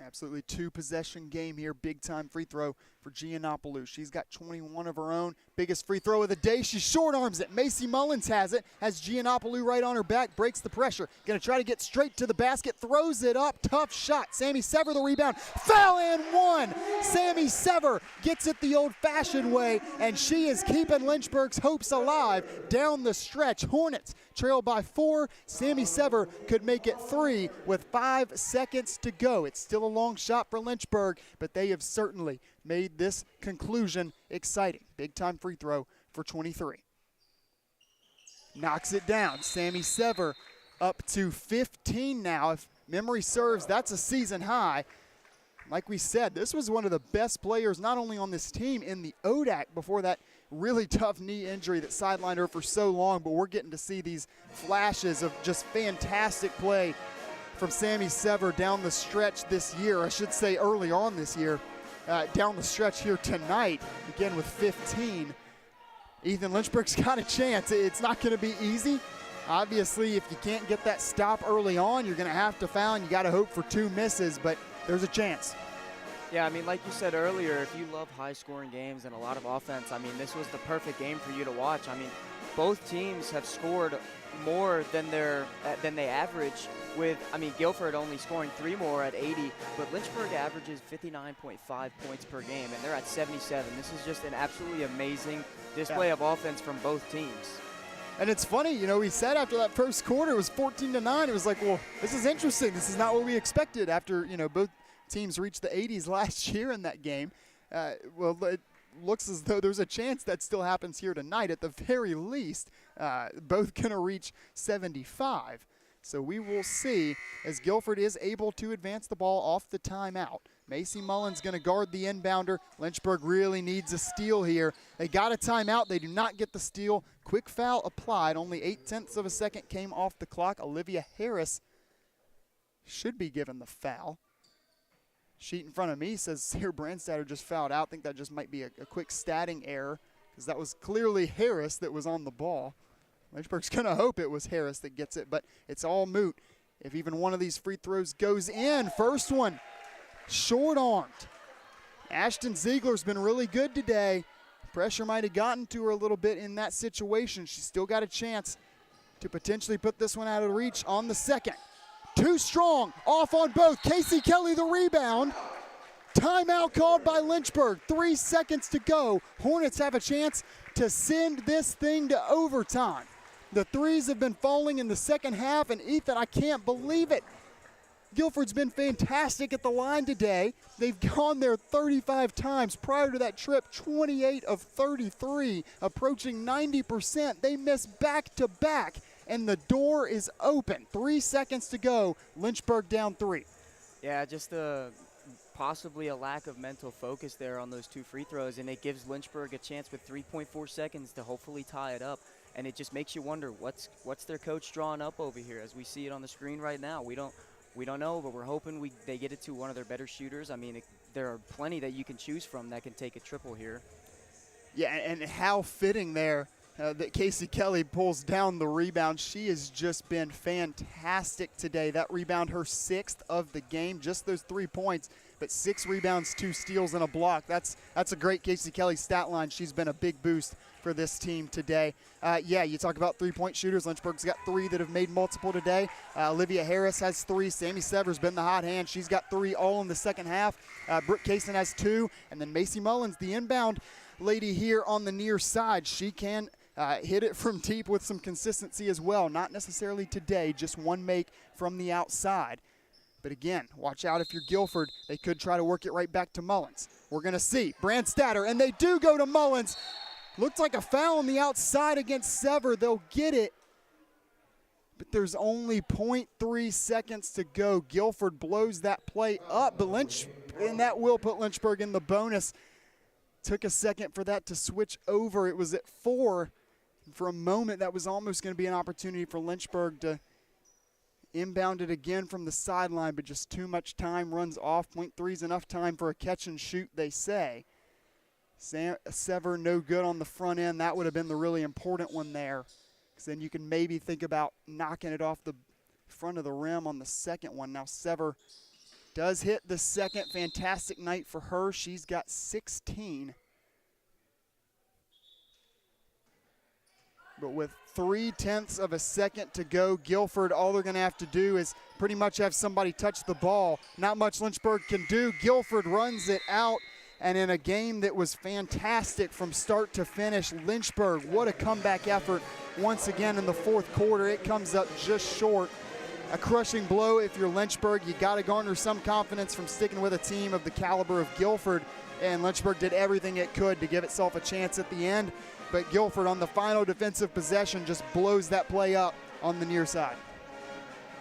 Absolutely 2-possession game here. Big-time free throw for Giannopoulou. She's got 21 of her own. Biggest free throw of the day. She short arms it. Macy Mullins has it. Has Giannopoulou right on her back. Breaks the pressure. Going to try to get straight to the basket. Throws it up. Tough shot. Sammy Sever the rebound. Foul and 1. one. Sammy Sever gets it the old-fashioned way, and she is keeping Lynchburg's hopes alive down the stretch. Hornets trail by 4. Sammy Sever could make it 3 with 5 seconds to go. It's still a long shot for Lynchburg, but they have certainly made this conclusion exciting. Big-time free throw for 23. Knocks it down. Sammy Sever up to 15 now. If memory serves, that's a season high. Like we said, this was one of the best players not only on this team in the ODAC before that really tough knee injury that sidelined her for so long, but we're getting to see these flashes of just fantastic play from Sammy Sever down the stretch this year. I should say early on this year, down the stretch here tonight, again with 15. Ethan, Lynchburg's got a chance. It's not going to be easy. Obviously, if you can't get that stop early on, you're going to have to foul, and you got to hope for 2 misses, but there's a chance. Yeah, I mean, like you said earlier, if you love high-scoring games and a lot of offense, I mean, this was the perfect game for you to watch. I mean, both teams have scored more than they average with, I mean, Guilford only scoring 3 more at 80, but Lynchburg averages 59.5 points per game, and they're at 77. This is just an absolutely amazing display of offense from both teams. And it's funny, you know, we said after that first quarter it was 14-9. It was like, well, this is interesting. This is not what we expected after, you know, both teams reached the 80s last year in that game. Well, it looks as though there's a chance that still happens here tonight. At the very least, both going to reach 75. So we will see as Guilford is able to advance the ball off the timeout. Macy Mullins going to guard the inbounder. Lynchburg really needs a steal here. They got a timeout. They do not get the steal. Quick foul applied. Only 0.8 of a second came off the clock. Olivia Harris should be given the foul. Sheet in front of me says Sarah Brandstatter just fouled out. I think that just might be a quick statting error because that was clearly Harris that was on the ball. Lynchburg's going to hope it was Harris that gets it, but it's all moot if even one of these free throws goes in. First one, short-armed. Ashton Ziegler's been really good today. Pressure might have gotten to her a little bit in that situation. She's still got a chance to potentially put this one out of reach on the second. Too strong, off on both. Casey Kelly the rebound. Timeout called by Lynchburg. 3 seconds to go. Hornets have a chance to send this thing to overtime. The threes have been falling in the second half, and Ethan, I can't believe it. Guilford's been fantastic at the line today. They've gone there 35 times. Prior to that trip, 28 of 33, approaching 90%. They miss back-to-back, and the door is open. 3 seconds to go. Lynchburg down 3. Yeah, just possibly a lack of mental focus there on those 2 free throws, and it gives Lynchburg a chance with 3.4 seconds to hopefully tie it up. And it just makes you wonder what's their coach drawing up over here as we see it on the screen right now. We don't know, but we're hoping they get it to one of their better shooters. I mean, there are plenty that you can choose from that can take a triple here. Yeah, and how fitting there that Casey Kelly pulls down the rebound. She has just been fantastic today. That rebound, her 6th of the game, just those 3 points, but 6 rebounds, 2 steals, and a block. That's a great Casey Kelly stat line. She's been a big boost for this team today. Yeah, you talk about 3-point shooters. Lynchburg's got 3 that have made multiple today. Olivia Harris has 3. Sammy Sever's been the hot hand. She's got 3 all in the second half. Brooke Kaysen has 2. And then Macy Mullins, the inbound lady here on the near side. She can hit it from deep with some consistency as well. Not necessarily today, just 1 make from the outside. But again, watch out if you're Guilford. They could try to work it right back to Mullins. We're going to see Brandstatter, and they do go to Mullins. Looked like a foul on the outside against Sever. They'll get it. But there's only 0.3 seconds to go. Guilford blows that play up, but and that will put Lynchburg in the bonus. Took a second for that to switch over. It was at 4. For a moment, that was almost going to be an opportunity for Lynchburg to inbound it again from the sideline, but just too much time runs off. 0.3 is enough time for a catch and shoot, they say. Sever no good on the front end. That would have been the really important one there, because then you can maybe think about knocking it off the front of the rim on the second one. Now Sever does hit the second. Fantastic night for her. She's got 16. But with 0.3 of a second to go, Guilford, all they're going to have to do is pretty much have somebody touch the ball. Not much Lynchburg can do. Guilford runs it out. And in a game that was fantastic from start to finish, Lynchburg, what a comeback effort once again in the fourth quarter. It comes up just short. A crushing blow if you're Lynchburg. You got to garner some confidence from sticking with a team of the caliber of Guilford. And Lynchburg did everything it could to give itself a chance at the end. But Guilford on the final defensive possession just blows that play up on the near side.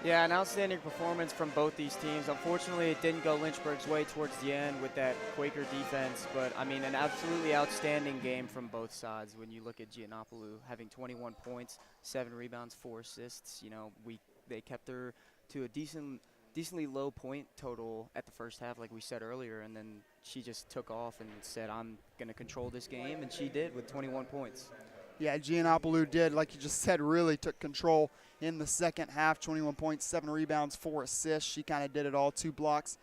Yeah, an outstanding performance from both these teams. Unfortunately, it didn't go Lynchburg's way towards the end with that Quaker defense, but I mean, an absolutely outstanding game from both sides. When you look at Giannopoulou having 21 points, 7 rebounds, 4 assists, you know, they kept her to a decently low point total at the first half, like we said earlier, and then she just took off and said, I'm going to control this game, and she did with 21 points. Yeah, Giannopoulou did, like you just said, really took control in the second half. 21 points, 7 rebounds, 4 assists. She kind of did it all. 2 blocks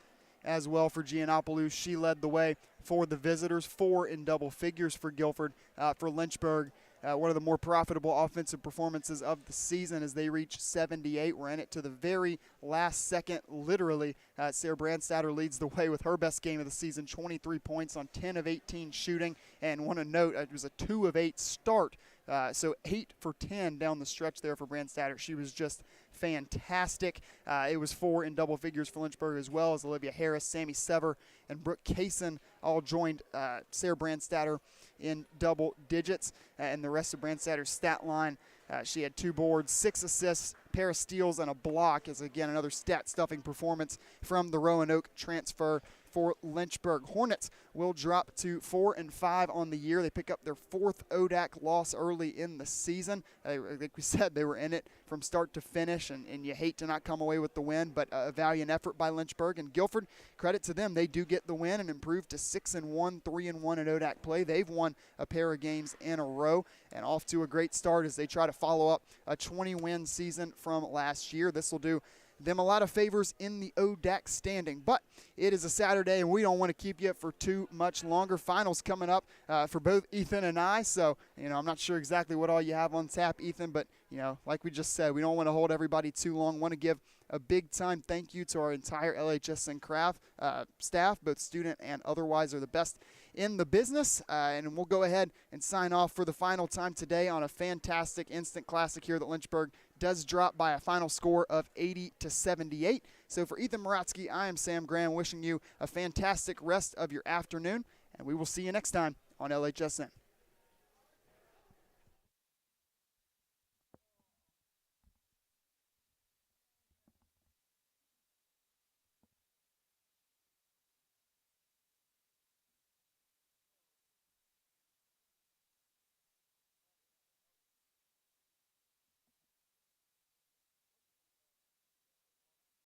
as well for Giannopoulou. She led the way for the visitors. 4 in double figures for Guilford. For Lynchburg, one of the more profitable offensive performances of the season as they reach 78. We're in it to the very last second, literally. Sarah Brandstatter leads the way with her best game of the season, 23 points on 10 of 18 shooting. And want to note, it was a 2 of 8 start. So 8 for 10 down the stretch there for Brandstatter. She was just fantastic. It was 4 in double figures for Lynchburg as well, as Olivia Harris, Sammy Sever, and Brooke Kaysen all joined Sarah Brandstatter in double digits. And the rest of Brandstatter's stat line, she had 2 boards, 6 assists, pair of steals, and a block, as again another stat-stuffing performance from the Roanoke transfer for Lynchburg. Hornets will drop to 4-5 on the year. They pick up their 4th ODAC loss early in the season. Like we said, they were in it from start to finish, and you hate to not come away with the win, but a valiant effort by Lynchburg. And Guilford, credit to them, they do get the win and improve to 6-1, 3-1 in ODAC play. They've won a pair of games in a row and off to a great start as they try to follow up a 20-win season from last year. This will do them a lot of favors in the ODAC standing. But it is a Saturday, and we don't want to keep you for too much longer. Finals coming up for both Ethan and I. So, I'm not sure exactly what all you have on tap, Ethan, but, like we just said, we don't want to hold everybody too long. Want to give a big-time thank you to our entire LHS and Craft staff, both student and otherwise. Are the best in the business, and we'll go ahead and sign off for the final time today on a fantastic instant classic here that Lynchburg does drop by a final score of 80-78. So for Ethan Moratsky, I am Sam Graham, wishing you a fantastic rest of your afternoon, and we will see you next time on LHSN.